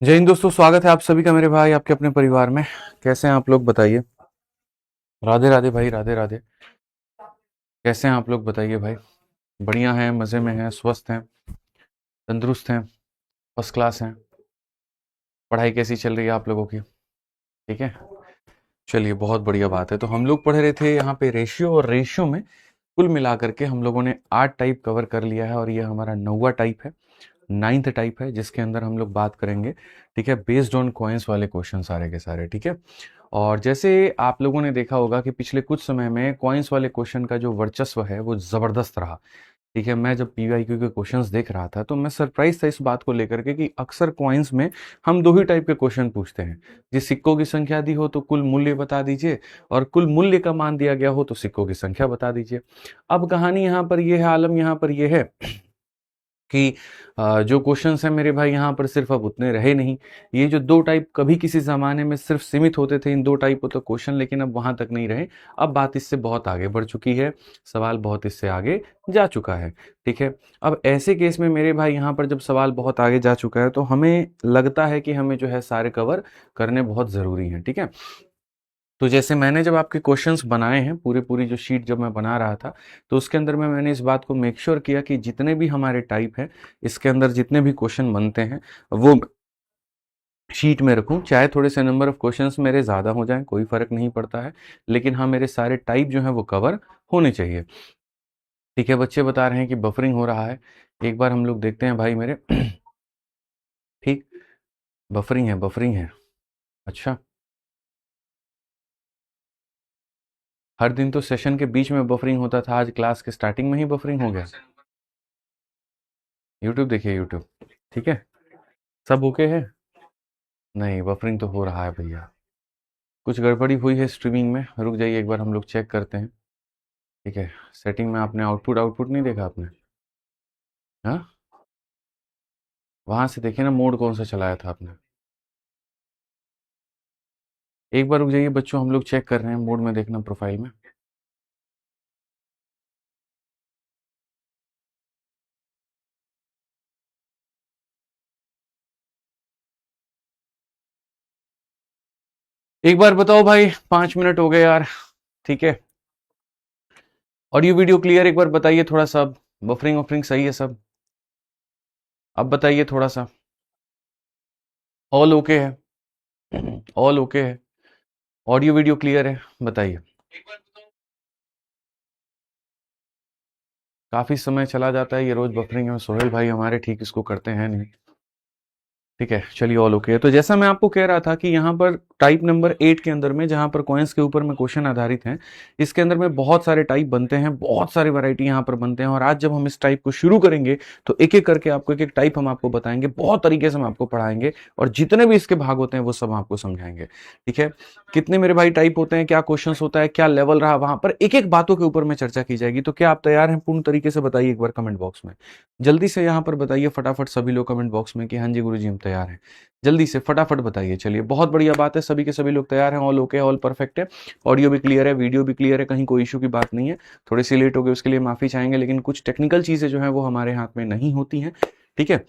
जय हिंद दोस्तों, स्वागत है आप सभी का मेरे भाई आपके अपने परिवार में। कैसे हैं आप लोग बताइए। राधे राधे भाई, राधे राधे। कैसे हैं आप लोग बताइए भाई। बढ़िया हैं, मज़े में हैं, स्वस्थ हैं, तंदुरुस्त हैं, फर्स्ट क्लास हैं। पढ़ाई कैसी चल रही है आप लोगों की? ठीक है, चलिए बहुत बढ़िया बात है। तो हम लोग पढ़ रहे थे यहाँ पे रेशियो, और रेशियो में कुल मिला करके हम लोगों ने 8 टाइप कवर कर लिया है, और ये हमारा 9वां टाइप है, 9th टाइप है, जिसके अंदर हम लोग बात करेंगे, ठीक है, बेस्ड ऑन कॉइन्स वाले क्वेश्चन सारे के सारे, ठीक है। और जैसे आप लोगों ने देखा होगा कि पिछले कुछ समय में कॉइन्स वाले क्वेश्चन का जो वर्चस्व है वो ज़बरदस्त रहा। ठीक है, मैं जब पीवाईक्यू के क्वेश्चंस देख रहा था तो मैं सरप्राइज था इस बात को लेकर के कि अक्सर कॉइन्स में हम दो ही टाइप के क्वेश्चन पूछते हैं। जिस सिक्कों की संख्या दी हो तो कुल मूल्य बता दीजिए, और कुल मूल्य का मान दिया गया हो तो सिक्कों की संख्या बता दीजिए। अब कहानी यहाँ पर यह है, आलम यहाँ पर यह है कि जो क्वेश्चंस हैं मेरे भाई यहाँ पर सिर्फ अब उतने रहे नहीं। ये जो दो टाइप कभी किसी ज़माने में सिर्फ सीमित होते थे, इन दो टाइप तो क्वेश्चन, लेकिन अब वहाँ तक नहीं रहे। अब बात इससे बहुत आगे बढ़ चुकी है, सवाल बहुत इससे आगे जा चुका है। ठीक है, अब ऐसे केस में मेरे भाई यहाँ पर जब सवाल बहुत आगे जा चुका है तो हमें लगता है कि हमें जो है सारे कवर करने बहुत ज़रूरी हैं। ठीक है, तो जैसे मैंने जब आपके क्वेश्चंस बनाए हैं, पूरी जो शीट जब मैं बना रहा था, तो उसके अंदर में मैंने इस बात को मेक श्योर किया कि जितने भी हमारे टाइप हैं, इसके अंदर जितने भी क्वेश्चन बनते हैं वो शीट में रखूं। चाहे थोड़े से नंबर ऑफ क्वेश्चंस मेरे ज़्यादा हो जाएं, कोई फ़र्क नहीं पड़ता है, लेकिन हाँ मेरे सारे टाइप जो हैं वो कवर होने चाहिए। ठीक है, बच्चे बता रहे हैं कि बफरिंग हो रहा है। एक बार हम लोग देखते हैं भाई मेरे। ठीक, बफरिंग है, बफरिंग है। अच्छा, हर दिन तो सेशन के बीच में बफरिंग होता था, आज क्लास के स्टार्टिंग में ही बफरिंग हो गया। यूट्यूब देखिए, यूट्यूब। ठीक है, सब ओके है? नहीं, बफरिंग तो हो रहा है भैया। कुछ गड़बड़ी हुई है स्ट्रीमिंग में, रुक जाइए एक बार हम लोग चेक करते हैं। ठीक है, सेटिंग में आपने आउटपुट आउटपुट नहीं देखा आपने? हाँ, वहां से देखिए ना, मोड कौन सा चलाया था आपने। एक बार रुक जाइए बच्चों, हम लोग चेक कर रहे हैं मोड में, देखना प्रोफाइल में। एक बार बताओ भाई, 5 मिनट हो गए यार। ठीक है, ऑडियो वीडियो क्लियर, एक बार बताइए थोड़ा सा। बफरिंग वफरिंग सही है सब? अब बताइए थोड़ा सा। ऑल ओके है? ऑल ओके है? ऑडियो वीडियो क्लियर है? बताइए। काफी समय चला जाता है, ये रोज बफरिंग है, सोहेल भाई हमारे ठीक इसको करते हैं नहीं। ठीक है, चलिए ऑल ओके है। तो जैसा मैं आपको कह रहा था कि यहाँ पर टाइप नंबर 8 के अंदर में, जहाँ पर कॉइन्स के ऊपर में क्वेश्चन आधारित हैं, इसके अंदर में बहुत सारे टाइप बनते हैं, बहुत सारी वैरायटी यहाँ पर बनते हैं। और आज जब हम इस टाइप को शुरू करेंगे तो एक एक करके आपको एक एक टाइप हम आपको बताएंगे, बहुत तरीके से हम आपको पढ़ाएंगे, और जितने भी इसके भाग होते हैं वो सब आपको समझाएंगे। ठीक है, कितने मेरे भाई टाइप होते हैं, क्या क्वेश्चन होता है, क्या लेवल रहा, वहां पर एक एक बातों के ऊपर में चर्चा की जाएगी। तो क्या आप तैयार हैं? पूर्ण तरीके से बताइए एक बार कमेंट बॉक्स में। जल्दी से यहाँ पर बताइए फटाफट सभी लोग कमेंट बॉक्स में कि हाँ जी गुरुजी हम तैयार हैं। जल्दी से फटाफट बताइए। चलिए, बहुत बढ़िया बात है, सभी के सभी लोग तैयार हैं, ऑल ओके, ऑल परफेक्ट है। ऑडियो भी क्लियर है, वीडियो भी क्लियर है, कहीं कोई इशू की बात नहीं है। थोड़ी सी लेट हो गई उसके लिए माफी चाहेंगे, लेकिन कुछ टेक्निकल चीजें जो है वो हमारे हाथ में नहीं होती हैं। ठीक है,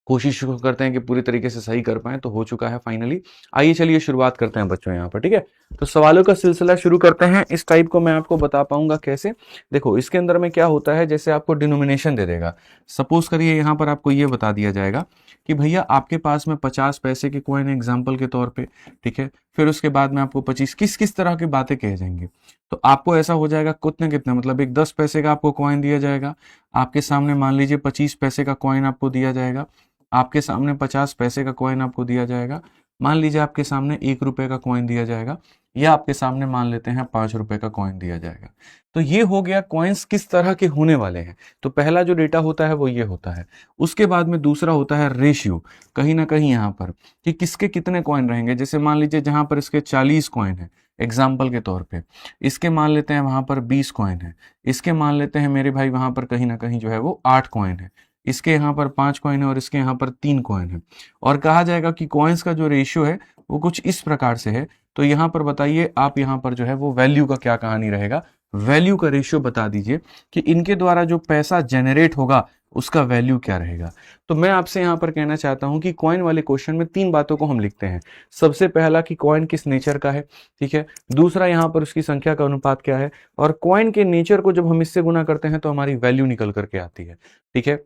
कोशिश करते हैं कि पूरी तरीके से सही कर पाएं, तो हो चुका है फाइनली। आइए चलिए शुरुआत करते हैं बच्चों यहाँ पर। ठीक है, तो सवालों का सिलसिला शुरू करते हैं। इस टाइप को मैं आपको बता पाऊंगा कैसे। देखो, इसके अंदर में क्या होता है, जैसे आपको डिनोमिनेशन दे देगा। सपोज करिए यहाँ पर आपको ये बता दिया जाएगा कि भैया आपके पास में 50 पैसे के कॉइन एग्जाम्पल के तौर पे। ठीक है, फिर उसके बाद में आपको 25 किस किस तरह की बातें कह जाएंगे। तो आपको ऐसा हो जाएगा कितने कितने, मतलब एक 10 पैसे का आपको कॉइन दिया जाएगा, आपके सामने मान लीजिए 25 पैसे का कॉइन आपको दिया जाएगा, आपके सामने 50 पैसे का कॉइन आपको दिया जाएगा, मान लीजिए आपके सामने 1 रुपए का कॉइन दिया जाएगा, या आपके सामने मान लेते हैं 5 रुपए का कॉइन दिया जाएगा। तो ये हो गया कॉइन्स किस तरह के होने वाले हैं। तो पहला जो डेटा होता है वो ये होता है। उसके बाद में दूसरा होता है रेशियो, कहीं ना कहीं यहाँ पर कि किसके कितने कॉइन रहेंगे। जैसे मान लीजिए जहां पर इसके 40 कॉइन है एग्जाम्पल के तौर पे, इसके मान लेते हैं वहां पर 20 कॉइन है, इसके मान लेते हैं मेरे भाई वहां पर कहीं ना कहीं जो है वो 8 कॉइन है, इसके यहाँ पर 5 कॉइन है, और इसके यहाँ पर 3 कॉइन है। और कहा जाएगा कि कॉइन्स का जो रेशियो है वो कुछ इस प्रकार से है। तो यहाँ पर बताइए आप, यहाँ पर जो है वो वैल्यू का क्या कहानी रहेगा, वैल्यू का रेशियो बता दीजिए कि इनके द्वारा जो पैसा जनरेट होगा उसका वैल्यू क्या रहेगा। तो मैं आपसे यहां पर कहना चाहता हूं कि कॉइन वाले क्वेश्चन में 3 बातों को हम लिखते हैं। सबसे पहला कि कॉइन किस नेचर का है, ठीक है। दूसरा यहां पर उसकी संख्या का अनुपात क्या है, और कॉइन के नेचर को जब हम इससे गुना करते हैं तो हमारी वैल्यू निकल करके आती है, ठीक है।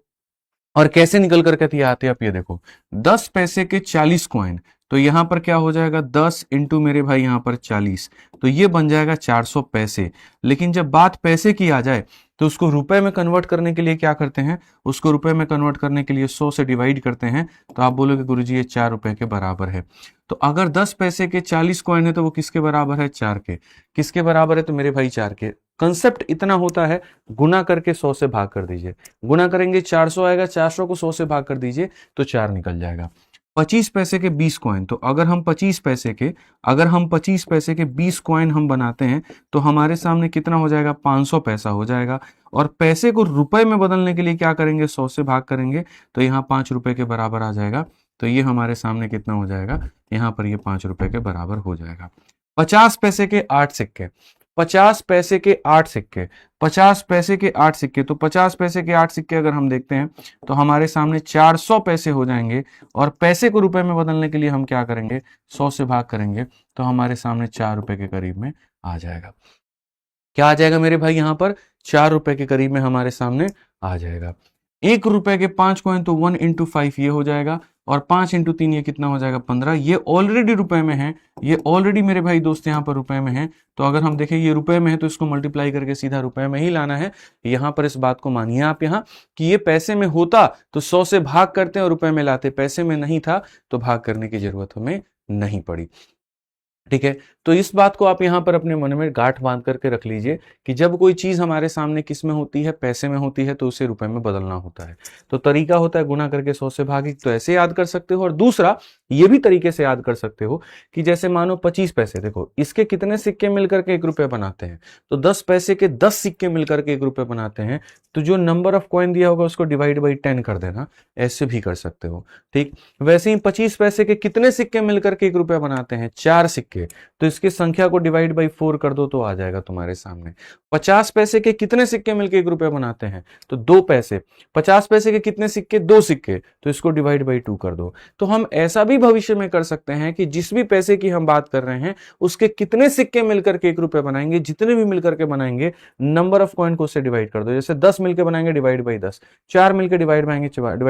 और कैसे निकल करके आते हैं आप ये देखो, 10 पैसे के 40 कॉइन, तो यहां पर क्या हो जाएगा 10 इंटू मेरे भाई यहां पर 40, तो ये बन जाएगा 400 पैसे। लेकिन जब बात पैसे की आ जाए तो उसको रुपए में कन्वर्ट करने के लिए क्या करते हैं, उसको रुपए में कन्वर्ट करने के लिए 100 से डिवाइड करते हैं। तो आप बोलोगे गुरुजी ये 4 रुपए के बराबर है। तो अगर 10 पैसे के 40 कॉइन है तो वो किसके बराबर है, 4 के। किसके बराबर है, तो मेरे भाई 4 के। कंसेप्ट इतना होता है, गुना करके 100 से भाग कर दीजिए, गुना करेंगे 400 आएगा, 400 को 100 से भाग कर दीजिए तो 4 निकल जाएगा। 25 पैसे के 20 कॉइन, तो अगर हम 25 पैसे के 20 कॉइन हम बनाते हैं तो हमारे सामने कितना हो जाएगा, 500 पैसा हो जाएगा। और पैसे को रुपए में बदलने के लिए क्या करेंगे, 100 से भाग करेंगे तो यहाँ 5 रुपए के बराबर आ जाएगा। तो ये हमारे सामने कितना हो जाएगा, यहाँ पर ये 5 रुपए के बराबर हो जाएगा। 50 पैसे के 8 सिक्के, 50 पैसे के 8 सिक्के, 50 पैसे के 8 सिक्के, तो 50 पैसे के 8 सिक्के अगर हम देखते हैं तो हमारे सामने 400 पैसे हो जाएंगे। और पैसे को रुपए में बदलने के लिए हम क्या करेंगे, 100 से भाग करेंगे तो हमारे सामने 4 रुपए के करीब में आ जाएगा। क्या आ जाएगा मेरे भाई, यहां पर 4 रुपए के करीब में हमारे सामने आ जाएगा। 1 रुपए के 5 कॉइन, तो 1 इंटू 5 ये हो जाएगा, और 5 इंटू 3 ये कितना हो जाएगा, 15। ये ऑलरेडी रुपए में है, ये ऑलरेडी मेरे भाई दोस्त यहाँ पर रुपए में है। तो अगर हम देखें ये रुपए में है तो इसको मल्टीप्लाई करके सीधा रुपए में ही लाना है। यहाँ पर इस बात को मानिए आप यहाँ कि ये पैसे में होता तो 100 से भाग करते और रुपए में लाते, पैसे में नहीं था तो भाग करने की जरूरत हमें नहीं पड़ी, ठीक है। तो इस बात को आप यहां पर अपने मन में गांठ बांध करके रख लीजिए कि जब कोई चीज हमारे सामने किस में होती है, पैसे में होती है, तो उसे रुपए में बदलना होता है। तो तरीका होता है गुना करके 100 से भागी, तो ऐसे याद कर सकते हो। और दूसरा ये भी तरीके से याद कर सकते हो कि जैसे मानो 25 पैसे, देखो इसके कितने सिक्के मिलकर के 1 रुपए बनाते हैं, तो 10 पैसे के 10 सिक्के मिलकर के 1 रुपए बनाते हैं। तो जो नंबर ऑफ कॉइन दिया होगा उसको डिवाइड बाई 10 कर देना, ऐसे भी कर सकते हो, ठीक। वैसे ही 25 पैसे के कितने सिक्के मिलकर के 1 रुपए बनाते हैं, 4 सिक्के, तो इसकी संख्या को डिवाइड बाई 4 कर दो तो आ जाएगा तुम्हारे सामने। 50 पैसे के कितने सिक्के मिलकर 1 रुपए बनाते हैं, तो 2 पैसे। 50 पैसे के कितने सिक्के, 2 सिक्के, तो इसको डिवाइड बाई 2 कर दो। तो हम ऐसा भी भविष्य में कर सकते हैं कि जिस भी पैसे की हम बात कर रहे हैं उसके कितने सिक्के मिलकर के 1 रुपए बनाएंगे, जितने भी मिलकर के बनाएंगे नंबर ऑफ कॉइन को उससे डिवाइड कर दो। जैसे 10 मिलकर बनाएंगे डिवाइड बाई 10, 4 मिलकर डिवाइड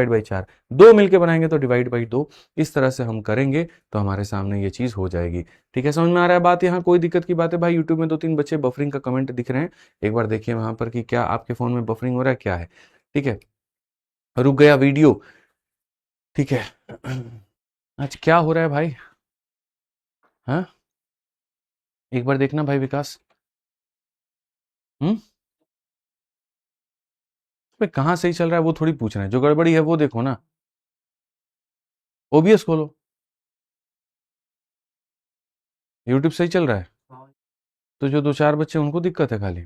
बाई 4, 2 मिलकर बनाएंगे तो डिवाइड बाई 2। इस तरह से हम करेंगे तो हमारे सामने ये चीज हो जाएगी, ठीक है। समझ में आ रहा है बात, यहाँ कोई दिक्कत की बात है भाई। यूट्यूब में 2-3 बच्चे बफरिंग का कमेंट दिख रहे हैं, एक बार देखिए वहां पर कि क्या आपके फोन में बफरिंग हो रहा है, क्या है, ठीक है। रुक गया वीडियो, ठीक है। आज क्या हो रहा है भाई, हाँ एक बार देखना भाई विकास। भाई कहाँ सही चल रहा है वो थोड़ी पूछ रहे हैं, जो गड़बड़ी है वो देखो ना। ओबीएस खोलो, यूट्यूब सही चल रहा है। तो जो 2-4 बच्चे उनको दिक्कत है खाली,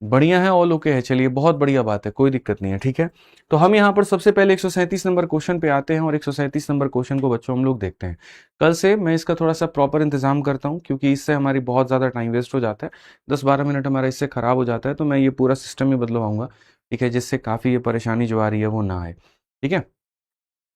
बढ़िया है, ऑल ओके है, चलिए बहुत बढ़िया बात है, कोई दिक्कत नहीं है, ठीक है। तो हम यहाँ पर सबसे पहले 137 नंबर क्वेश्चन पे आते हैं और 137 नंबर क्वेश्चन को बच्चों हम लोग देखते हैं। कल से मैं इसका थोड़ा सा प्रॉपर इंतजाम करता हूँ क्योंकि इससे हमारी बहुत ज़्यादा टाइम वेस्ट हो जाता है, 10-12 मिनट हमारा इससे खराब हो जाता है। तो मैं ये पूरा सिस्टम ही बदलवाऊंगा, ठीक है, जिससे काफ़ी ये परेशानी जो आ रही है वो ना आए, ठीक है।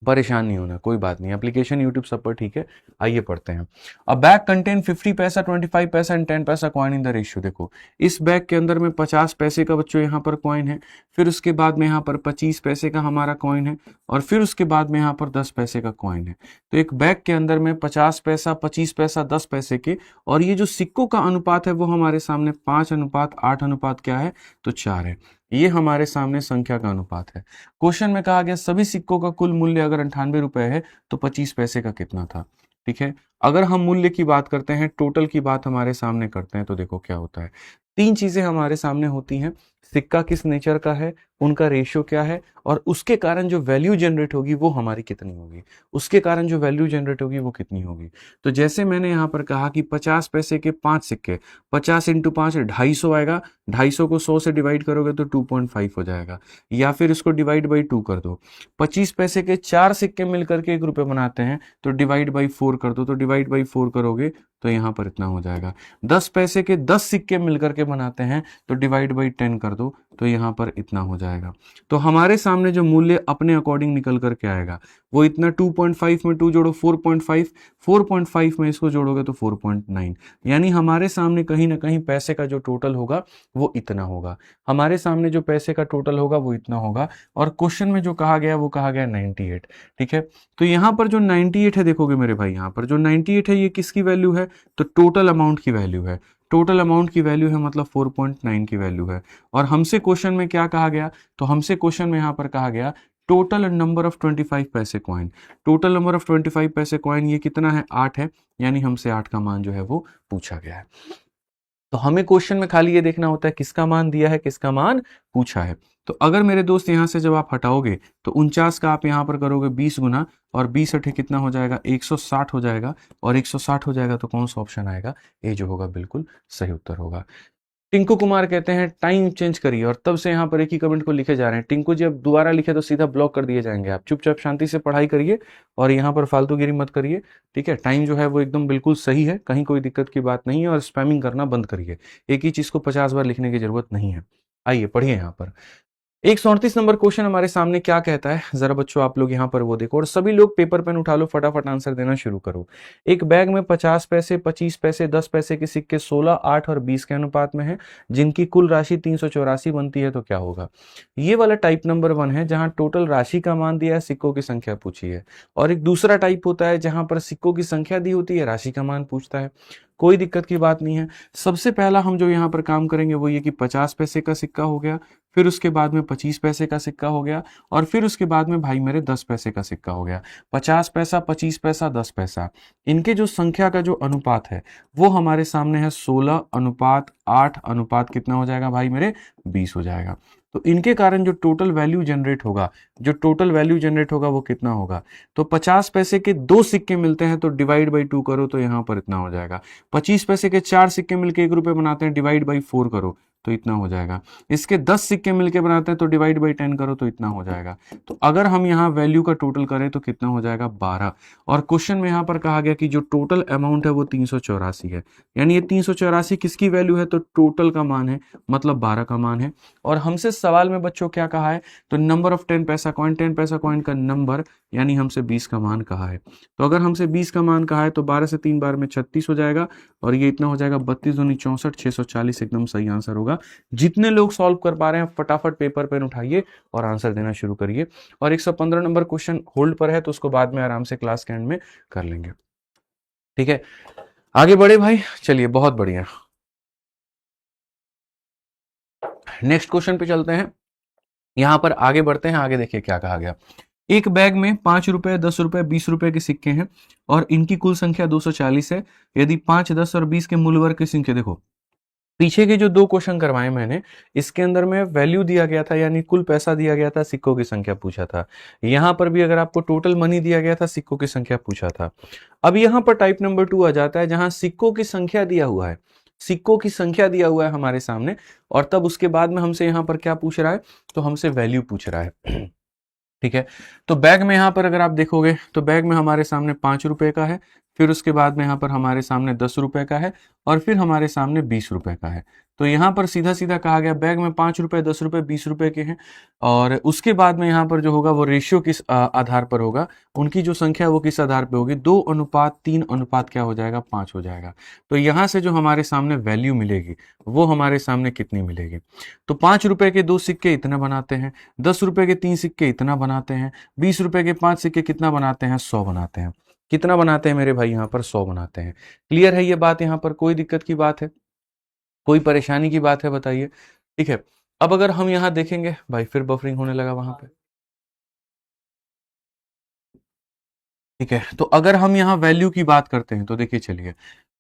परेशान नहीं होना, कोई बात नहीं, एप्लीकेशन यूट्यूब सब पर ठीक है। आइए पढ़ते हैं। अब बैग कंटेन 50 पैसा, 25 पैसा एंड 10 पैसा कॉइन इन द रेशियो। देखो इस बैग के अंदर में 50 पैसे का बच्चों यहाँ पर कॉइन है, फिर उसके बाद में यहाँ पर 25 पैसे का हमारा कॉइन है, और फिर उसके बाद में यहाँ पर 10 पैसे का कॉइन है। तो एक बैग के अंदर में 50 पैसा, 25 पैसा, 10 पैसे के, और ये जो सिक्कों का अनुपात है वो हमारे सामने 5:8 क्या है, तो 4 है। ये हमारे सामने संख्या का अनुपात है। क्वेश्चन में कहा गया सभी सिक्कों का कुल मूल्य अगर 98 रुपए है तो 25 पैसे का कितना था, ठीक है। अगर हम मूल्य की बात करते हैं, टोटल की बात हमारे सामने करते हैं, तो देखो क्या होता है, 3 चीजें हमारे सामने होती हैं। सिक्का किस नेचर का है, उनका रेशियो क्या है, और उसके कारण जो वैल्यू जनरेट होगी वो हमारी कितनी होगी, उसके कारण जो वैल्यू जनरेट होगी वो कितनी होगी। तो जैसे मैंने यहाँ पर कहा कि 50 पैसे के 5 सिक्के, 50 इंटू 5 250 आएगा, 250 को 100 से डिवाइड करोगे तो 2.5 हो जाएगा, या फिर इसको डिवाइड बाई 2 कर दो। 25 पैसे के 4 सिक्के मिलकर के 1 रुपये बनाते हैं, तो डिवाइड बाई 4 कर दो, तो डिवाइड बाई 4 करोगे तो यहाँ पर इतना हो जाएगा। 10 पैसे के 10 सिक्के मिलकर के बनाते हैं, तो डिवाइड बाई 10 कर दो, तो यहाँ पर इतना हो जाएगा। तो हमारे सामने जो मूल्य अपने अकॉर्डिंग निकल करके आएगा वो इतना, 2.5 में 2 जोड़ो 4.5, 4.5 में इसको जोड़ोगे तो 4.9, यानी हमारे सामने कहीं ना कहीं पैसे का जो टोटल होगा वो इतना होगा, हमारे सामने जो पैसे का टोटल होगा वो इतना होगा। और क्वेश्चन में जो कहा गया वो कहा गया 98। ठीक है, तो यहाँ पर जो 98 है, देखोगे मेरे भाई यहाँ पर जो 98 है ये किसकी वैल्यू है, तो टोटल अमाउंट की वैल्यू है, टोटल अमाउंट की वैल्यू है, मतलब 4.9 की वैल्यू है। और हमसे क्वेश्चन में क्या कहा गया, तो हमसे क्वेश्चन में यहाँ पर कहा गया टोटल नंबर ऑफ 25 पैसे कॉइन, टोटल नंबर ऑफ 25 पैसे कॉइन ये कितना है, 8 है, यानी हमसे 8 का मान जो है वो पूछा गया है। तो हमें क्वेश्चन में खाली ये देखना होता है किसका मान दिया है, किसका मान पूछा है। तो अगर मेरे दोस्त यहां से जब आप हटाओगे तो 49 का आप यहां पर करोगे 20 गुना, और 20 अठे कितना हो जाएगा, 160 हो जाएगा, और 160 हो जाएगा तो कौन सा ऑप्शन आएगा, ए जो होगा बिल्कुल सही उत्तर होगा। टिंकू कुमार कहते हैं टाइम चेंज करिए, और तब से यहाँ पर एक ही कमेंट को लिखे जा रहे हैं। टिंकू जी अब दोबारा लिखे तो सीधा ब्लॉक कर दिए जाएंगे, आप चुपचाप शांति से पढ़ाई करिए और यहाँ पर फालतूगिरी मत करिए। ठीक है, टाइम जो है वो एकदम बिल्कुल सही है, कहीं कोई दिक्कत की बात नहीं है, और स्पैमिंग करना बंद करिए, एक ही चीज को 50 बार लिखने की जरूरत नहीं है। आइए पढ़िए यहाँ पर 138 नंबर क्वेश्चन हमारे सामने क्या कहता है, जरा बच्चों आप लोग यहाँ पर वो देखो, और सभी लोग पेपर पेन उठा लो, फटाफट आंसर देना शुरू करो। एक बैग में 50 पैसे, 25 पैसे, 10 पैसे के सिक्के 16, 8 और 20 के अनुपात में है, जिनकी कुल राशि 384 बनती है, तो क्या होगा। ये वाला टाइप नंबर 1 है, जहां टोटल राशि का मान दिया है, सिक्कों की संख्या पूछी है। और एक दूसरा टाइप होता है जहां पर सिक्कों की संख्या दी होती है, राशि का मान पूछता है। कोई दिक्कत की बात नहीं है। सबसे पहला हम जो यहाँ पर काम करेंगे वो ये कि 50 पैसे का सिक्का हो गया, फिर उसके बाद में 25 पैसे का सिक्का हो गया, और फिर उसके बाद में भाई मेरे 10 पैसे का सिक्का हो गया। 50 पैसा, 25 पैसा, 10 पैसा, इनके जो संख्या का जो अनुपात है वो हमारे सामने है 16 अनुपात 8 अनुपात कितना हो जाएगा भाई मेरे, 20 हो जाएगा। तो इनके कारण जो टोटल वैल्यू जनरेट होगा, जो टोटल वैल्यू जनरेट होगा वो कितना होगा, तो 50 पैसे के 2 सिक्के मिलते हैं तो डिवाइड बाई 2 करो तो यहां पर इतना हो जाएगा। 25 पैसे के 4 सिक्के मिलके 1 रुपए बनाते हैं, डिवाइड बाई 4 करो तो इतना हो जाएगा। इसके 10 सिक्के मिलके बनाते हैं तो डिवाइड बाई 10 करो तो इतना हो जाएगा। तो अगर हम यहाँ वैल्यू का टोटल करें तो कितना हो जाएगा, 12। और क्वेश्चन में यहाँ पर कहा गया कि जो टोटल अमाउंट है वो 384 है, यानी ये 384 किसकी वैल्यू है, तो टोटल का मान है, मतलब 12 का मान है। और हमसे सवाल में बच्चों क्या कहा है, तो नंबर ऑफ 10 पैसा कॉइन, 10 पैसा कॉइन का नंबर, यानी हमसे 20 का मान कहा है। तो अगर हमसे 20 का मान कहा है तो 12 से 3 बार में 36 हो जाएगा, और ये इतना हो जाएगा 32 दूनी 64, 640 एकदम सही आंसर होगा। जितने लोग सॉल्व कर पा रहे हैं फटाफट पेपर पेन उठाइए और आंसर देना शुरू करिए। और 115 नंबर क्वेश्चन होल्ड पर है तो उसको बाद में आराम से क्लास के एंड में कर लेंगे। ठीक है, आगे बढ़े भाई, चलिए बहुत बढ़िया। नेक्स्ट क्वेश्चन पे चलते हैं, यहां पर आगे बढ़ते हैं। आगे देखिए क्या कहा गया। एक बैग में 5 रुपए, 10 रुपए, 20 रुपए के सिक्के हैं और इनकी कुल संख्या 240 है। यदि 5, 10 और 20 के मूल वर्ग की संख्या, देखो पीछे के जो 2 क्वेश्चन करवाए मैंने, इसके अंदर में वैल्यू दिया गया था, यानी कुल पैसा दिया गया था, सिक्कों की संख्या पूछा था। यहां पर भी अगर आपको टोटल मनी दिया गया था, सिक्कों की संख्या पूछा था। अब यहां पर टाइप नंबर 2 आ जाता है, जहां सिक्कों की संख्या दिया हुआ है, सिक्कों की संख्या दिया हुआ है हमारे सामने, और तब उसके बाद में हमसे यहां पर क्या पूछ रहा है, तो हमसे वैल्यू पूछ रहा है। ठीक है, तो बैग में यहां पर अगर आप देखोगे तो बैग में हमारे सामने 5 रुपए का है, फिर उसके बाद में यहां पर हमारे सामने 10 रुपए का है, और फिर हमारे सामने 20 रुपए का है। तो यहां पर सीधा सीधा कहा गया बैग में 5 रुपए, 10 रुपए, 20 रुपए के हैं, और उसके बाद में यहां पर जो होगा वो रेशियो किस आधार पर होगा, उनकी जो संख्या है वो किस आधार पर होगी, 2 अनुपात 3 अनुपात क्या हो जाएगा, 5 हो जाएगा। तो यहां से जो हमारे सामने वैल्यू मिलेगी वो हमारे सामने कितनी मिलेगी, तो 5 रुपए के 2 सिक्के इतना बनाते हैं, 10 रुपए के 3 सिक्के इतना बनाते हैं, 20 रुपए के 5 सिक्के कितना बनाते हैं, 100 बनाते हैं। कितना बनाते हैं मेरे भाई, यहाँ पर 100 बनाते हैं। क्लियर है ये बात, यहाँ पर कोई दिक्कत की बात है, कोई परेशानी की बात है, बताइए। ठीक है, अब अगर हम यहाँ देखेंगे भाई, फिर बफरिंग होने लगा वहां पे। ठीक है, तो अगर हम यहाँ वैल्यू की बात करते हैं तो देखिए चलिए,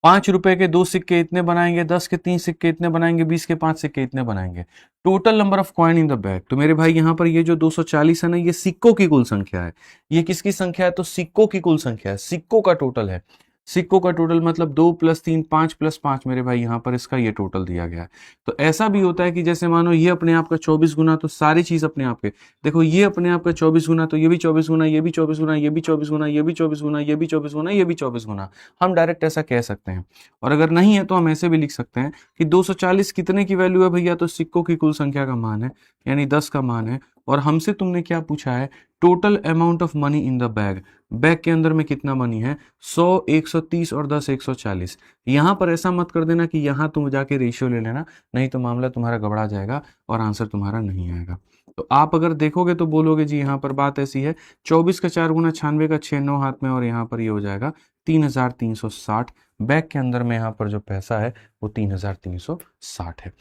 ₹5 के 2 सिक्के इतने बनाएंगे, 10 के 3 सिक्के इतने बनाएंगे, 20 के 5 सिक्के इतने बनाएंगे। Total number of coin in the bag. तो मेरे भाई यहाँ पर ये जो 240 है ना, ये सिक्कों की कुल संख्या है। ये किसकी संख्या है? तो सिक्कों की कुल संख्या है, सिक्कों का टोटल है। सिक्कों का टोटल मतलब 2 + 3 5 + 5 मेरे भाई यहाँ पर इसका ये टोटल दिया गया है। तो ऐसा भी होता है कि जैसे मानो ये अपने आप का 24 गुना, तो सारी चीज अपने आप के, देखो ये अपने आप का 24 गुना, तो ये भी 24 गुना, ये भी 24 गुना, ये भी 24 गुना, ये भी 24 गुना, ये भी 24 गुना, ये भी 24 गुना। हम डायरेक्ट ऐसा कह सकते हैं। और अगर नहीं है तो हम ऐसे भी लिख सकते हैं कि 240 कितने की वैल्यू है भैया? तो सिक्कों की कुल संख्या का मान है, यानी 10 का मान है। और हमसे तुमने क्या पूछा है? Total amount of money in the bag. Bag के अंदर में कितना मनी है? 100, 130 और 10 140। यहां पर ऐसा मत कर देना कि यहां तुम जाके रेशियो ले लेना, नहीं तो मामला तुम्हारा गड़बड़ा जाएगा और आंसर तुम्हारा नहीं आएगा। तो आप अगर देखोगे तो बोलोगे जी यहाँ पर बात ऐसी है, 24 का 4 गुना 96 का 6 9 हाथ में, और यहाँ पर ये हो जाएगा 3360। बैग के अंदर में यहाँ पर जो पैसा है वो 3360 है।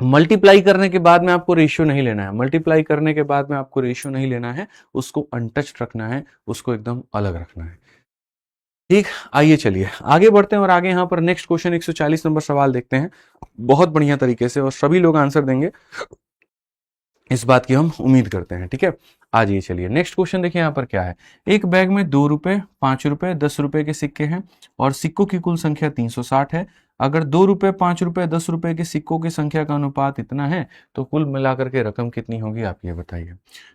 मल्टीप्लाई करने के बाद में आपको रेशियो नहीं लेना है, मल्टीप्लाई करने के बाद में आपको रेशियो नहीं लेना है, उसको अनटच्ड रखना है, उसको एकदम अलग रखना है। ठीक, आइए चलिए आगे बढ़ते हैं और आगे यहाँ पर नेक्स्ट क्वेश्चन 140 नंबर सवाल देखते हैं बहुत बढ़िया तरीके से, और सभी लोग आंसर देंगे इस बात की हम उम्मीद करते हैं। ठीक है, आ जाइए चलिए नेक्स्ट क्वेश्चन देखिए यहाँ पर क्या है। एक बैग में 2 रुपए, 5 रुपए, 10 रुपए के सिक्के हैं और सिक्कों की कुल संख्या 360 है। अगर 2 रुपए, 5 रुपए, 10 रुपए के सिक्कों की संख्या का अनुपात इतना है तो कुल मिलाकर के रकम कितनी होगी, आप ये बताइए।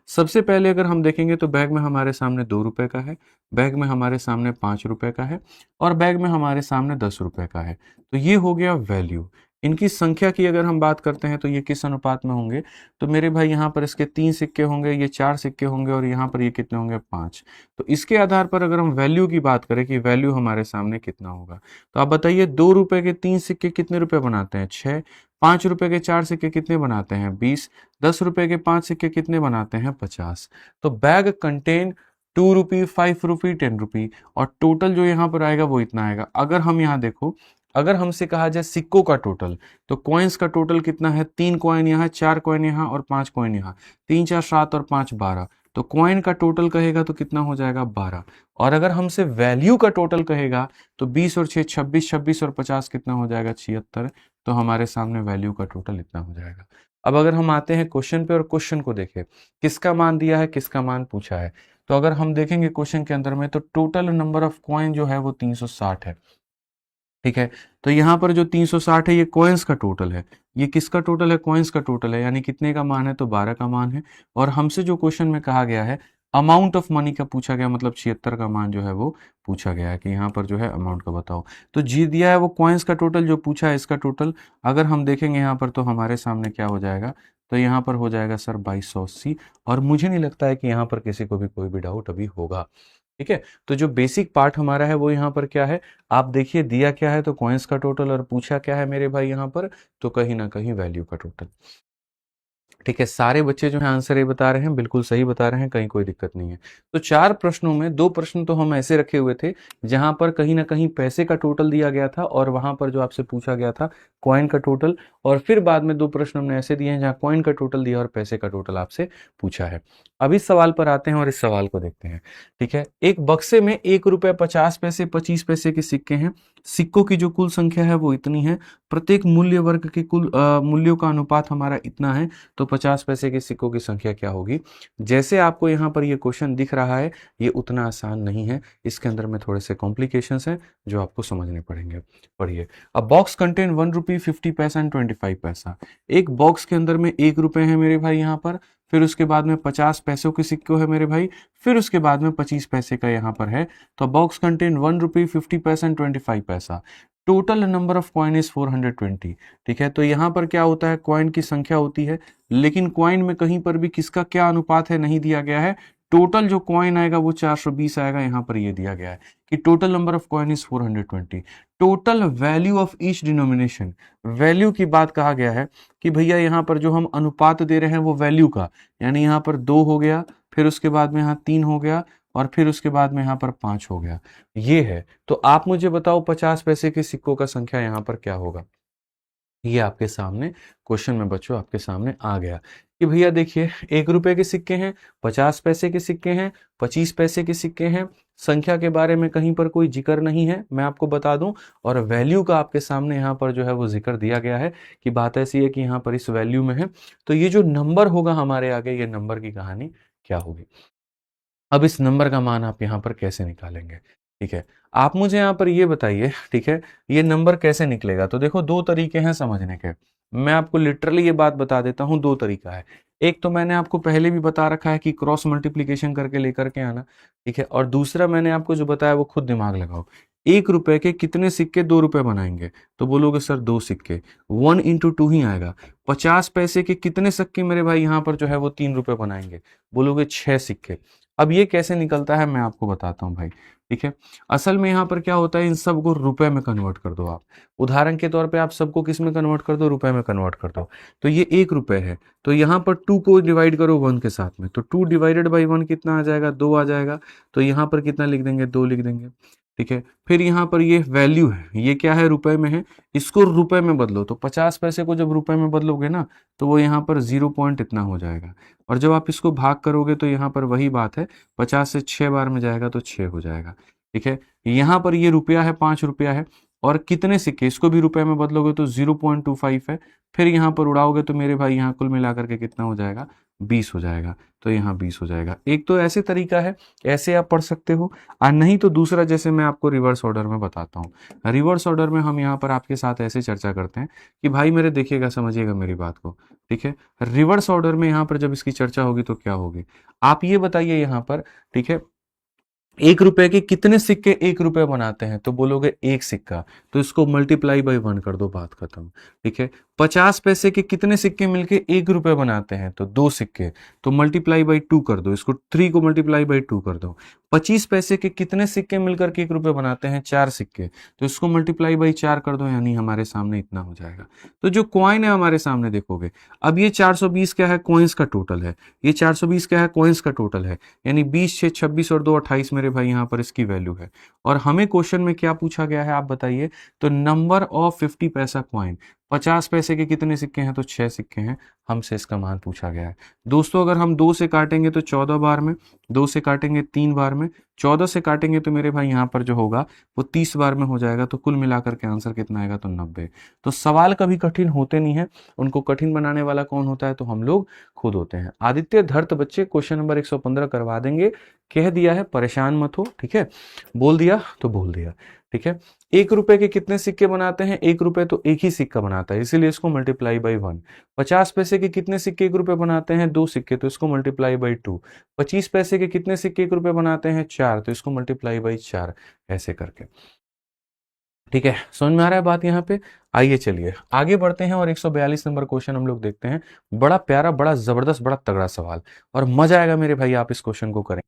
सबसे पहले अगर हम देखेंगे तो बैग में हमारे सामने 2 रुपए का है, बैग में हमारे सामने 5 रुपए का है और बैग में हमारे सामने 10 रुपए का है। तो ये हो गया वैल्यू। इनकी संख्या की अगर हम बात करते हैं तो ये किस अनुपात में होंगे? तो मेरे भाई यहाँ पर इसके 3 सिक्के होंगे, ये 4 सिक्के होंगे और यहाँ पर ये कितने होंगे? 5। तो इसके आधार पर अगर हम वैल्यू की बात करें कि वैल्यू हमारे सामने कितना होगा, तो आप बताइए 2 रुपए के 3 सिक्के कितने रुपए बनाते हैं? 6। 5 रुपए के 4 सिक्के कितने बनाते हैं? 20। 10 रुपए के 5 सिक्के कितने बनाते हैं? 50। तो बैग कंटेन 2 रुपी, 5 रुपी, 10 रुपी, और टोटल जो यहाँ पर आएगा वो इतना आएगा। अगर हम यहाँ देखो, अगर हमसे कहा जाए सिक्कों का टोटल, तो कॉइन्स का टोटल कितना है? 3 कॉइन यहाँ, 4 कॉइन यहाँ और 5 कॉइन यहाँ। 3 4 7 और 5 12। तो कॉइन का टोटल कहेगा तो कितना हो जाएगा? 12। और अगर हमसे वैल्यू का टोटल कहेगा तो 20 और 6 26, 26 और 50 कितना हो जाएगा? 76। तो हमारे सामने वैल्यू का टोटल इतना हो जाएगा। अब अगर हम आते हैं क्वेश्चन पे और क्वेश्चन को देखें, किसका मान दिया है, किसका मान पूछा है। तो अगर हम देखेंगे क्वेश्चन के अंदर में, तो टोटल नंबर ऑफ कॉइन जो है वो 360 है। ठीक है, तो यहाँ पर जो 360 है ये कॉइन्स का टोटल है। ये किसका टोटल है? कॉइन्स का टोटल है, यानी कितने का मान है? तो 12 का मान है। और हमसे जो क्वेश्चन में कहा गया है अमाउंट ऑफ मनी का पूछा गया, मतलब 76 का मान जो है वो पूछा गया है कि यहाँ पर जो है अमाउंट का बताओ। तो जी दिया है वो कॉइन्स का टोटल, जो पूछा है इसका टोटल। अगर हम देखेंगे यहाँ पर तो हमारे सामने क्या हो जाएगा? तो यहाँ पर हो जाएगा सर 2280। और मुझे नहीं लगता है कि यहाँ पर किसी को भी कोई भी डाउट अभी होगा। ठीक है, तो जो बेसिक पार्ट हमारा है वो यहाँ पर क्या है, आप देखिए दिया क्या है, तो कॉइन्स का टोटल, और पूछा क्या है मेरे भाई यहाँ पर, तो कहीं ना कहीं वैल्यू का टोटल। ठीक है, सारे बच्चे जो है आंसर ये बता रहे हैं, बिल्कुल सही बता रहे हैं, कहीं कोई दिक्कत नहीं है। तो 4 प्रश्नों में 2 प्रश्न तो हम ऐसे रखे हुए थे जहां पर कहीं ना कहीं पैसे का टोटल दिया गया था और वहां पर जो आपसे पूछा गया था कॉइन का टोटल, और फिर बाद में 2 प्रश्न हमने ऐसे दिए हैं जहां कॉइन का टोटल दिया और पैसे का टोटल आपसे पूछा है। अब इस सवाल पर आते हैं और इस सवाल को देखते हैं। ठीक है, एक बक्से में 1 रुपए 50 पैसे 25 पैसे के सिक्के हैं। सिक्कों की जो कुल संख्या है वो इतनी है, प्रत्येक मूल्य वर्ग के कुल मूल्यों का अनुपात हमारा इतना है, तो 50 पैसे के सिक्कों की संख्या क्या होगी? जैसे आपको यहाँ पर ये क्वेश्चन दिख रहा है, ये उतना आसान नहीं है, इसके अंदर में थोड़े से कॉम्प्लिकेशंस हैं जो आपको समझने पड़ेंगे। पढ़िए। अ बॉक्स कंटेन 1 रुपी 50 पैसा एंड 25 पैसा। एक बॉक्स के अंदर में 1 रुपए है मेरे भाई यहाँ पर, फिर उसके बाद में 50 पैसों के सिक्के है मेरे भाई, फिर उसके बाद में 25 पैसे का यहाँ पर है। तो बॉक्स कंटेन 1 रुपी 50 पैसा एंड 25 पैसा। Total number of coin is 420। ठीक है, तो यहाँ पर क्या होता है, कॉइन की संख्या होती है, लेकिन कॉइन में कहीं पर भी किसका क्या अनुपात है नहीं दिया गया है। टोटल जो कॉइन आएगा वो 420 आएगा, यहाँ पर ये दिया गया है कि total number of coin is 420। Total value of each denomination, value की बात कहा गया है कि भैया यहाँ पर जो हम अनुपात दे रहे हैं वो वैल्यू का, यानी यहाँ पर 2 हो गया, फिर उसके बाद में यहाँ 3 हो गया, और फिर उसके बाद में यहाँ पर 5 हो गया, ये है। तो आप मुझे बताओ 50 पैसे के सिक्कों का संख्या यहाँ पर क्या होगा? ये आपके सामने क्वेश्चन में बच्चों आपके सामने आ गया। कि भैया देखिए 1 रुपए के सिक्के हैं, 50 पैसे के सिक्के हैं, 25 पैसे के सिक्के हैं, संख्या के बारे में कहीं पर कोई जिक्र नहीं है, मैं आपको बता दूं, और वैल्यू का आपके सामने यहाँ पर जो है वो जिक्र दिया गया है कि बात ऐसी है कि यहाँ पर इस वैल्यू में है, तो ये जो नंबर होगा हमारे आगे, ये नंबर की कहानी क्या होगी। अब इस नंबर का मान आप यहाँ पर कैसे निकालेंगे, ठीक है, आप मुझे यहाँ पर ये बताइए, ठीक है, ये नंबर कैसे निकलेगा। तो देखो दो तरीके हैं समझने के, मैं आपको लिटरली ये बात बता देता हूँ, दो तरीका है। एक तो मैंने आपको पहले भी बता रखा है कि क्रॉस मल्टीप्लीकेशन करके लेकर के आना, ठीक है, और दूसरा मैंने आपको जो बताया वो खुद दिमाग लगाओ। 1 रुपए के कितने सिक्के 2 रुपए बनाएंगे, तो बोलोगे सर 2 सिक्के, 1 into 2 ही आएगा। 50 पैसे के कितने सिक्के मेरे भाई यहाँ पर जो है वो 3 रुपए बनाएंगे, बोलोगे 6 सिक्के। अब ये कैसे निकलता है मैं आपको बताता हूँ भाई, ठीक है। असल में यहाँ पर क्या होता है, इन सबको रुपए में कन्वर्ट कर दो आप। उदाहरण के तौर पे आप सबको किस में कन्वर्ट कर दो, रुपए में कन्वर्ट कर दो। तो ये 1 रुपए है, तो यहाँ पर 2 को डिवाइड करो 1 के साथ में, तो 2 डिवाइडेड बाई 1 कितना आ जाएगा, 2 आ जाएगा। तो यहाँ पर कितना लिख देंगे, 2 लिख देंगे, ठीक है। फिर यहाँ पर ये वैल्यू है, ये क्या है, रुपए में है, इसको रुपए में बदलो। तो 50 पैसे को जब रुपए में बदलोगे ना, तो वो यहाँ पर 0 पॉइंट इतना हो जाएगा, और जब आप इसको भाग करोगे तो यहाँ पर वही बात है, 50 से 6 बार में जाएगा तो 6 हो जाएगा, ठीक है। यहाँ पर ये रुपया है, 5 रुपया है, और कितने सिक्के, इसको भी रुपए में बदलोगे तो 0.25 है। फिर यहाँ पर उड़ाओगे तो मेरे भाई यहाँ कुल मिलाकर के कितना हो जाएगा, 20 हो जाएगा। तो यहाँ 20 हो जाएगा। एक तो ऐसे तरीका है, ऐसे आप पढ़ सकते हो, और नहीं तो दूसरा जैसे मैं आपको रिवर्स ऑर्डर में बताता हूँ। रिवर्स ऑर्डर में हम यहाँ पर आपके साथ ऐसे चर्चा करते हैं कि भाई मेरे देखिएगा, समझिएगा मेरी बात को, ठीक है। रिवर्स ऑर्डर में यहाँ पर जब इसकी चर्चा होगी तो क्या होगी, आप ये बताइए यहाँ पर, ठीक है, 1 रुपए के कितने सिक्के 1 रुपए बनाते हैं, तो बोलोगे 1 सिक्का, तो इसको मल्टीप्लाई बाई 1 कर दो, बात खत्म, ठीक है। 50 पैसे के कितने सिक्के मिलके 1 रुपए बनाते हैं, तो 2 सिक्के, तो मल्टीप्लाई बाई 2 कर दो, इसको 3 को मल्टीप्लाई बाई 2 कर दो। 25 पैसे के कितने सिक्के मिलकर के 1 रुपए बनाते हैं, 4 सिक्के, तो इसको मल्टीप्लाई बाई 4 कर दो, यानी हमारे सामने इतना हो जाएगा। तो जो क्वाइन है हमारे सामने देखोगे, अब ये 420 क्या है, कॉइन्स का टोटल है, ये 420 क्या है, कॉइन्स का टोटल है, यानी 20 6 26 और 2 28 मेरे भाई यहाँ पर इसकी वैल्यू है। और हमें क्वेश्चन में क्या पूछा गया है आप बताइए, तो नंबर ऑफ 50 पैसा क्वाइन, 50 पैसे के कितने सिक्के हैं, तो 6 सिक्के हैं, हमसे इसका मान पूछा गया है। दोस्तों अगर हम 2 से काटेंगे तो 14 बार में, 2 से काटेंगे 3 बार में, 14 से काटेंगे तो मेरे भाई यहाँ पर जो होगा वो 30 बार में हो जाएगा। तो कुल मिलाकर के आंसर कितना आएगा, तो 90। तो सवाल कभी कठिन होते नहीं है, उनको कठिन बनाने वाला कौन होता है, तो हम लोग खुद होते हैं। आदित्य धर्त बच्चे क्वेश्चन नंबर 115 करवा देंगे, कह दिया है, परेशान मत हो, ठीक है, बोल दिया तो बोल दिया, ठीक है। 1 रुपए के कितने सिक्के बनाते हैं, 1 रुपए तो एक ही सिक्का बनाता है, इसीलिए इसको मल्टीप्लाई बाई 1। 50 पैसे के कितने सिक्के 1 रुपए बनाते हैं, 2 सिक्के, तो इसको मल्टीप्लाई बाई 2। 25 पैसे के कितने सिक्के 1 रुपए बनाते हैं, 4, तो इसको मल्टीप्लाई बाई 4, ऐसे करके, ठीक है। समझ में आ रहा है बात यहाँ पे। आइए चलिए आगे बढ़ते हैं और 142 नंबर क्वेश्चन हम लोग देखते हैं। बड़ा प्यारा, बड़ा जबरदस्त, बड़ा तगड़ा सवाल, और मजा आएगा मेरे भाई आप इस क्वेश्चन को करें।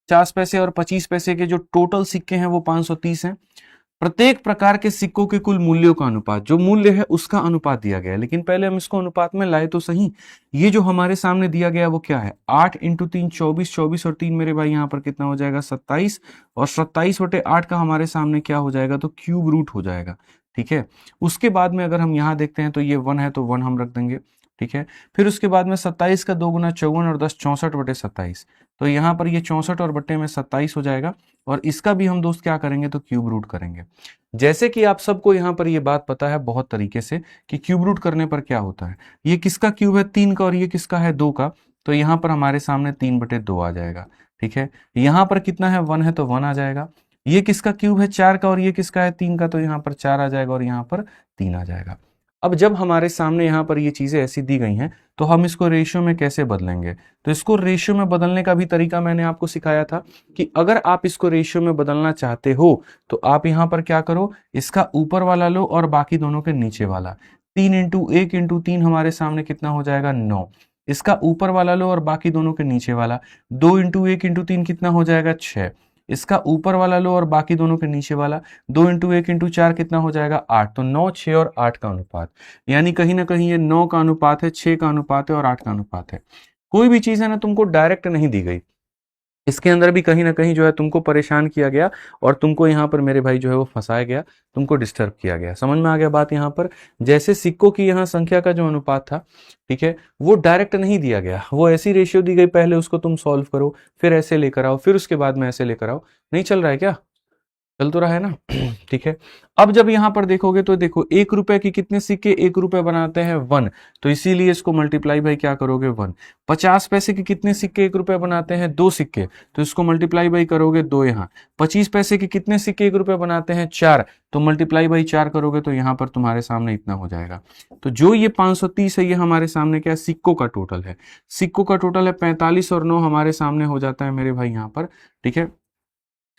50 पैसे और 25 पैसे के जो टोटल सिक्के हैं वो 530 हैं। प्रत्येक प्रकार के सिक्कों के कुल मूल्यों का अनुपात, जो मूल्य है उसका अनुपात दिया गया है, लेकिन पहले हम इसको अनुपात में लाए तो सही। ये जो हमारे सामने दिया गया वो क्या है, 8 × 3 24, 24 और 3 मेरे भाई यहाँ पर कितना हो जाएगा, 27, और 27/8 का हमारे सामने क्या हो जाएगा, तो क्यूब रूट हो जाएगा, ठीक है। उसके बाद में अगर हम यहाँ देखते हैं तो ये 1 है, तो 1 हम रख देंगे, ठीक है। फिर उसके बाद में 27 का 2 गुना 54 और 10 64/27, तो यहाँ पर ये 64 और बट्टे में 27 हो जाएगा, और इसका भी हम दोस्त क्या करेंगे, तो क्यूब रूट करेंगे। जैसे कि आप सबको यहाँ पर ये बात पता है बहुत तरीके से कि क्यूब रूट करने पर क्या होता है, ये किसका क्यूब है, 3 का, और ये किसका है, 2 का, तो यहाँ पर हमारे सामने 3/2 आ जाएगा, ठीक है। यहाँ पर कितना है, 1 है, तो 1 आ जाएगा। ये किसका क्यूब है, 4 का, और ये किसका है, 3 का, तो यहाँ पर 4 आ जाएगा, और यहाँ पर 3 आ जाएगा। अब जब हमारे सामने यहाँ पर ये चीजें ऐसी दी गई हैं, तो हम इसको रेशियो में कैसे बदलेंगे, तो इसको रेशियो में बदलने का भी तरीका मैंने आपको सिखाया था कि अगर आप इसको रेशियो में बदलना चाहते हो तो आप यहाँ पर क्या करो, इसका ऊपर वाला लो और बाकी दोनों के नीचे वाला। 3 इंटू 1 इंटू 3 हमारे सामने कितना हो जाएगा 9। इसका ऊपर वाला लो और बाकी दोनों के नीचे वाला, 2 इंटू 1 इंटू 3 कितना हो जाएगा 6। इसका ऊपर वाला लो और बाकी दोनों के नीचे वाला, 2 इंटू 1 इंटू 4 कितना हो जाएगा 8। तो 9, 6 और 8 का अनुपात, यानी कहीं ना कहीं ये 9 का अनुपात है, 6 का अनुपात है और 8 का अनुपात है। कोई भी चीज है ना तुमको डायरेक्ट नहीं दी गई, इसके अंदर भी कहीं ना कहीं जो है तुमको परेशान किया गया और तुमको यहाँ पर मेरे भाई जो है वो फंसाया गया, तुमको डिस्टर्ब किया गया। समझ में आ गया बात यहाँ पर? जैसे सिक्कों की यहाँ संख्या का जो अनुपात था, ठीक है, वो डायरेक्ट नहीं दिया गया, वो ऐसी रेशियो दी गई, पहले उसको तुम सॉल्व करो, फिर ऐसे लेकर आओ, फिर उसके बाद में ऐसे लेकर आओ। नहीं चल रहा है क्या? चल तो रहा है ना? ठीक है। अब जब यहां पर देखोगे तो देखो 1 रुपए की कितने सिक्के 1 रुपए बनाते हैं 1, तो इसीलिए इसको मल्टीप्लाई बाई क्या करोगे 1। 50 पैसे के कितने सिक्के 1 रुपए बनाते हैं 2 सिक्के, तो इसको मल्टीप्लाई बाई करोगे 2 यहाँ। 25 पैसे के कितने सिक्के 1 रुपए बनाते हैं 4, तो मल्टीप्लाई बाई 4 करोगे तो यहाँ पर तुम्हारे सामने इतना हो जाएगा। तो जो ये 530 है ये हमारे सामने क्या है, सिक्कों का टोटल है। सिक्कों का टोटल है 45 और 9 हमारे सामने हो जाता है मेरे भाई यहाँ पर, ठीक है,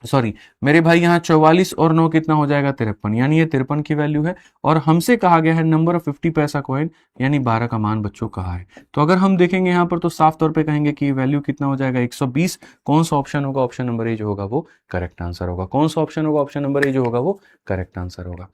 सॉरी मेरे भाई यहाँ 44 और 9 कितना हो जाएगा 53, यानी ये 53 की वैल्यू है। और हमसे कहा गया है नंबर ऑफ 50 पैसा कॉइन, यानी 12 का मान बच्चों कहा है। तो अगर हम देखेंगे यहाँ पर तो साफ तौर पे कहेंगे कि वैल्यू कितना हो जाएगा 120। कौन सा ऑप्शन होगा? ऑप्शन नंबर ए जो होगा वो करेक्ट आंसर होगा। कौन सा ऑप्शन होगा? ऑप्शन नंबर ए जो होगा वो करेक्ट आंसर होगा।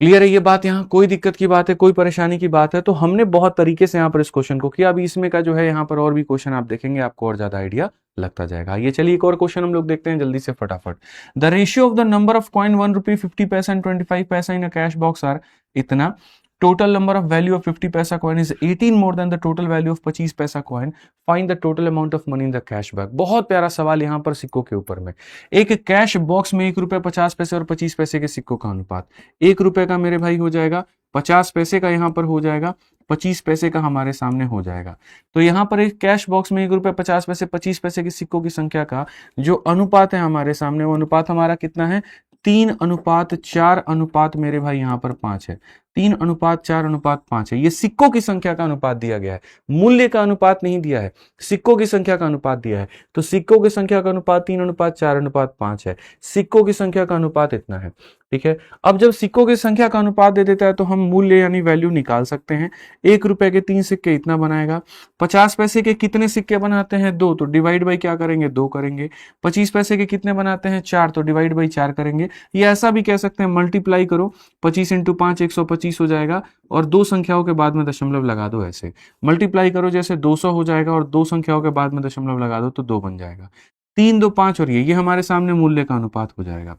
क्लियर है ये बात? यहाँ कोई दिक्कत की बात है, कोई परेशानी की बात है? तो हमने बहुत तरीके से यहाँ पर इस क्वेश्चन को किया। अभी इसमें का जो है यहाँ पर और भी क्वेश्चन आप देखेंगे, आपको और ज्यादा आइडिया लगता जाएगा। ये चलिए एक और क्वेश्चन हम लोग देखते हैं जल्दी से फटाफट। The ratio of the number of coin 1 रुपी 50 पैसा एंड 25 पैसा इन अ कैश बॉक्स आर इतना। Total number of value of 50 पैसा coin is 18 more than the total value of 25 पैसा coin, find the total amount of money in the cash bag. बहुत प्यारा सवाल यहाँ पर सिक्कों के ऊपर में। एक कैश बॉक्स में 1 रुपए 50 पैसे और 25 पैसे के सिक्कों का अनुपात, 1 रुपए का मेरे भाई हो जाएगा, 50 पैसे का यहाँ पर हो जाएगा, 25 पैसे का हमारे सामने हो जाएगा। तो यहाँ पर एक कैश बॉक्स में 1 रुपए 50 पैसे 25 पैसे के सिक्कों की संख्या का जो अनुपात है हमारे सामने, वो अनुपात हमारा कितना है 3:4 अनुपात मेरे भाई यहाँ पर 5 है। 3:4 अनुपात 5 है। ये सिक्कों की संख्या का अनुपात दिया गया है, मूल्य का अनुपात नहीं दिया है, सिक्कों की संख्या का अनुपात दिया है। तो सिक्कों की संख्या का अनुपात 3:4 अनुपात 5 है। सिक्कों की संख्या का अनुपात इतना है, ठीक है। अब जब सिक्कों की संख्या का अनुपात दे देता है तो हम मूल्य यानी वैल्यू निकाल सकते हैं। 1 रुपए के 3 सिक्के इतना बनाएगा। 50 पैसे के कितने सिक्के बनाते हैं 2, तो डिवाइड बाई क्या करेंगे 2 करेंगे। 25 पैसे के कितने बनाते हैं 4, तो डिवाइड बाई 4 करेंगे। ये ऐसा भी कह सकते हैं मल्टीप्लाई करो, 25 इंटू 5 125 हो जाएगा और 2 संख्याओं के बाद में दशमलव लगा दो। ऐसे मल्टीप्लाई करो जैसे 200 हो जाएगा और 2 संख्याओं के बाद में दशमलव लगा दो तो 2 बन जाएगा। 3, 2, 5 और ये हमारे सामने मूल्य का अनुपात हो जाएगा,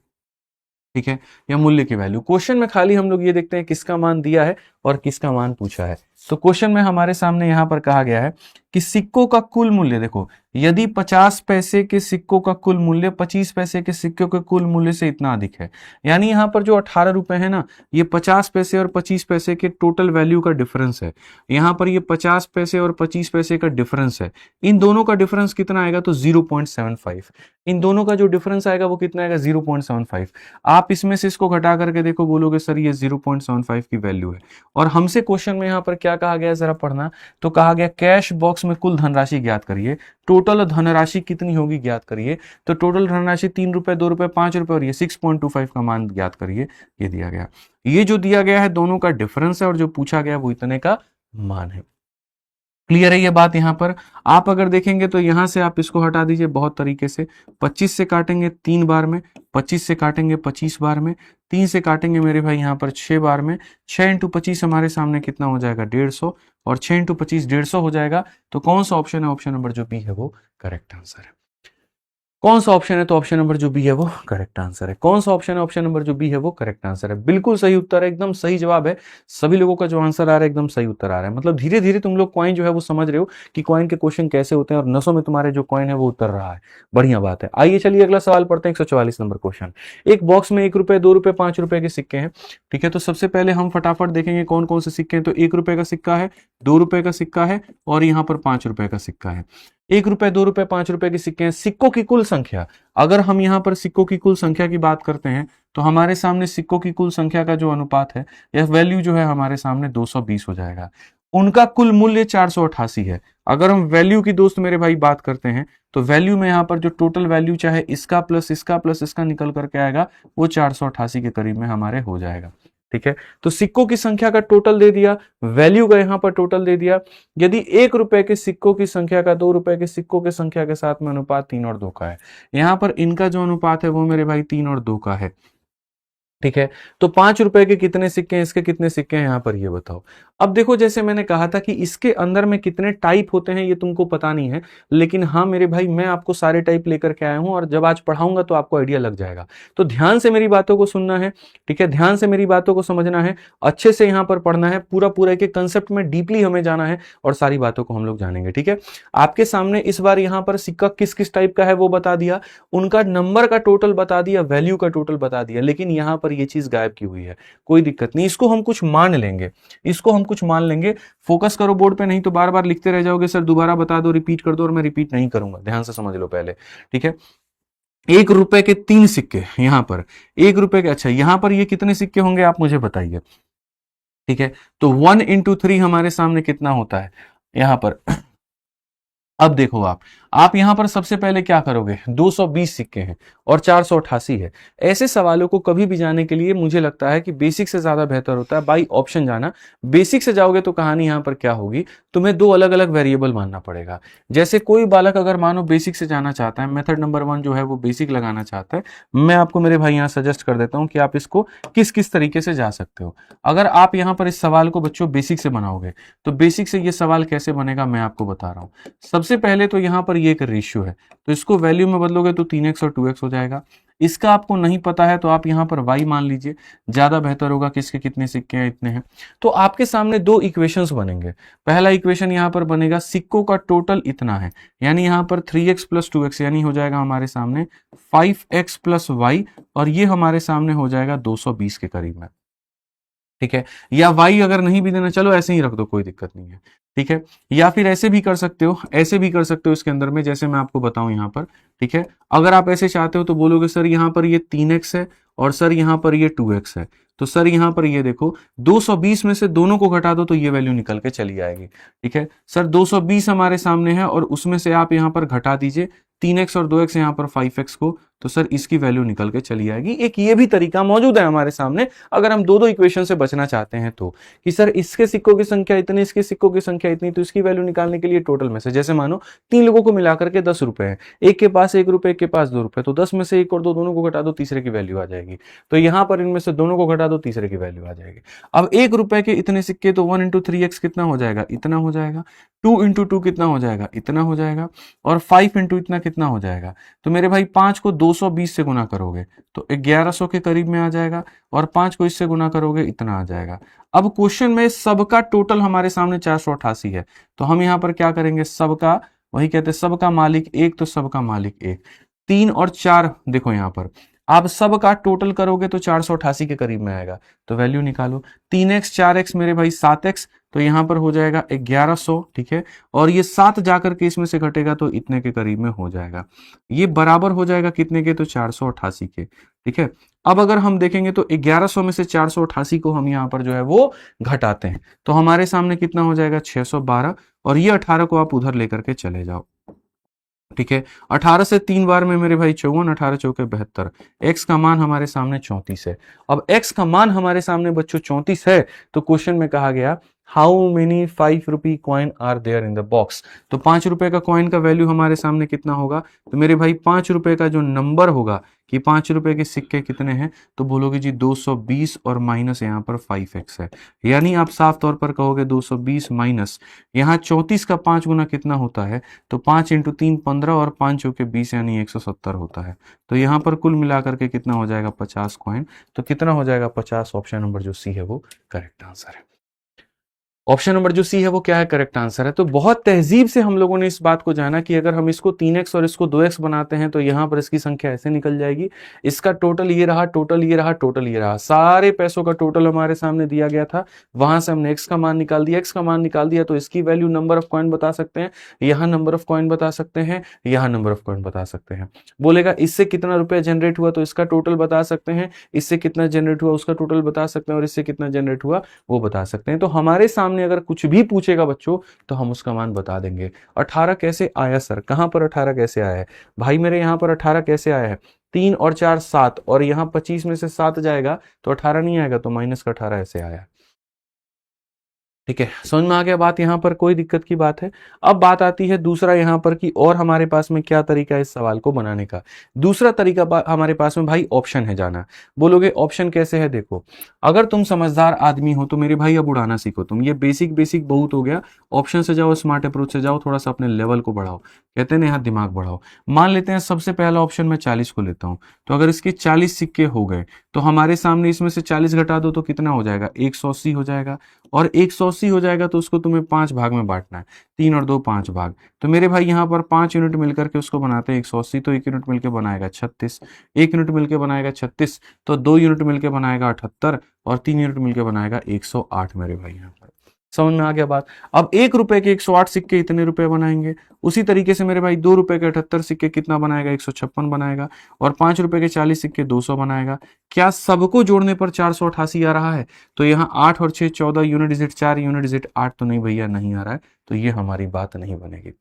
ठीक है, या मूल्य की वैल्यू। क्वेश्चन में खाली हम लोग ये देखते हैं किसका मान दिया है और किसका मान पूछा है। तो क्वेश्चन में हमारे सामने यहां पर कहा गया है कि सिक्कों का कुल मूल्य, देखो यदि 50 पैसे के सिक्कों का कुल मूल्य 25 पैसे के सिक्कों के कुल मूल्य से इतना अधिक है, यानी यहां पर जो 18 रुपए है ना, ये 50 पैसे और 25 पैसे के टोटल वैल्यू का डिफरेंस है। यहां पर ये 50 पैसे और 25 पैसे का डिफरेंस है। इन दोनों का डिफरेंस कितना आएगा तो 0.75। इन दोनों का जो डिफरेंस आएगा वो कितना आएगा 0.75। आप इसमें से इसको घटा करके देखो, बोलोगे सर ये 0.75 की वैल्यू है। और हमसे क्वेश्चन में यहां पर क्या कहा गया जरा पढ़ना, तो कहा गया कैश बॉक्स में कुल धनराशि ज्ञात करिए। टोटल धनराशि कितनी होगी ज्ञात करिए। तो टोटल धनराशि 3 रुपए 2 रुपए 5 रुपए और ये 6.25 का मान ज्ञात करिए। ये दिया गया, ये जो दिया गया है दोनों का डिफरेंस है और जो पूछा गया वो इतने का मान है। क्लियर है ये बात? यहां पर आप अगर देखेंगे तो यहां से आप इसको हटा दीजिए बहुत तरीके से। 25 से काटेंगे 3 बार में, 25 से काटेंगे 25 बार में, 3 से काटेंगे मेरे भाई यहां पर 6 बार में। 6 इंटू 25 हमारे सामने कितना हो जाएगा 150 और 6 इंटू 25 150 हो जाएगा। तो कौन सा ऑप्शन है? ऑप्शन नंबर जो बी है वो करेक्ट आंसर है। कौन सा ऑप्शन है? तो ऑप्शन नंबर जो बी है वो करेक्ट आंसर है। कौन सा ऑप्शन है? ऑप्शन नंबर जो बी है वो करेक्ट आंसर है। बिल्कुल सही उत्तर है, एकदम सही जवाब है। सभी लोगों का जो आंसर आ रहा है एकदम सही उत्तर आ रहा है। मतलब धीरे धीरे तुम लोग कॉइन जो है वो समझ रहे हो कि कॉइन के क्वेश्चन कैसे होते हैं और नसों में तुम्हारे जो कॉइन है वो उतर रहा है। बढ़िया बात है। आइए चलिए अगला सवाल पढ़ते हैं। 144 नंबर क्वेश्चन। एक बॉक्स में 1 रुपए 2 रुपए 5 रुपए के सिक्के हैं, ठीक है। तो सबसे पहले हम फटाफट देखेंगे कौन कौन से सिक्के हैं। तो 1 रुपए का सिक्का है, 2 रुपए का सिक्का है और यहाँ पर 5 रुपए का सिक्का है। 1 रुपए 2 रुपए 5 रुपए के सिक्के हैं। सिक्कों की कुल संख्या, अगर हम यहाँ पर सिक्कों की कुल संख्या की बात करते हैं तो हमारे सामने सिक्कों की कुल संख्या का जो अनुपात है या वैल्यू जो है हमारे सामने 220 हो जाएगा। उनका कुल मूल्य 488 है। अगर हम वैल्यू की दोस्त मेरे भाई बात करते हैं तो वैल्यू में यहाँ पर जो टोटल वैल्यू चाहे इसका प्लस इसका निकल करके आएगा वो 488 के करीब में हमारे हो जाएगा, ठीक है, तो सिक्कों की संख्या का टोटल दे दिया, वैल्यू का यहां पर टोटल दे दिया। यदि 1 रुपए के सिक्कों की संख्या का 2 रुपए के सिक्कों की संख्या के साथ में अनुपात 3 और 2 का है, यहां पर इनका जो अनुपात है वो मेरे भाई 3 और 2 का है। ठीक है, तो 5 रुपए के कितने सिक्के हैं, इसके कितने सिक्के हैं यहां पर ये बताओ। अब देखो, जैसे मैंने कहा था कि इसके अंदर में कितने टाइप होते हैं ये तुमको पता नहीं है, लेकिन हाँ मेरे भाई मैं आपको सारे टाइप लेकर के आया हूं और जब आज पढ़ाऊंगा तो आपको आइडिया लग जाएगा। तो ध्यान से मेरी बातों को सुनना है, ठीक है, ध्यान से मेरी बातों को समझना है, अच्छे से यहां पर पढ़ना है, पूरा पूरा एक कंसेप्ट में डीपली हमें जाना है और सारी बातों को हम लोग जानेंगे। ठीक है, आपके सामने इस बार यहां पर सिक्का किस किस टाइप का है वो बता दिया, उनका नंबर का टोटल बता दिया, वैल्यू का टोटल बता दिया, लेकिन यहां पर ये चीज गायब की हुई है। कोई दिक्कत नहीं, इसको हम कुछ मान लेंगे, इसको हम कुछ मान लेंगे। फोकस करो बोर्ड पे, नहीं तो बार बार लिखते रह जाओगे, सर दोबारा बता दो, रिपीट कर दो, और मैं रिपीट नहीं करूंगा। ध्यान से समझ लो पहले, ठीक है। 1 रुपए के 3 सिक्के यहां पर, 1 रुपए के, अच्छा यहां पर ये कितने सिक्के होंगे आप मुझे बताइए। ठीक है, तो 1 into 3 हमारे सामने कितना होता है यहां पर। अब देखो आप यहां पर सबसे पहले क्या करोगे, 220 सिक्के हैं और 488 है। ऐसे सवालों को कभी भी जाने के लिए मुझे लगता है कि बेसिक से ज्यादा बेहतर होता है बाई ऑप्शन जाना। बेसिक से जाओगे तो कहानी यहां पर क्या होगी, तुम्हें 2 अलग अलग वेरिएबल मानना पड़ेगा। जैसे कोई बालक अगर मानो बेसिक से जाना चाहता है, मेथड नंबर 1 जो है वो बेसिक लगाना चाहता है, मैं आपको मेरे भाई यहां सजेस्ट कर देता हूं कि आप इसको किस किस तरीके से जा सकते हो। अगर आप यहां पर इस सवाल को बच्चों बेसिक से बनाओगे तो बेसिक से ये सवाल कैसे बनेगा मैं आपको बता रहा हूं। सबसे पहले तो यहां पर ये एक रेशियो है, तो इसको वैल्यू में बदलोगे तो 3x और 2x हो जाएगा। इसका आपको नहीं पता है तो आप यहां पर y मान लीजिए, ज्यादा बेहतर होगा, किसके कितने सिक्के हैं इतने हैं। तो आपके सामने 2 इक्वेशंस बनेंगे। पहला इक्वेशन यहां पर बनेगा सिक्कों का टोटल इतना है, यानी यहां पर 3x + 2x, यानी हो जाएगा हमारे सामने 5x + y, और ये हमारे सामने हो जाएगा 220 के करीब में। ठीक है, या y अगर नहीं भी देना, चलो ऐसे ही रख दो, कोई दिक्कत नहीं है। ठीक है, या फिर ऐसे भी कर सकते हो, ऐसे भी कर सकते हो इसके अंदर में, जैसे मैं आपको बताऊं यहां पर। ठीक है, अगर आप ऐसे चाहते हो तो बोलोगे सर यहां पर ये 3x है और सर यहां पर ये 2x है, तो सर यहां पर ये देखो 220 में से दोनों को घटा दो तो ये वैल्यू निकल के चली आएगी। ठीक है, सर 220 हमारे सामने है और उसमें से आप यहां पर घटा दीजिए 3x और 2x, यहां पर 5x को, तो सर इसकी वैल्यू निकल के चली आएगी। एक ये भी तरीका मौजूद है हमारे सामने, अगर हम दो इक्वेशन से बचना चाहते हैं तो, कि सर इसके सिक्कों की संख्या इतनी, इसके सिक्कों की संख्या इतनी, तो इसकी वैल्यू निकालने के लिए टोटल में से, जैसे मानो 3 लोगों को मिलाकर के 10 रुपए है, एक के पास 1 रुपए, एक के पास 2 रुपए, तो 10 में से 1 और 2 दोनों को घटा दो, तीसरे की वैल्यू आ जाएगी। तो यहां पर इनमें से दोनों को घटा दो, तीसरे की वैल्यू आ जाएगी। अब 1 रुपए के इतने सिक्के, तो 1 into 3x कितना हो जाएगा, इतना हो जाएगा। 2 into 2 कितना हो जाएगा, इतना हो जाएगा। और 5 into इतना कितना हो जाएगा, तो मेरे भाई 5 को 220 से गुना करोगे तो 1100 के करीब में आ जाएगा, और 5 को इससे गुना करोगे इतना आ जाएगा। अब क्वेश्चन में सबका टोटल हमारे सामने 488 है, तो हम यहां पर क्या करेंगे, सबका, वही कहते हैं सबका मालिक 1, तो सबका मालिक 1। 3 और 4 देखो यहां पर आप सबका टोटल करोगे तो 488 के करीब में आएगा, तो वैल्यू निकालो। 3x 4x मेरे भाई 7x, तो यहां पर हो जाएगा 1100। ठीक है, और ये 7 जाकर के इसमें से घटेगा तो इतने के करीब में हो जाएगा। ये बराबर हो जाएगा कितने के, तो 488 के। ठीक है, अब अगर हम देखेंगे तो 1100 में से 488 को हम यहां पर जो है वो घटाते हैं, तो हमारे सामने कितना हो जाएगा, 612, और ये 18 को आप उधर लेकर के चले जाओ। ठीक है, 18 से 3 बार में मेरे भाई 54, 18 चौके 72, x का मान हमारे सामने 34 है। अब x का मान हमारे सामने बच्चों 34 है, तो क्वेश्चन में कहा गया how many 5 rupee coin are there in the box, तो 5 रुपए का कॉइन का वैल्यू हमारे सामने कितना होगा, तो मेरे भाई 5 रुपए का जो नंबर होगा कि 5 रुपए के सिक्के कितने हैं, तो बोलोगे जी 220 और माइनस यहाँ पर 5x है, यानी आप साफ तौर पर कहोगे 220 माइनस यहाँ 34 का 5 गुना कितना होता है, तो 5 इंटू 3 15 और 5 चौके 20 यानी 170 होता है। तो यहाँ पर कुल मिलाकर के कितना हो जाएगा, 50 कॉइन, तो कितना हो जाएगा 50। ऑप्शन नंबर जो सी है वो करेक्ट आंसर है। ऑप्शन नंबर जो सी है वो क्या है, करेक्ट आंसर है। तो बहुत तहजीब से हम लोगों ने इस बात को जाना कि अगर हम इसको 3x और इसको 2x बनाते हैं तो यहां पर इसकी संख्या ऐसे निकल जाएगी, इसका टोटल ये रहा, टोटल ये रहा, टोटल ये रहा, सारे पैसों का टोटल हमारे सामने दिया गया था, वहां से हमने x का मान निकाल दिया, x का मान निकाल दिया तो इसकी वैल्यू नंबर ऑफ कॉइन बता सकते हैं, यहां नंबर ऑफ कॉइन बता सकते हैं, यहां नंबर ऑफ कॉइन बता सकते हैं। बोलेगा इससे कितना रुपया जनरेट हुआ, तो इसका टोटल बता सकते हैं, इससे कितना जनरेट हुआ उसका टोटल बता सकते हैं, और इससे कितना जनरेट हुआ वो बता सकते हैं। तो हमारे सामने अगर कुछ भी पूछेगा बच्चों तो हम उसका मान बता देंगे। 18 कैसे आया सर, कहां पर 18 कैसे आया है भाई मेरे, यहां पर 18 कैसे आया है, 3 और 4 7, और यहाँ 25 में से 7 जाएगा तो 18 नहीं आएगा, तो माइनस का 18 ऐसे आया। ठीक है, समझ में आ गया बात, यहाँ पर कोई दिक्कत की बात है। अब बात आती है दूसरा यहाँ पर कि और हमारे पास में क्या तरीका है इस सवाल को बनाने का। दूसरा तरीका हमारे पास में भाई ऑप्शन है जाना। बोलोगे ऑप्शन कैसे है, देखो अगर तुम समझदार आदमी हो तो मेरे भाई अब उड़ाना सीखो तुम, ये बेसिक बेसिक बहुत हो गया। ऑप्शन से जाओ, स्मार्ट अप्रोच से जाओ, थोड़ा सा अपने लेवल को बढ़ाओ, कहते हैं ना यहाँ दिमाग बढ़ाओ। मान लेते हैं सबसे पहला ऑप्शन मैं 40 को लेता हूँ, तो अगर इसके 40 सिक्के हो गए तो हमारे सामने इसमें से 40 घटा दो तो कितना हो जाएगा, 180 हो जाएगा। और 180 हो जाएगा तो उसको तुम्हें 5 भाग में बांटना है, 3 और 2 5 भाग। तो मेरे भाई यहाँ पर 5 यूनिट मिलकर के उसको बनाते हैं 180, तो 1 यूनिट मिलकर बनाएगा 36, 1 यूनिट मिलकर बनाएगा 36, तो 2 यूनिट मिलकर बनाएगा 78, और 3 यूनिट मिलकर बनाएगा 108 मेरे भाई। यहाँ पर समझ में आ गया बात। अब 1 रुपए के 108 सिक्के इतने रुपए बनाएंगे। उसी तरीके से मेरे भाई 2 रुपए के 78 सिक्के कितना बनाएगा, 156 बनाएगा। और 5 रुपए के 40 सिक्के 200 बनाएगा। क्या सबको जोड़ने पर 488 आ रहा है? तो यहाँ 8 और 6 14 यूनिट डिजिट 4 यूनिट डिजिट 8, तो नहीं भैया नहीं आ रहा है, तो ये हमारी बात नहीं बनेगी,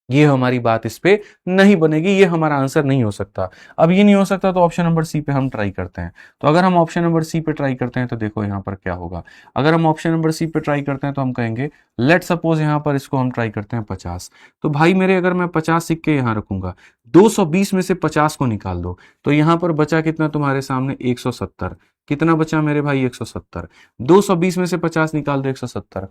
ये हमारी बात इस पे नहीं बनेगी, ये हमारा आंसर नहीं हो सकता। अब ये नहीं हो सकता तो ऑप्शन नंबर सी पे हम ट्राई करते हैं। तो अगर हम ऑप्शन नंबर सी पे ट्राई करते हैं तो देखो यहाँ पर क्या होगा। अगर हम ऑप्शन नंबर सी पे ट्राई करते हैं तो हम कहेंगे लेट सपोज यहाँ पर इसको हम ट्राई करते हैं 50। तो भाई मेरे अगर मैं 50 सिक्के यहाँ रखूंगा, 220 में से 50 को निकाल दो, तो यहाँ पर बचा कितना तुम्हारे सामने 170। कितना बचा मेरे भाई, 170। 220 में से 50 निकाल दो, 170।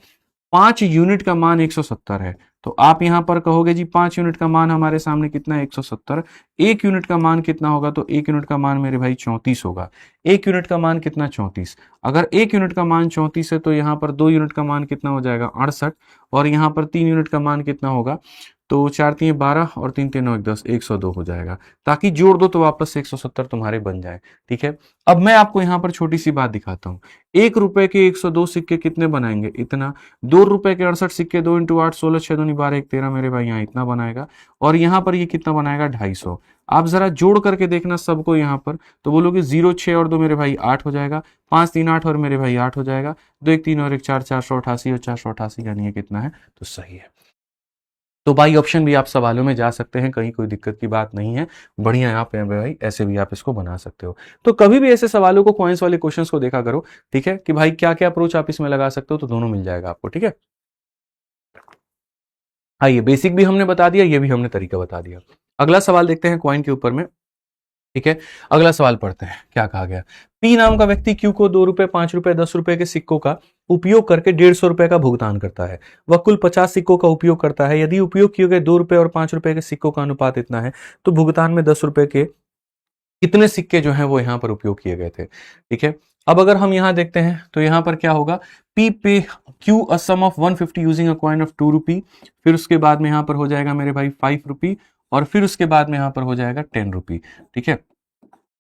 5 यूनिट का मान 170 है, तो आप यहां पर कहोगे जी 5 यूनिट का मान हमारे सामने कितना है, 170। 1 यूनिट का मान कितना होगा, तो 1 यूनिट का मान मेरे भाई 34 होगा। 1 यूनिट का मान कितना, 34। अगर 1 यूनिट का मान 34 है तो यहां पर 2 यूनिट का मान कितना हो जाएगा, 68। और यहां पर 3 यूनिट का मान कितना होगा, तो 4 3 12 और 3 3 9 10, 102 हो जाएगा। ताकि जोड़ दो तो वापस से 170 तुम्हारे बन जाए। ठीक है, अब मैं आपको यहां पर छोटी सी बात दिखाता हूं। 1 रुपए के 102 सिक्के कितने बनाएंगे, इतना। 2 रुपए के 68 सिक्के, 2 इंटू 8 16 6 दूनी 12 1 13 मेरे भाई यहाँ इतना बनाएगा। और यहाँ पर ये कितना बनाएगा, 250। आप जरा जोड़ करके देखना सबको यहाँ पर, तो बोलोगे 0 6 और 2 मेरे भाई 8 हो जाएगा, 5 3 8 और मेरे भाई 8 हो जाएगा, 2 1 3 और 1 4, 488 और 488 यानी ये कितना है, तो सही है। तो भाई ऑप्शन भी आप सवालों में जा सकते हैं, कहीं कोई दिक्कत की बात नहीं है, बढ़िया यहाँ पे भाई ऐसे भी आप इसको बना सकते हो। तो कभी भी ऐसे सवालों को, कॉइंस वाले क्वेश्चंस को देखा करो, ठीक है, कि भाई क्या क्या अप्रोच आप इसमें लगा सकते हो, तो दोनों मिल जाएगा आपको। ठीक है, हाँ ये बेसिक भी हमने बता दिया, ये भी हमने तरीका बता दिया। अगला सवाल देखते हैं कॉइन के ऊपर में। ठीक है, अगला सवाल पढ़ते हैं, क्या कहा गया। पी नाम का व्यक्ति क्यू को 2 रुपए 5 रुपए 10 रुपए के सिक्कों का उपयोग करके 150 रुपए का भुगतान करता है। वह कुल 50 सिक्कों का उपयोग करता है। यदि उपयोग किए गए 2 रुपए और 5 रुपए के सिक्कों का अनुपात इतना है, तो भुगतान में 10 रुपए के कितने सिक्के जो हैं वो यहाँ पर उपयोग किए गए थे। ठीक है, अब अगर हम यहाँ देखते हैं तो यहाँ पर क्या होगा, P pay Q a sum of 150 using a coin of 2 rupee. फिर उसके बाद में यहाँ पर हो जाएगा मेरे भाई 5 रुपी, और फिर उसके बाद में यहाँ पर हो जाएगा 10 रुपी। ठीक है,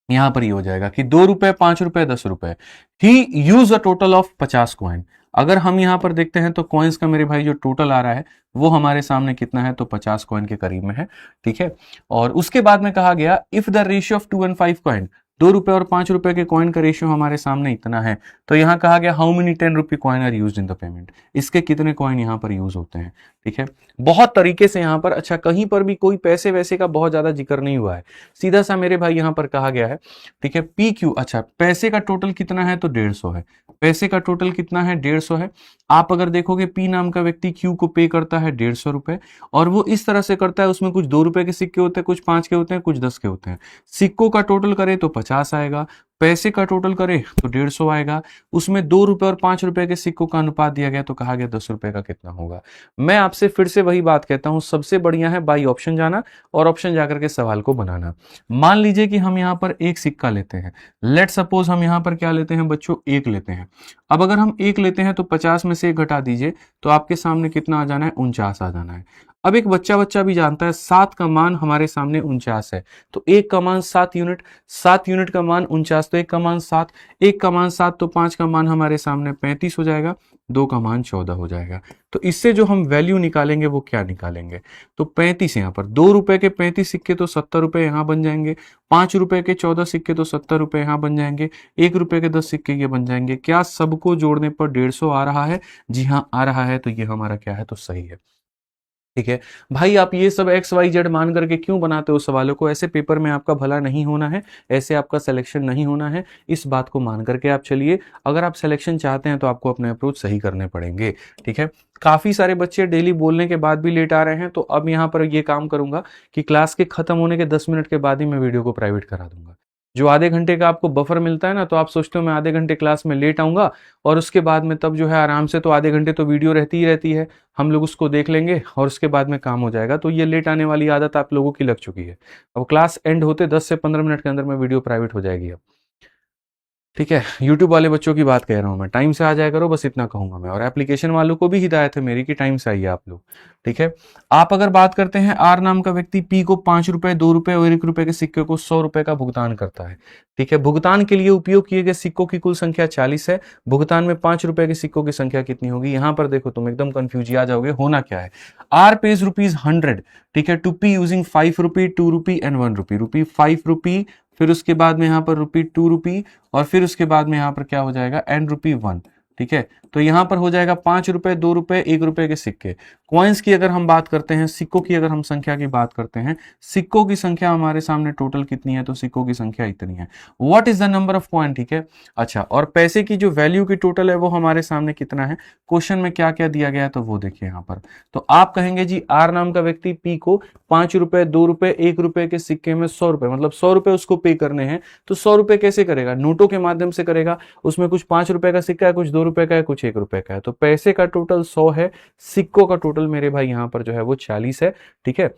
यहां पर ये हो जाएगा कि 2 रुपए 5 रुपए 10 रुपए। He use a total of 50 coin. अगर हम यहां पर देखते हैं तो कॉइन्स का मेरे भाई जो टोटल आ रहा है वो हमारे सामने कितना है, तो 50 कॉइन के करीब में है। ठीक है, और उसके बाद में कहा गया if the ratio of 2 and 5 coin, 2 रुपए और 5 रुपए के कॉइन का रेशियो हमारे सामने इतना है, तो यहां कहा गया how many 10 rupee coin are used in the payment. इसके कितने कॉइन यहां पर यूज होते हैं। ठीक है, बहुत तरीके से यहां पर, अच्छा कहीं पर भी कोई पैसे वैसे का बहुत ज्यादा जिक्र नहीं हुआ है, सीधा सा मेरे भाई यहां पर कहा गया है। ठीक है, पी क्यू, अच्छा पैसे का टोटल कितना है, तो 150 है। पैसे का टोटल कितना है, 150 है। आप अगर देखोगे पी नाम का व्यक्ति क्यू को पे करता है 150 रुपए, और वो इस तरह से करता है, उसमें कुछ 2 रुपए के सिक्के होते हैं, कुछ 5 के होते हैं, कुछ 10 के होते हैं। सिक्कों का टोटल करे तो 50 आएगा, पैसे का टोटल करे तो 150 आएगा। उसमें 2 रुपए और 5 रुपए के सिक्कों का अनुपात दिया गया, तो कहा गया 10 रुपए का कितना होगा। मैं आपसे फिर से वही बात कहता हूं, सबसे बढ़िया है बाई ऑप्शन जाना और ऑप्शन जाकर के सवाल को बनाना। मान लीजिए कि हम यहां पर एक सिक्का लेते हैं, लेट सपोज हम यहां पर क्या लेते हैं बच्चों, 1 लेते हैं। अब अगर हम 1 लेते हैं तो 50 में से 1 घटा दीजिए, तो आपके सामने कितना आ जाना है, 49 आ जाना है। अब एक बच्चा भी जानता है 7 का मान हमारे सामने 49 है, तो 1 का मान 7 यूनिट, 7 यूनिट का मान 49, तो 1 का मान 7, 1 का मान 7, तो 5 का मान हमारे सामने 35 हो जाएगा, 2 का मान 14 हो जाएगा। तो इससे जो हम वैल्यू निकालेंगे वो क्या निकालेंगे, तो 35 यहाँ पर 2 रुपए के 35 सिक्के तो 70 रुपए यहाँ बन जाएंगे, 5 रुपए के 14 सिक्के तो 70 रुपए यहाँ बन जाएंगे, 1 रुपए के 10 सिक्के ये बन जाएंगे। क्या सबको जोड़ने पर 150 आ रहा है, जी हाँ आ रहा है, तो ये हमारा क्या है, तो सही है। ठीक है भाई, आप ये सब एक्स वाई जेड मान करके क्यों बनाते हो सवालों को? ऐसे पेपर में आपका भला नहीं होना है, ऐसे आपका सिलेक्शन नहीं होना है, इस बात को मान करके आप चलिए। अगर आप सिलेक्शन चाहते हैं तो आपको अपने अप्रोच सही करने पड़ेंगे। ठीक है, काफी सारे बच्चे डेली बोलने के बाद भी लेट आ रहे हैं, तो अब यहाँ पर ये काम करूंगा कि क्लास के खत्म होने के 10 मिनट के बाद ही मैं वीडियो को प्राइवेट करा दूंगा। जो आधे घंटे का आपको बफर मिलता है ना, तो आप सोचते हो मैं आधे घंटे क्लास में लेट आऊंगा और उसके बाद में तब जो है आराम से, तो आधे घंटे तो वीडियो रहती ही रहती है, हम लोग उसको देख लेंगे और उसके बाद में काम हो जाएगा। तो ये लेट आने वाली आदत आप लोगों की लग चुकी है। अब क्लास एंड होते 10 से 15 मिनट के अंदर में वीडियो प्राइवेट हो जाएगी अब। ठीक है, यूट्यूब वाले बच्चों की बात कह रहा हूं मैं, टाइम से आ जाया करो, बस इतना कहूंगा मैं। और एप्लीकेशन वालों को भी हिदायत है मेरी कि टाइम से आइए आप लोग। ठीक है, आप अगर बात करते हैं, आर नाम का व्यक्ति पी को 5 रुपए, 2 रुपए और 1 रुपए के सिक्के को 100 रुपए का भुगतान करता है। ठीक है, भुगतान के लिए उपयोग किए गए सिक्कों की कुल संख्या 40 है। भुगतान में 5 रुपए के सिक्कों की संख्या कितनी होगी? यहां पर देखो, तुम एकदम कंफ्यूज आ जाओगे, होना क्या है। आर पेज ₹100, ठीक है, to pay using 5 rupee, 2 rupee and 1 rupee. Rupee 5 rupee, फिर उसके बाद में यहां पर रुपी 2 रुपी, और फिर उसके बाद में यहां पर क्या हो जाएगा, एंड रुपी 1। ठीक है, तो यहां पर हो जाएगा 5 रुपए, 2 रुपए, 1 रुपए के सिक्के। कॉइन्स की अगर हम बात करते हैं, सिक्कों की अगर हम संख्या की बात करते हैं, सिक्कों की संख्या हमारे सामने टोटल कितनी है? तो सिक्कों की संख्या इतनी है। What is the number of coin? ठीक है, अच्छा, और पैसे की जो वैल्यू की टोटल है वो हमारे सामने कितना है? क्वेश्चन में क्या क्या दिया गया है तो वो देखिए यहां पर। तो आप कहेंगे जी, आर नाम का व्यक्ति पी को 5 रुपए, 2 रुपए, 1 रुपए के सिक्के में 100 रुपए, मतलब 100 रुपए उसको पे करने हैं। तो 100 रुपए कैसे करेगा? नोटों के माध्यम से करेगा। उसमें कुछ 5 रुपए का सिक्का है, कुछ 2 रुपए का है, कुछ 1 रुपए का है। तो पैसे का टोटल 100 है, सिक्कों का टोटल मेरे भाई यहां पर जो है वो 40 है। ठीक है,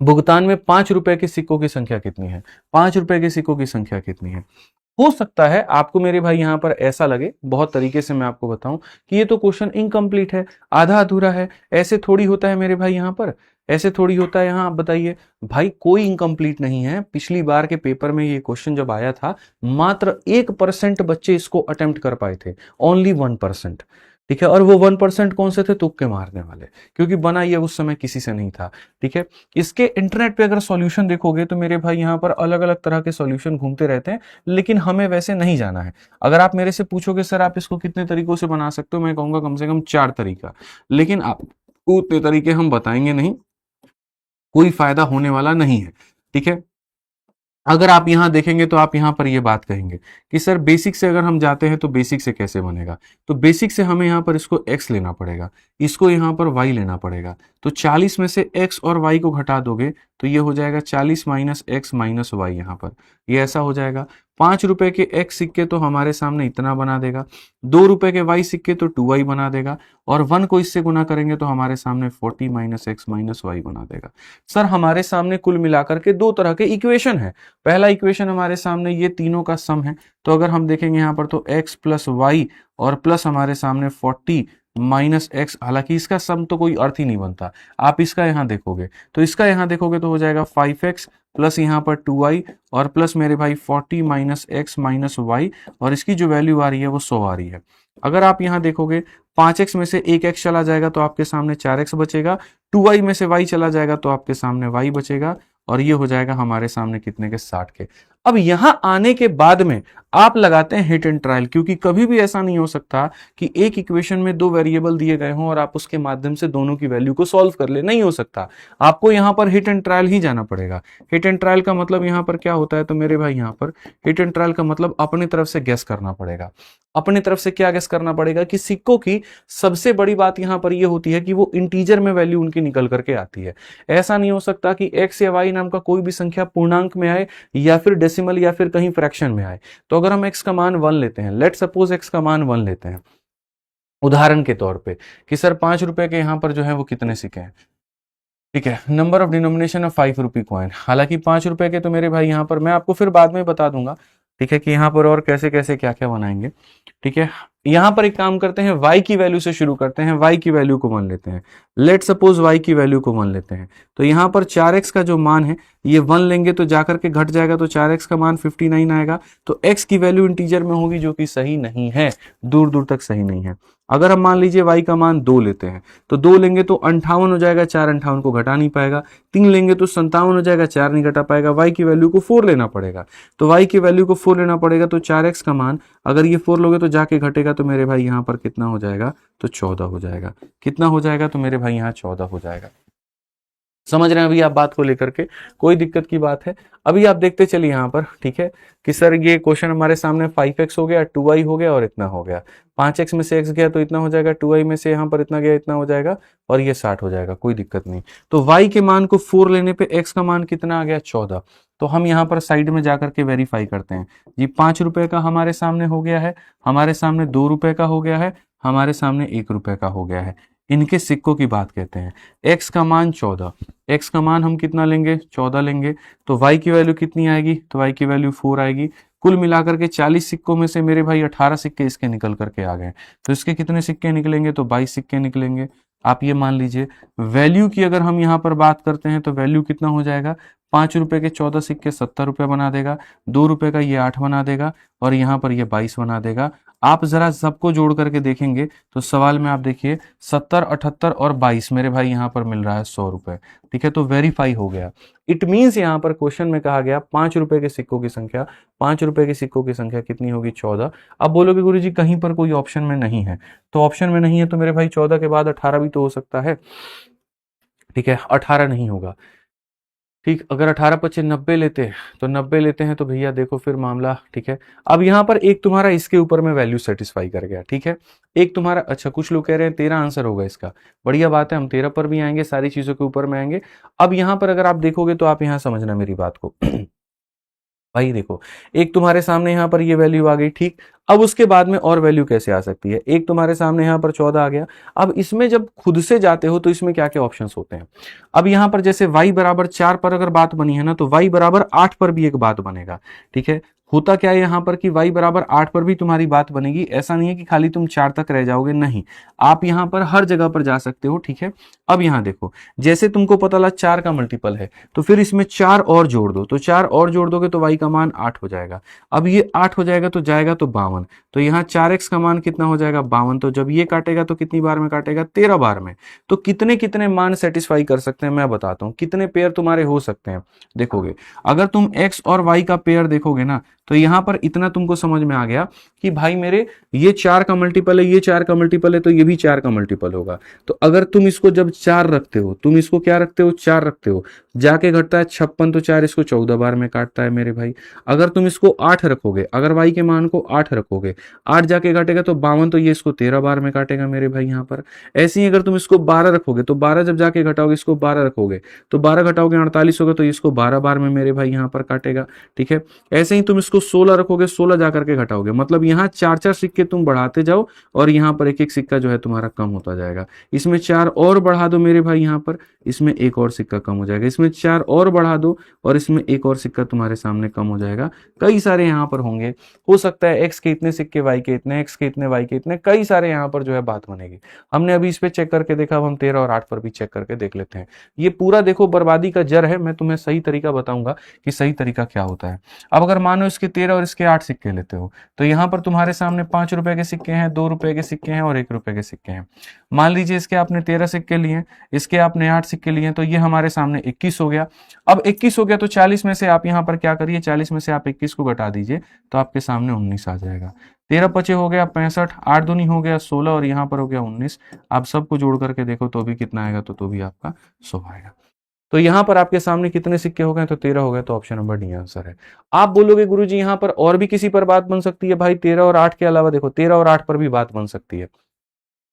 भुगतान में 5 रुपए के सिक्कों की संख्या कितनी है? 5 रुपए के सिक्कों की संख्या कितनी है? हो सकता है आपको मेरे भाई यहां पर ऐसा लगे, बहुत तरीके से मैं आपको बताऊं, कि ये तो क्वेश्चन इनकम्प्लीट है, आधा अधूरा है। ऐसे थोड़ी होता है मेरे भाई यहां पर, ऐसे थोड़ी होता है। यहां आप बताइए भाई, कोई इनकम्प्लीट नहीं है। पिछली बार के पेपर में ये क्वेश्चन जब आया था, मात्र 1% बच्चे इसको अटेम्प्ट कर पाए थे, ओनली 1%। ठीक है, और वो 1% कौन से थे? तुक्के मारने वाले, क्योंकि बना ये उस समय किसी से नहीं था। ठीक है, इसके इंटरनेट पे अगर सॉल्यूशन देखोगे तो मेरे भाई यहाँ पर अलग अलग तरह के सॉल्यूशन घूमते रहते हैं, लेकिन हमें वैसे नहीं जाना है। अगर आप मेरे से पूछोगे सर आप इसको कितने तरीकों से बना सकते हो, मैं कहूंगा कम से कम 4 तरीका, लेकिन आपको उतने तरीके हम बताएंगे नहीं, कोई फायदा होने वाला नहीं है। ठीक है, अगर आप यहां देखेंगे तो आप यहां पर ये बात कहेंगे कि सर बेसिक से अगर हम जाते हैं तो बेसिक से कैसे बनेगा? तो बेसिक से हमें यहां पर इसको x लेना पड़ेगा, इसको यहां पर y लेना पड़ेगा। तो 40 में से x और y को घटा दोगे तो ये हो जाएगा 40 माइनस x माइनस वाई। यहां पर ये ऐसा हो जाएगा। 5 रुपए के x सिक्के तो हमारे सामने इतना बना देगा, 2 रुपए के y सिक्के तो 2y बना देगा, और 1 को इससे गुना करेंगे तो हमारे सामने 40 माइनस x माइनस वाई बना देगा। सर हमारे सामने कुल मिलाकर के 2 तरह के इक्वेशन है। पहला इक्वेशन हमारे सामने ये तीनों का सम है, तो अगर हम देखेंगे यहां पर तो x प्लस वाई और प्लस हमारे सामने 40 माइनस एक्स, हालांकि इसका सम तो कोई अर्थ ही नहीं बनता। आप इसका यहां देखोगे तो इसका यहां देखोगे तो हो जाएगा 5x प्लस यहाँ पर 2y और प्लस मेरे भाई 40 माइनस एक्स माइनस वाई, और इसकी जो वैल्यू आ रही है वो 100 आ रही है। अगर आप यहां देखोगे 5x में से 1x चला जाएगा तो आपके सामने 4x बचेगा, 2y में से y चला जाएगा तो आपके सामने y बचेगा, और ये हो जाएगा हमारे सामने कितने के? 60 के। अब यहां आने के बाद में आप लगाते हैं हिट एंड ट्रायल, क्योंकि कभी भी ऐसा नहीं हो सकता कि एक इक्वेशन में 2 वेरिएबल दिए गए हों और आप उसके माध्यम से दोनों की वैल्यू को सॉल्व कर ले, नहीं हो सकता। आपको यहां पर हिट एंड ट्रायल ही जाना पड़ेगा। हिट एंड ट्रायल का मतलब यहां पर क्या होता है? तो मेरे भाई यहां पर हिट एंड ट्रायल का मतलब अपनी तरफ से गेस करना पड़ेगा। अपनी तरफ से क्या गेस करना पड़ेगा? कि सिक्कों की सबसे बड़ी बात यहां पर यह होती है कि वो इंटीजर में वैल्यू उनकी निकल करके आती है। ऐसा नहीं हो सकता कि x या y नाम का कोई भी संख्या पूर्णांक में आए या फिर डेसिमल या फिर कहीं फ्रैक्शन में आए। तो अगर हम x का मान 1 लेते हैं, लेट सपोज x का मान 1 लेते हैं उदाहरण के तौर पे, कि सर 5 रुपए के यहां पर जो है वो कितने सिक्के हैं? ठीक है, number of denomination of 5 rupee coin. हालांकि 5 रुपए के तो मेरे भाई यहां पर मैं आपको फिर बाद में बता दूंगा, ठीक है, कि यहां पर और कैसे कैसे क्या क्या बनाएंगे। ठीक है, यहां पर एक काम करते हैं, y की वैल्यू से शुरू करते हैं। y की वैल्यू को मान लेते हैं, लेट सपोज y की वैल्यू को मान लेते हैं। तो यहां पर 4x का जो मान है ये 1 लेंगे तो जाकर के घट जाएगा, तो 4x का मान 59 आएगा। तो x की वैल्यू इंटीजर में होगी, जो कि सही नहीं है, दूर दूर तक सही नहीं है। अगर हम मान लीजिए y का मान 2 लेते हैं, तो 2 लेंगे तो 58 हो जाएगा, 4 58 को घटा नहीं पाएगा। 3 लेंगे तो 57 हो जाएगा, 4 नहीं घटा पाएगा। y की वैल्यू को 4 लेना पड़ेगा, तो y की वैल्यू को 4 लेना पड़ेगा। तो 4x का मान अगर ये 4 लोगे तो जाके घटेगा, तो मेरे भाई यहाँ पर कितना हो जाएगा? तो 14 हो जाएगा। कितना हो जाएगा? तो मेरे भाई यहाँ 14 हो जाएगा। समझ रहे हैं अभी आप बात को लेकर के, कोई दिक्कत की बात है? अभी आप देखते चलिए यहाँ पर, ठीक है, कि सर ये क्वेश्चन हमारे सामने 5x हो गया, 2y हो गया और इतना हो गया। 5x में से x गया तो इतना हो जाएगा, 2y में से यहाँ पर इतना गया, इतना हो जाएगा, और ये 60 हो जाएगा, कोई दिक्कत नहीं। तो y के मान को 4 लेने पे x का मान कितना आ गया, 14। तो हम यहाँ पर साइड में जाकर के वेरीफाई करते हैं जी। 5 रुपए का हमारे सामने हो गया है, हमारे सामने 2 रुपए का हो गया है, हमारे सामने 1 रुपए का हो गया है। इनके सिक्कों की बात कहते हैं। x का मान 14, x का मान हम कितना लेंगे, 14 लेंगे। तो y की वैल्यू कितनी आएगी, तो y की वैल्यू 4 आएगी। कुल मिलाकर के 40 सिक्कों में से मेरे भाई 18 सिक्के इसके निकल करके आ गए। तो इसके कितने सिक्के निकलेंगे, तो 22 सिक्के निकलेंगे। आप ये मान लीजिए वैल्यू की अगर हम यहाँ पर बात करते हैं तो वैल्यू कितना हो जाएगा, 5 रुपए के 14 सिक्के 70 रुपए बना देगा, 2 रुपए का ये 8 बना देगा, और यहाँ पर ये 22 बना देगा। आप जरा सबको जोड़ करके देखेंगे तो सवाल में आप देखिए 70, 78 और 22 मेरे भाई यहाँ पर मिल रहा है 100 रुपए। ठीक है, तो वेरीफाई हो गया। इट मीन्स यहाँ पर क्वेश्चन में कहा गया 5 रुपए के सिक्कों की संख्या, 5 रुपए के सिक्कों की संख्या कितनी होगी, 14। अब बोलोगे गुरुजी कहीं पर कोई ऑप्शन में नहीं है, तो ऑप्शन में नहीं है तो मेरे भाई 14 के बाद 18 भी तो हो सकता है। ठीक है, 18 नहीं होगा। ठीक, अगर 18 पच्चीस 90 लेते हैं, तो 90 लेते हैं तो भैया देखो फिर मामला, ठीक है। अब यहाँ पर एक तुम्हारा इसके ऊपर में वैल्यू सेटिस्फाई कर गया, ठीक है। एक तुम्हारा, अच्छा कुछ लोग कह रहे हैं 13 आंसर होगा इसका, बढ़िया बात है, हम 13 पर भी आएंगे, सारी चीजों के ऊपर में आएंगे। अब यहाँ पर अगर आप देखोगे तो आप यहाँ समझना मेरी बात को भाई देखो, एक तुम्हारे सामने यहाँ पर ये वैल्यू आ गई, ठीक। अब उसके बाद में और वैल्यू कैसे आ सकती है, एक तुम्हारे सामने यहाँ पर 14 आ गया। अब इसमें जब खुद से जाते हो तो इसमें क्या क्या ऑप्शंस होते हैं। अब यहाँ पर जैसे y बराबर 4 पर अगर बात बनी है ना, तो y बराबर 8 पर भी एक बात बनेगा, ठीक है। होता क्या है यहाँ पर कि y बराबर 8 पर भी तुम्हारी बात बनेगी। ऐसा नहीं है कि खाली तुम 4 तक रह जाओगे, नहीं, आप यहाँ पर हर जगह पर जा सकते हो, ठीक है। अब यहाँ देखो, जैसे तुमको पता लगा 4 का मल्टीपल है, तो फिर इसमें 4 और जोड़ दो, तो 4 और जोड़ दोगे तो y का मान 8 हो जाएगा। अब ये 8 हो जाएगा तो जाएगा तो 52, तो यहाँ 4x का मान कितना हो जाएगा, 52। तो जब ये काटेगा तो कितनी बार में काटेगा, 13 बार में। तो कितने कितने मान सेटिस्फाई कर सकते हैं मैं बताता हूँ, कितने पेयर तुम्हारे हो सकते हैं। देखोगे अगर तुम x और y का पेयर देखोगे ना, तो यहां पर इतना तुमको समझ में आ गया कि भाई मेरे ये 4 का मल्टीपल है, ये 4 का मल्टीपल है, तो ये भी 4 का मल्टीपल होगा। तो अगर तुम इसको जब 4 रखते हो, तुम इसको क्या रखते हो, 4 रखते हो, जाके घटता है 56, तो 4 इसको 14 बार में काटता है मेरे भाई। अगर तुम इसको 8 रखोगे, अगर y के मान को 8 रखोगे, 8 जाके घटेगा तो 52, तो ये इसको 13 बार में काटेगा मेरे भाई यहाँ पर। ऐसे ही अगर तुम इसको 12 रखोगे, तो 12 जब जाके घटाओगे, इसको 12 रखोगे तो 12 घटाओगे 48 होगा, तो इसको 12 बार में मेरे भाई यहाँ पर काटेगा, ठीक है। ऐसे ही तुम इसको 16 रखोगे, 16 जाकर के घटाओगे, मतलब यहाँ 4-4 सिक्के तुम बढ़ाते जाओ और यहाँ पर एक एक सिक्का जो है तुम्हारा कम होता जाएगा। इसमें 4 और बढ़ा दो मेरे भाई, यहाँ पर इसमें एक और सिक्का कम हो जाएगा, इसमें 4 और बढ़ा दो और इसमें एक और सिक्का तुम्हारे सामने कम हो जाएगा। कई सारे यहाँ पर होंगे, हो सकता है x के इतने सिक्के, y के इतने, x के इतने, y के इतने, कई सारे यहाँ पर जो है बात बनेगी। हमने अभी इस पे चेक करके देखा, अब हम 13 और 8 पर भी चेक करके देख लेते हैं। ये पूरा देखो बर्बादी का जड़ है, मैं तुम्हें सही तरीका बताऊंगा कि सही तरीका क्या होता है। अब अगर मानो इसके 13 और इसके 8 सिक्के लेते हो, तो यहाँ पर तुम्हारे सामने 5 रुपए के सिक्के हैं, 2 रुपए के सिक्के हैं और 1 रुपए के सिक्के हैं। मान लीजिए इसके आपने 13 सिक्के लिए, इसके आपने 8 सिक्के लिए, तो ये हमारे सामने 21 हो गया। अब 21 हो गया तो 40 में से आप यहाँ पर क्या करिए, 40 में से आप 21 को घटा दीजिए, तो आपके सामने 19 आ जाएगा। 13 पचे हो गया 65, 8 दूनी हो गया 16 और यहाँ पर हो गया 19। आप सबको जोड़ करके देखो तो भी कितना आएगा, तो भी आपका 100 आएगा। तो यहाँ पर आपके सामने कितने सिक्के हो गए, तो 13 हो गए, तो ऑप्शन नंबर डी आंसर है। आप बोलोगे गुरुजी यहाँ पर और भी किसी पर बात बन सकती है, भाई 13 और 8 के अलावा देखो 13 और 8 पर भी बात बन सकती है।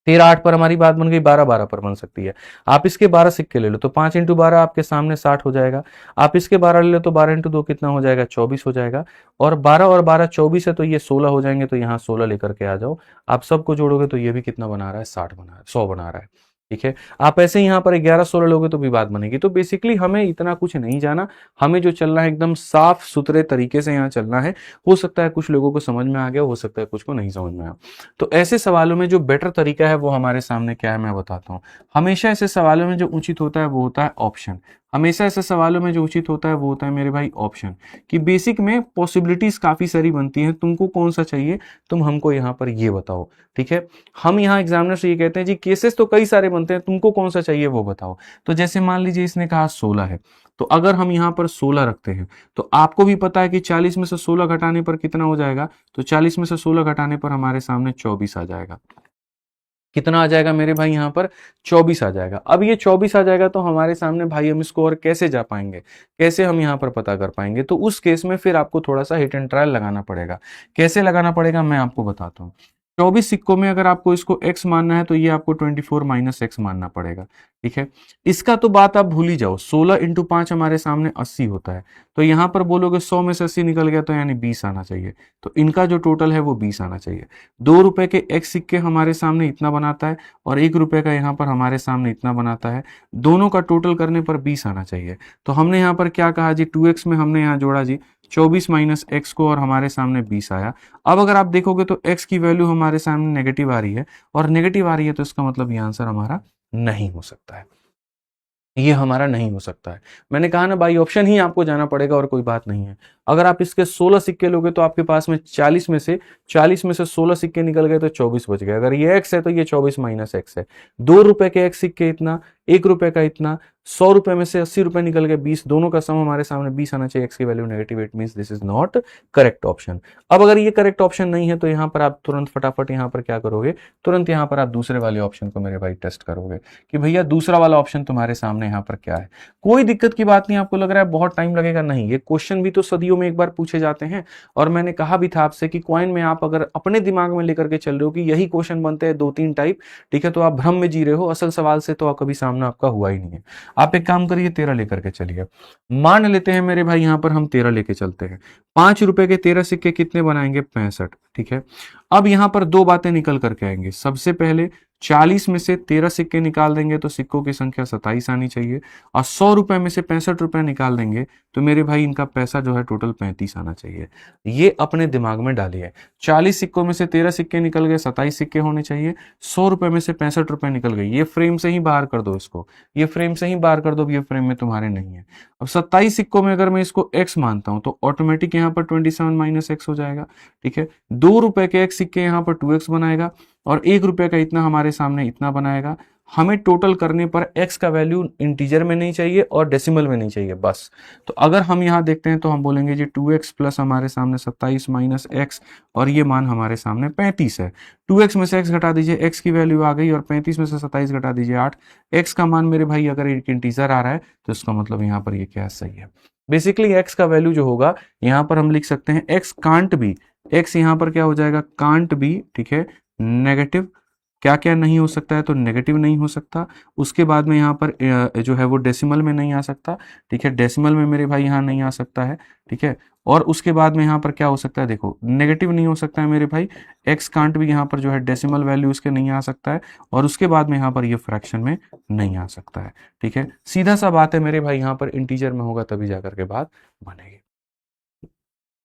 13 8 पर हमारी बात बन गई, 12 12 पर बन सकती है। आप इसके 12 सिक्के ले लो तो 5 इंटू 12 आपके सामने 60 हो जाएगा। आप इसके 12 ले लो तो 12 इंटू 2 कितना हो जाएगा, 24 हो जाएगा। और 12 और 12 24 है, तो ये 16 हो जाएंगे, तो यहाँ 16 लेकर के आ जाओ। आप सबको जोड़ोगे तो ये भी कितना बना रहा है, 60 बना रहा है, 100 बना रहा है, ठीक है। आप ऐसे ही यहाँ पर 11 16 लोगे तो भी बात बनेगी। तो बेसिकली हमें इतना कुछ नहीं जाना, हमें जो चलना है एकदम साफ सुथरे तरीके से यहाँ चलना है। हो सकता है कुछ लोगों को समझ में आ गया, हो सकता है कुछ को नहीं समझ में आया। तो ऐसे सवालों में जो बेटर तरीका है वो हमारे सामने क्या है मैं बताता हूँ। हमेशा ऐसे सवालों में जो उचित होता है वो होता है ऑप्शन। हमेशा ऐसे सवालों में जो उचित होता है वो होता है मेरे भाई ऑप्शन। कि बेसिक में पॉसिबिलिटीज काफी सारी बनती हैं, तुमको कौन सा चाहिए तुम हमको यहाँ पर ये बताओ, ठीक है। हम यहाँ एग्जामिनर से ये कहते हैं जी केसेस तो कई सारे बनते हैं, तुमको कौन सा चाहिए वो बताओ। तो जैसे मान लीजिए इसने कहा 16 है, तो अगर हम यहाँ पर 16 रखते हैं तो आपको भी पता है कि 40 में से 16 घटाने पर कितना हो जाएगा, तो 40 में से 16 घटाने पर हमारे सामने 24 आ जाएगा। कितना आ जाएगा मेरे भाई यहाँ पर 24 आ जाएगा। अब ये 24 आ जाएगा तो हमारे सामने भाई हम इसको और कैसे जा पाएंगे, कैसे हम यहाँ पर पता कर पाएंगे? तो उस केस में फिर आपको थोड़ा सा हिट एंड ट्रायल लगाना पड़ेगा। कैसे लगाना पड़ेगा मैं आपको बताता हूँ। 24 सिक्कों में अगर आपको इसको x मानना है तो ये आपको 24 माइनस एक्स मानना पड़ेगा। ठीक है, इसका तो बात आप भूल ही जाओ। 16 इंटू 5 हमारे सामने 80 होता है, तो यहां पर बोलोगे 100 में से 80 निकल गया तो यानी 20 आना चाहिए। तो इनका जो टोटल है वो 20 आना चाहिए। 2 रुपए के x सिक्के हमारे सामने इतना बनाता है और 1 रुपए का यहाँ पर हमारे सामने इतना बनाता है। दोनों का टोटल करने पर 20 आना चाहिए। तो हमने यहाँ पर क्या कहा जी, 2x में हमने यहाँ जोड़ा जी 24 माइनस एक्स को और हमारे सामने 20 आया। अब अगर आप देखोगे तो x की वैल्यू हमारे सामने नेगेटिव आ रही है, और नेगेटिव आ रही है तो इसका मतलब ये आंसर हमारा नहीं हो सकता है, ये हमारा नहीं हो सकता है। मैंने कहा ना बाई ऑप्शन ही आपको जाना पड़ेगा और कोई बात नहीं है। अगर आप इसके 16 सिक्के लोगे तो आपके पास में 40 में से 16 सिक्के निकल गए तो 24 बच गए। अगर ये x है तो ये 24 माइनस एक्स है। 2 रुपए के x सिक्के इतना, 1 रुपए का इतना, 100 रुपए में से 80 रुपए निकल गए 20, दोनों का सम हमारे सामने 20 आना चाहिए। x की value negative, it means this is not correct option. अब अगर ये करेक्ट ऑप्शन नहीं है तो यहाँ पर आप तुरंत फटाफट यहाँ पर क्या करोगे, तुरंत यहाँ पर आप दूसरे वाले ऑप्शन को मेरे भाई टेस्ट करोगे कि भैया दूसरा वाला ऑप्शन तुम्हारे सामने यहाँ पर क्या है। कोई दिक्कत की बात नहीं। आपको लग रहा है बहुत टाइम लगेगा, नहीं, ये क्वेश्चन भी तो सदियों में एक बार पूछे जाते हैं। और मैंने कहा भी था आपसे कि कॉइन में आप अगर अपने दिमाग में लेकर के चल रहे हो कि यही क्वेश्चन बनते हैं 2-3 टाइप, ठीक है, तो आप भ्रम में जी रहे हो। असल सवाल से तो कभी सामना आपका हुआ ही नहीं है। आप एक काम करिए, 13 लेकर के चलिए। मान लेते हैं मेरे भाई यहाँ पर हम 13 लेके चलते हैं। 5 रुपए के 13 सिक्के कितने बनाएंगे, 65। ठीक है, अब यहाँ पर दो बातें निकल करके आएंगे। सबसे पहले 40 में से 13 सिक्के निकाल देंगे तो सिक्कों की संख्या 27 आनी चाहिए, और 100 रुपए में से 65 रुपए निकाल देंगे तो मेरे भाई इनका पैसा जो है टोटल 35 आना चाहिए। ये अपने दिमाग में डालिए। 40 सिक्कों में से 13 सिक्के निकल गए, 27 सिक्के होने चाहिए। 100 रुपए में से 65 रुपए निकल गए। ये फ्रेम से ही बाहर कर दो इसको, ये फ्रेम से ही बाहर कर दो, ये फ्रेम में तुम्हारे नहीं है। अब 27 सिक्कों में अगर मैं इसको x मानता हूं तो ऑटोमेटिक यहाँ पर 27 माइनस एक्स हो जाएगा। ठीक है, 2 रुपए के x सिक्के यहाँ पर 2x बनाएगा, और 1 रुपए का इतना हमारे सामने इतना बनाएगा। हमें टोटल करने पर x का वैल्यू इंटीजर में नहीं चाहिए और डेसिमल में नहीं चाहिए बस। तो अगर हम यहाँ देखते हैं तो हम बोलेंगे जी 2x प्लस हमारे सामने 27 माइनस एक्स, और ये मान हमारे सामने 35 है। 2x में से x घटा दीजिए, x की वैल्यू आ गई, और 35 में से 27 घटा दीजिए 8। x का मान मेरे भाई अगर एक इंटीजर आ रहा है तो इसका मतलब यहाँ पर ये क्या सही है। बेसिकली x का वैल्यू जो होगा यहाँ पर हम लिख सकते हैं x कांट बी, x यहाँ पर क्या हो जाएगा, कांट बी। ठीक है, नेगेटिव, क्या क्या नहीं हो सकता है, तो नेगेटिव नहीं हो सकता। उसके बाद में यहाँ पर जो है वो डेसिमल में नहीं आ सकता। ठीक है, डेसिमल में मेरे भाई यहाँ नहीं आ सकता है। ठीक है, और उसके बाद में यहाँ पर क्या हो सकता है, देखो नेगेटिव नहीं हो सकता है मेरे भाई। एक्स कांट भी यहाँ पर जो है डेसिमल वैल्यू उसके नहीं आ सकता है, और उसके बाद में यहाँ पर ये फ्रैक्शन में नहीं आ सकता है। ठीक है, सीधा सा बात है मेरे भाई, यहाँ पर इंटीजर में होगा तभी जाकर के बात बनेगी।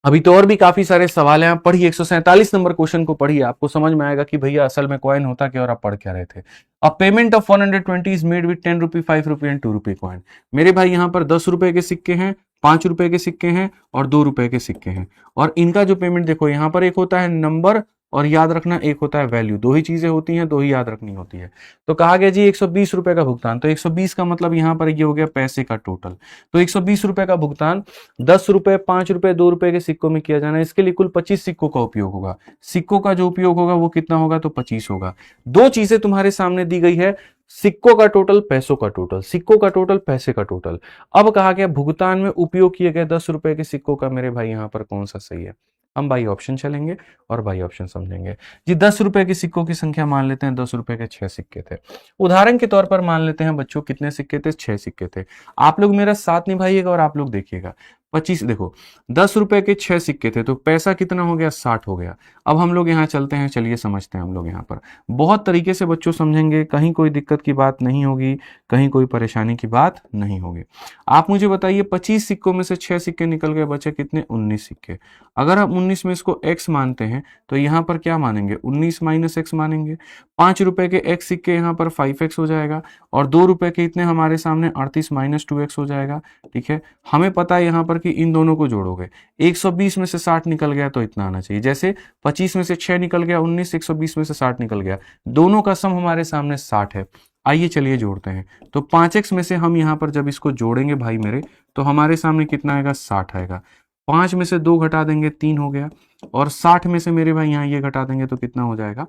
अभी तो और भी काफी सारे सवाल हैं, आप पढ़िए 147 नंबर क्वेश्चन को पढ़िए, आपको समझ में आएगा कि भैया असल में कॉइन होता क्या और आप पढ़ क्या रहे थे। अ payment of 120 is made with 10 rupee, 5 rupee and 2 rupee coin. मेरे भाई यहाँ पर 10 रुपए के सिक्के हैं, 5 रुपए के सिक्के हैं और 2 रुपए के सिक्के हैं, और इनका जो पेमेंट देखो, यहाँ पर एक होता है नंबर और याद रखना एक होता है वैल्यू। दो ही चीजें होती हैं, दो ही याद रखनी होती है। तो कहा गया जी 120 रुपए का भुगतान, तो 120 का मतलब यहाँ पर ये हो गया पैसे का टोटल। तो 120 रुपए का भुगतान 10 रुपए, 5 रुपए, 2 रुपए के सिक्कों में किया जाना है। इसके लिए कुल 25 सिक्कों का उपयोग होगा। सिक्कों का जो उपयोग होगा वो कितना होगा, तो 25 होगा। दो चीजें तुम्हारे सामने दी गई है, सिक्कों का टोटल, पैसों का टोटल। सिक्कों का टोटल, पैसे का टोटल। अब कहा गया भुगतान में उपयोग किए गए 10 रुपए के सिक्कों का मेरे भाई यहाँ पर कौन सा सही है। हम बाई ऑप्शन चलेंगे और बाई ऑप्शन समझेंगे जी। 10 रुपए के सिक्कों की संख्या मान लेते हैं, 10 रुपए के 6 सिक्के थे। उदाहरण के तौर पर मान लेते हैं बच्चों कितने सिक्के थे, 6 सिक्के थे। आप लोग मेरा साथ निभाइएगा और आप लोग देखिएगा। 25, देखो 10 रुपए के 6 सिक्के थे तो पैसा कितना हो गया, 60 हो गया। अब हम लोग यहाँ चलते हैं, चलिए समझते हैं हम लोग यहाँ पर। बहुत तरीके से बच्चों समझेंगे, कहीं कोई दिक्कत की बात नहीं होगी, कहीं कोई परेशानी की बात नहीं होगी। आप मुझे बताइए 25 सिक्कों में से 6 सिक्के निकल गए, बचे कितने, 19 सिक्के। अगर हम 19 में इसको x मानते हैं तो यहाँ पर क्या मानेंगे, 19 माइनस एक्स मानेंगे। 5 रुपए के x सिक्के यहाँ पर 5x हो जाएगा, और 2 रुपए के इतने हमारे सामने 38 माइनस 2x हो जाएगा। ठीक है, हमें पता है यहाँ पर कि इन दोनों को जोड़ोगे, 120 में से 60 निकल गया तो इतना आना चाहिए। जैसे 25 में से 6 निकल गया 19, 120 में से 60 निकल गया, दोनों का सम हमारे सामने 60 है। आइए चलिए जोड़ते हैं। तो 5x में से हम यहाँ पर जब इसको जोड़ेंगे भाई मेरे, तो हमारे सामने कितना आएगा, 60 आएगा। 5 में से 2 घटा देंगे, 3 हो गया, और 60 में से मेरे भाई यहाँ ये घटा देंगे तो कितना हो जाएगा,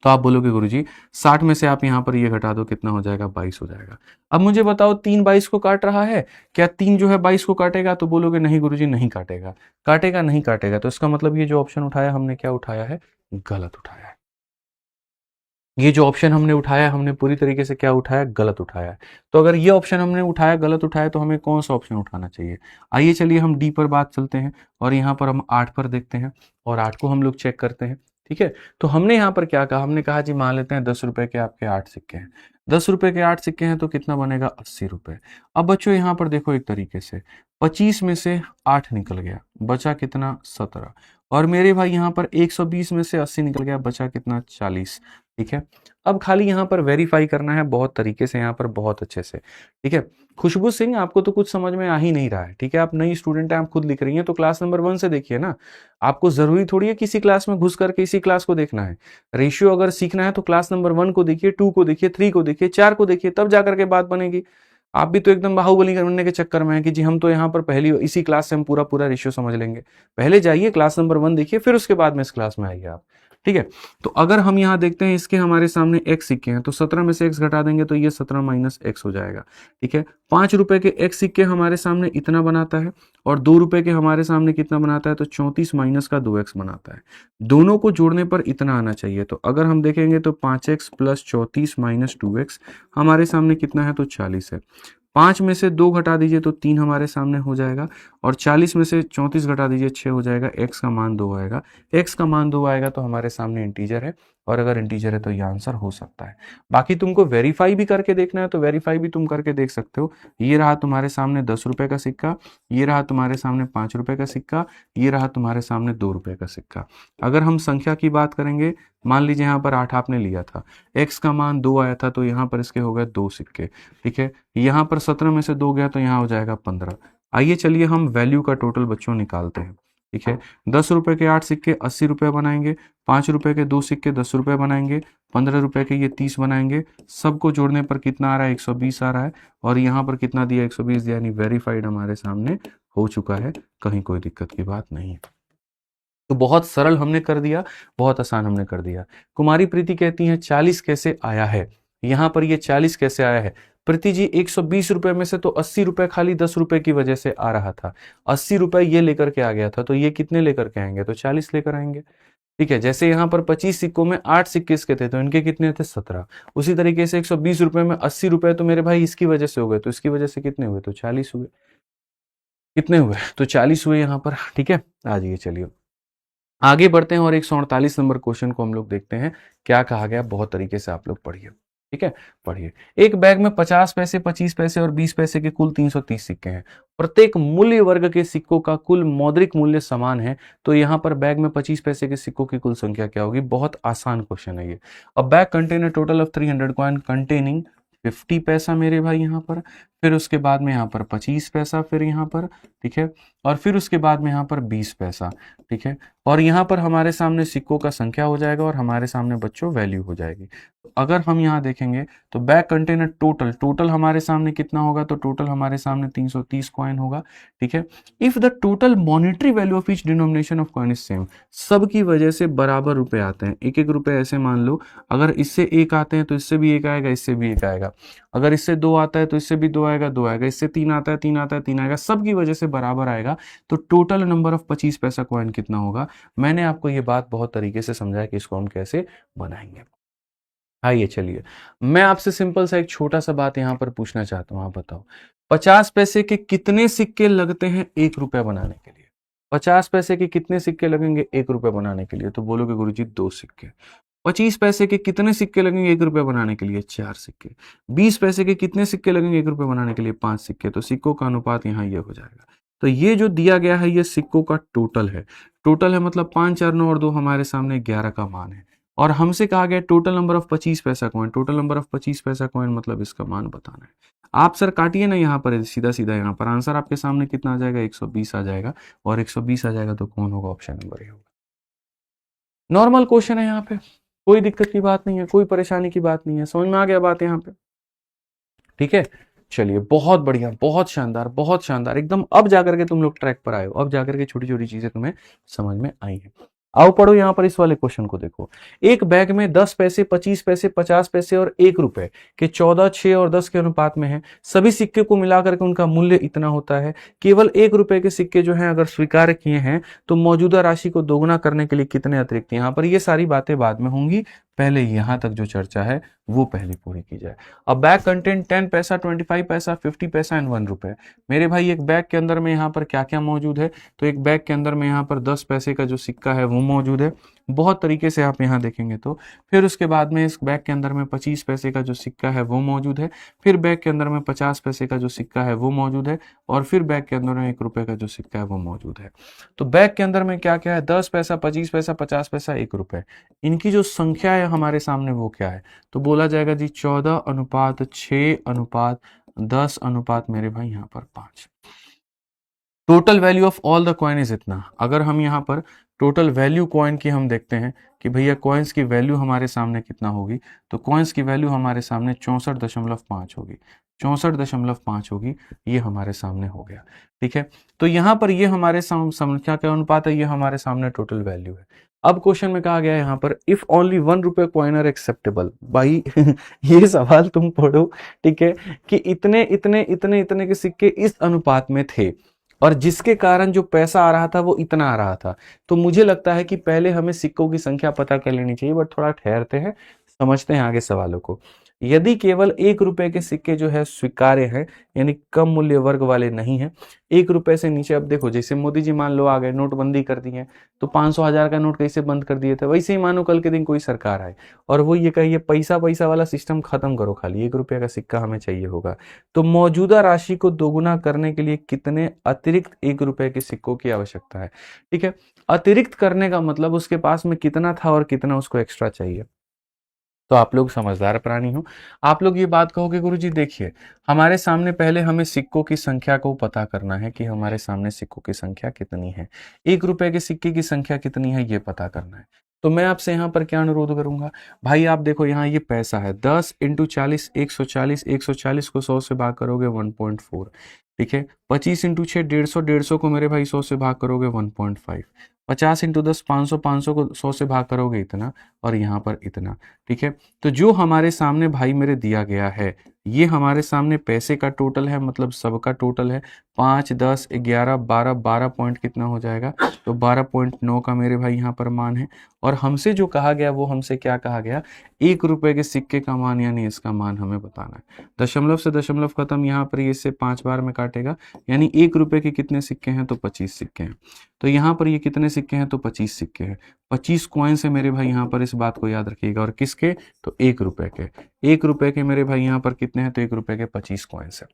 तो आप बोलोगे गुरुजी 60 में से आप यहाँ पर ये घटा दो, कितना हो जाएगा, 22 हो जाएगा। अब मुझे बताओ 3 22 को काट रहा है क्या, 3 जो है 22 को काटेगा, तो बोलोगे नहीं गुरुजी नहीं काटेगा, काटेगा नहीं काटेगा, तो इसका मतलब ये जो ऑप्शन उठाया हमने क्या उठाया है, गलत उठाया है। ये जो ऑप्शन हमने उठाया हमने पूरी तरीके से क्या उठाया, गलत उठाया है। तो अगर ये ऑप्शन हमने उठाया गलत उठाया तो हमें कौन सा ऑप्शन उठाना चाहिए। आइए चलिए हम डी पर बात चलते हैं और यहाँ पर हम 8 पर देखते हैं और 8 को हम लोग चेक करते हैं। ठीक है, तो हमने यहाँ पर क्या कहा, हमने कहा जी मान लेते हैं 10 रुपए के आपके 8 सिक्के हैं, 10 रुपए के 8 सिक्के हैं तो कितना बनेगा, 80 रुपए। अब बच्चों यहाँ पर देखो एक तरीके से 25 में से 8 निकल गया, बचा कितना, 17। और मेरे भाई यहाँ पर 120 में से 80 निकल गया, बचा कितना, 40। ठीक है, अब खाली यहाँ पर वेरीफाई करना है बहुत तरीके से, यहाँ पर बहुत अच्छे से। ठीक है, खुशबू सिंह आपको तो कुछ समझ में आ ही नहीं रहा है। ठीक है, आप नई स्टूडेंट हैं, आप खुद लिख रही हैं, तो क्लास नंबर 1 से देखिए ना। आपको जरूरी थोड़ी है किसी क्लास में घुस करके इसी क्लास को देखना है। रेशियो अगर सीखना है तो क्लास नंबर 1 को देखिए, 2 को देखिए, 3 को देखिए, 4 को देखिए, तब जाकर के बात बनेगी। आप भी तो एकदम बाहुबली करने के चक्कर में है कि जी हम तो यहाँ पर पहली इसी क्लास से हम पूरा पूरा रेशियो समझ लेंगे। पहले जाइए क्लास नंबर 1 देखिए, फिर उसके बाद में इस क्लास में आइए आप। ठीक है, तो अगर हम यहाँ देखते हैं इसके हमारे सामने x सिक्के हैं, तो 17 में से x घटा देंगे तो ये 17 माइनस x हो जाएगा। ठीक है, 5 रुपए के x सिक्के हमारे सामने इतना बनाता है और 2 रुपए के हमारे सामने कितना बनाता है, तो 34 माइनस का 2x बनाता है। दोनों को जोड़ने पर इतना आना चाहिए, तो अगर हम देखेंगे तो 5x प्लस 34 माइनस 2x हमारे सामने कितना है, तो 40 है। 5 में से 2 घटा दीजिए तो 3 हमारे सामने हो जाएगा और 40 में से 34 घटा दीजिए 6 हो जाएगा। x का मान 2 आएगा, x का मान 2 आएगा तो हमारे सामने इंटीजर है, और अगर इंटीजर है तो ये आंसर हो सकता है। बाकी तुमको वेरीफाई भी करके देखना है तो वेरीफाई भी तुम करके देख सकते हो। ये रहा तुम्हारे सामने 10 रुपए का सिक्का, ये रहा तुम्हारे सामने 5 रुपए का सिक्का, ये रहा तुम्हारे सामने 2 रुपए का सिक्का। अगर हम संख्या की बात करेंगे, मान लीजिए यहाँ पर 8 आपने लिया था, x का मान 2 आया था तो यहाँ पर इसके हो गए 2 सिक्के। ठीक है, यहाँ पर 17 में से 2 गया तो यहाँ हो जाएगा 15। आइए चलिए हम वैल्यू का टोटल बच्चों निकालते हैं। ठीक है, 10 रुपए के 8 सिक्के 80 रुपए बनाएंगे, 5 रुपए के 2 सिक्के 10 रुपए बनाएंगे, 15 रुपए के ये 30 बनाएंगे। सबको जोड़ने पर कितना आ रहा है, 120 आ रहा है, और यहाँ पर कितना दिया, 120 दिया, यानी वेरीफाइड हमारे सामने हो चुका है, कहीं कोई दिक्कत की बात नहीं है। तो बहुत सरल हमने कर दिया, बहुत आसान हमने कर दिया। कुमारी प्रीति कहती हैं 40 कैसे आया है, यहाँ पर ये 40 कैसे आया है। प्रीति जी 120 रुपए में से तो 80 रुपए खाली 10 रुपए की वजह से आ रहा था, 80 रुपए ये लेकर के आ गया था, तो ये कितने लेकर के आएंगे, तो 40 लेकर आएंगे। ठीक है, जैसे यहाँ पर 25 सिक्कों में 8 सिक्के इसके थे तो इनके कितने थे, 17। उसी तरीके से 120 रुपए में 80 रुपए तो मेरे भाई इसकी वजह से हो गए, तो इसकी वजह से कितने हुए, तो 40 हुए। कितने हुए, तो 40 हुए यहाँ पर। ठीक है, आ जाइए चलिए आगे बढ़ते हैं और 148 नंबर क्वेश्चन को हम लोग देखते हैं क्या कहा गया, बहुत तरीके से आप लोग पढ़िए। ठीक है, पढ़िए। एक बैग में 50 पैसे, 25 पैसे और 20 पैसे के कुल 330 सिक्के हैं। प्रत्येक मूल्य वर्ग के सिक्कों का कुल मौद्रिक मूल्य समान है, तो यहाँ पर बैग में 25 पैसे के सिक्कों की कुल संख्या क्या होगी। बहुत आसान क्वेश्चन है ये। अ bag contain a total of 300 coin containing 50 पैसा मेरे भाई यहाँ पर, फिर उसके बाद में यहाँ पर 25 पैसा, फिर यहाँ पर, ठीक है, और फिर उसके बाद में यहाँ पर 20 पैसा। ठीक है, और यहाँ पर हमारे सामने सिक्कों का संख्या हो जाएगा और हमारे सामने बच्चों वैल्यू हो जाएगी। तो अगर हम यहाँ देखेंगे तो बैग कंटेनर टोटल, टोटल हमारे सामने कितना होगा, तो टोटल हमारे सामने 330 कॉइन होगा। ठीक है, if the total monetary value of each denomination of coin is same, सब की वजह से बराबर रुपए आते हैं, एक एक रुपए ऐसे मान लो, अगर इससे एक आते हैं तो इससे भी एक आएगा, इससे भी एक आएगा, अगर इससे 2 आता है तो इससे भी 2 आएगा, 2 आएगा, इससे 3 आता है, 3 आता है, 3 आएगा, सब की वजह से बराबर आएगा। तो टोटल नंबर ऑफ 25 पैसा कॉइन कितना होगा। मैंने आपको ये बात बहुत तरीके से समझाया कि इसको हम कैसे बनाएंगे। आइए चलिए मैं आपसे सिंपल सा एक छोटा सा बात यहां पर पूछना चाहता हूं, आप बताओ 50 पैसे के कितने सिक्के लगते हैं 1 रुपया बनाने के लिए। 50 पैसे के कितने सिक्के लगेंगे 1 रुपया बनाने के लिए, तो बोलोगे गुरुजी 2 सिक्के। 25 पैसे के कितने सिक्के लगेंगे 1 रुपया बनाने के लिए, 4 सिक्के। 20 पैसे के कितने सिक्के लगेंगे 1 रुपया बनाने के लिए, 5 सिक्के। तो सिक्कों का अनुपात यहाँ ये हो जाएगा। तो ये जो दिया गया है ये सिक्कों का टोटल है, टोटल है मतलब 5 4 9 और 2 हमारे सामने 11 का मान है, और हमसे कहा गया टोटल नंबर ऑफ 25 पैसा कॉइन, टोटल नंबर ऑफ 25 पैसा कॉइन मतलब इसका मान बताना है। आप सर काटिए ना यहाँ पर सीधा सीधा, यहाँ पर आंसर आपके सामने कितना आ जाएगा 120 आ जाएगा, और 120 आ जाएगा तो कौन होगा, ऑप्शन नंबर ए होगा। नॉर्मल क्वेश्चन है, यहाँ पे कोई दिक्कत की बात नहीं है, कोई परेशानी की बात नहीं है, समझ में आ गया बात यहाँ पे। ठीक है, चलिए बहुत बढ़िया, बहुत शानदार, बहुत शानदार एकदम। अब जाकर के तुम लोग ट्रैक पर आए हो, अब जाकर के छोटी छोटी चीजें तुम्हें समझ में आई है। आओ पढ़ो यहाँ पर इस वाले क्वेश्चन को देखो। एक बैग में 10 पैसे, 25 पैसे, 50 पैसे और 1 रुपए के 14, 6 और 10 के अनुपात में है। सभी सिक्के को मिलाकर के उनका मूल्य इतना होता है। केवल 1 रुपए के सिक्के जो हैं अगर स्वीकार किए हैं तो मौजूदा राशि को दोगुना करने के लिए कितने अतिरिक्त। यहाँ पर ये सारी बातें बाद में होंगी, पहले यहां तक जो चर्चा है वो पहले पूरी की जाए। अब बैग कंटेंट 10 पैसा, 25 पैसा, 50 पैसा एंड 1 रुपए। मेरे भाई एक बैग के अंदर में यहाँ पर क्या क्या मौजूद है, तो एक बैग के अंदर में यहाँ पर 10 पैसे का जो सिक्का है वो मौजूद है, बहुत तरीके से आप यहाँ देखेंगे तो। फिर उसके बाद में इस बैग के अंदर में 25 पैसे का जो सिक्का है वो मौजूद है। फिर बैग के अंदर में 50 पैसे का जो सिक्का है वो मौजूद है। और फिर बैग के अंदर में 1 रुपए का जो सिक्का है वो मौजूद है। तो बैग के अंदर में क्या क्या है, 10 पैसा, 25 पैसा, 50 पैसा, 1 रुपए। इनकी जो संख्या है हमारे सामने वो क्या है, तो बोला जाएगा जी 14:6:10:5 मेरे भाई यहाँ पर 5। Total value of all the coin is इतना। अगर हम यहाँ पर टोटल वैल्यू कॉइन की हम देखते हैं कि भैया कॉइन्स की वैल्यू हमारे सामने कितना होगी, तो कॉइन्स की वैल्यू हमारे सामने 64.5 होगी। 64.5 होगी, ये हमारे सामने हो गया। ठीक है, तो यहाँ पर ये हमारे संख्या का अनुपात है, ये हमारे सामने टोटल वैल्यू है। अब क्वेश्चन में कहा गया है यहाँ पर इफ ओनली 1 रुपए कॉइन आर एक्सेप्टेबल। भाई ये सवाल तुम पढ़ो, ठीक है, कि इतने इतने इतने इतने के सिक्के इस अनुपात में थे और जिसके कारण जो पैसा आ रहा था वो इतना आ रहा था, तो मुझे लगता है कि पहले हमें सिक्कों की संख्या पता कर लेनी चाहिए, बट थोड़ा ठहरते हैं, समझते हैं आगे सवालों को। यदि केवल 1 रुपए के सिक्के जो है स्वीकार्य हैं, यानी कम मूल्य वर्ग वाले नहीं है, 1 रुपए से नीचे, अब देखो जैसे मोदी जी मान लो आ गए, नोटबंदी कर दी है, तो 500 1000 का नोट कैसे बंद कर दिए थे, वैसे ही मानो कल के दिन कोई सरकार आए और वो ये कहिए पैसा पैसा वाला सिस्टम खत्म करो, खाली 1 रुपए का सिक्का हमें चाहिए होगा। तो मौजूदा राशि को दोगुना करने के लिए कितने अतिरिक्त 1 रुपए के सिक्कों की आवश्यकता है। ठीक है, अतिरिक्त करने का मतलब उसके पास में कितना था और कितना उसको एक्स्ट्रा चाहिए। तो आप लोग समझदार प्राणी हो, आप लोग ये बात कहोगे गुरुजी देखिए हमारे सामने पहले हमें सिक्कों की संख्या को पता करना है कि हमारे सामने सिक्कों की संख्या कितनी है, 1 रुपए के सिक्के की संख्या कितनी है ये पता करना है। तो मैं आपसे यहाँ पर क्या अनुरोध करूंगा, भाई आप देखो यहाँ ये पैसा है 10 × 40 140, 140 को 100 से भाग करोगे 1.4। ठीक है, 25 × 6 150, 150 को मेरे भाई 100 से भाग करोगे 1.5। 50 × 10 500, 500 को 100 से भाग करोगे इतना और यहाँ पर इतना। ठीक है, तो जो हमारे सामने भाई मेरे दिया गया है ये हमारे सामने पैसे का टोटल है, मतलब सबका टोटल है 5 10 11 12 12 पॉइंट कितना हो जाएगा, तो 12.9 का मेरे भाई यहाँ पर मान है। और हमसे जो कहा गया वो हमसे क्या कहा गया, 1 रुपए के सिक्के का मान यानी इसका मान हमें बताना है। दशमलव से दशमलव खत्म, यहाँ पर ये इससे 5 बार में काटेगा, यानी 1 रुपए के कितने सिक्के हैं, तो 25 सिक्के हैं। तो यहाँ पर ये कितने सिक्के हैं, तो 25 सिक्के हैं। 25 कॉइन्स है मेरे भाई, यहाँ पर इस बात को याद रखिएगा। और किसके, तो 1 रुपए के। 1 रुपए के मेरे भाई यहाँ पर कितने हैं, तो 1 रुपए के 25 कॉइन्स है।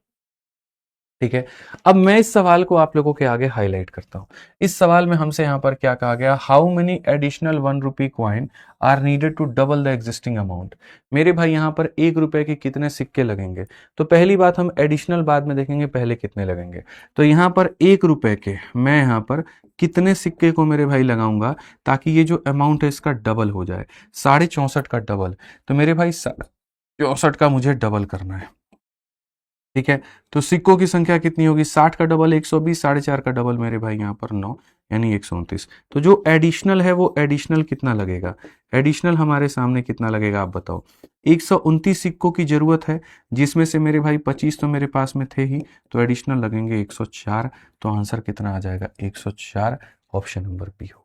ठीक है, अब मैं इस सवाल को आप लोगों के आगे हाईलाइट करता हूं। इस सवाल में हमसे यहाँ पर क्या कहा गया, how many additional 1 rupee coin are needed to double the existing amount. मेरे भाई यहाँ पर 1 रुपए के कितने सिक्के लगेंगे, तो पहली बात हम एडिशनल बाद में देखेंगे, पहले कितने लगेंगे। तो यहाँ पर 1 रुपए के मैं यहाँ पर कितने सिक्के को मेरे भाई लगाऊंगा ताकि ये जो अमाउंट है इसका डबल हो जाए, 64.5 का डबल। तो मेरे भाई 64 का मुझे डबल करना है। ठीक है, तो सिक्कों की संख्या कितनी होगी, 60 का डबल 120, 4.5 का डबल मेरे भाई यहाँ पर 9 यानी 129। तो जो एडिशनल है वो एडिशनल कितना लगेगा, एडिशनल हमारे सामने कितना लगेगा आप बताओ। 129 सिक्कों की जरूरत है, जिसमें से मेरे भाई 25 तो मेरे पास में थे ही, तो एडिशनल लगेंगे 104। तो आंसर कितना आ जाएगा, 104। ऑप्शन नंबर बी होगा।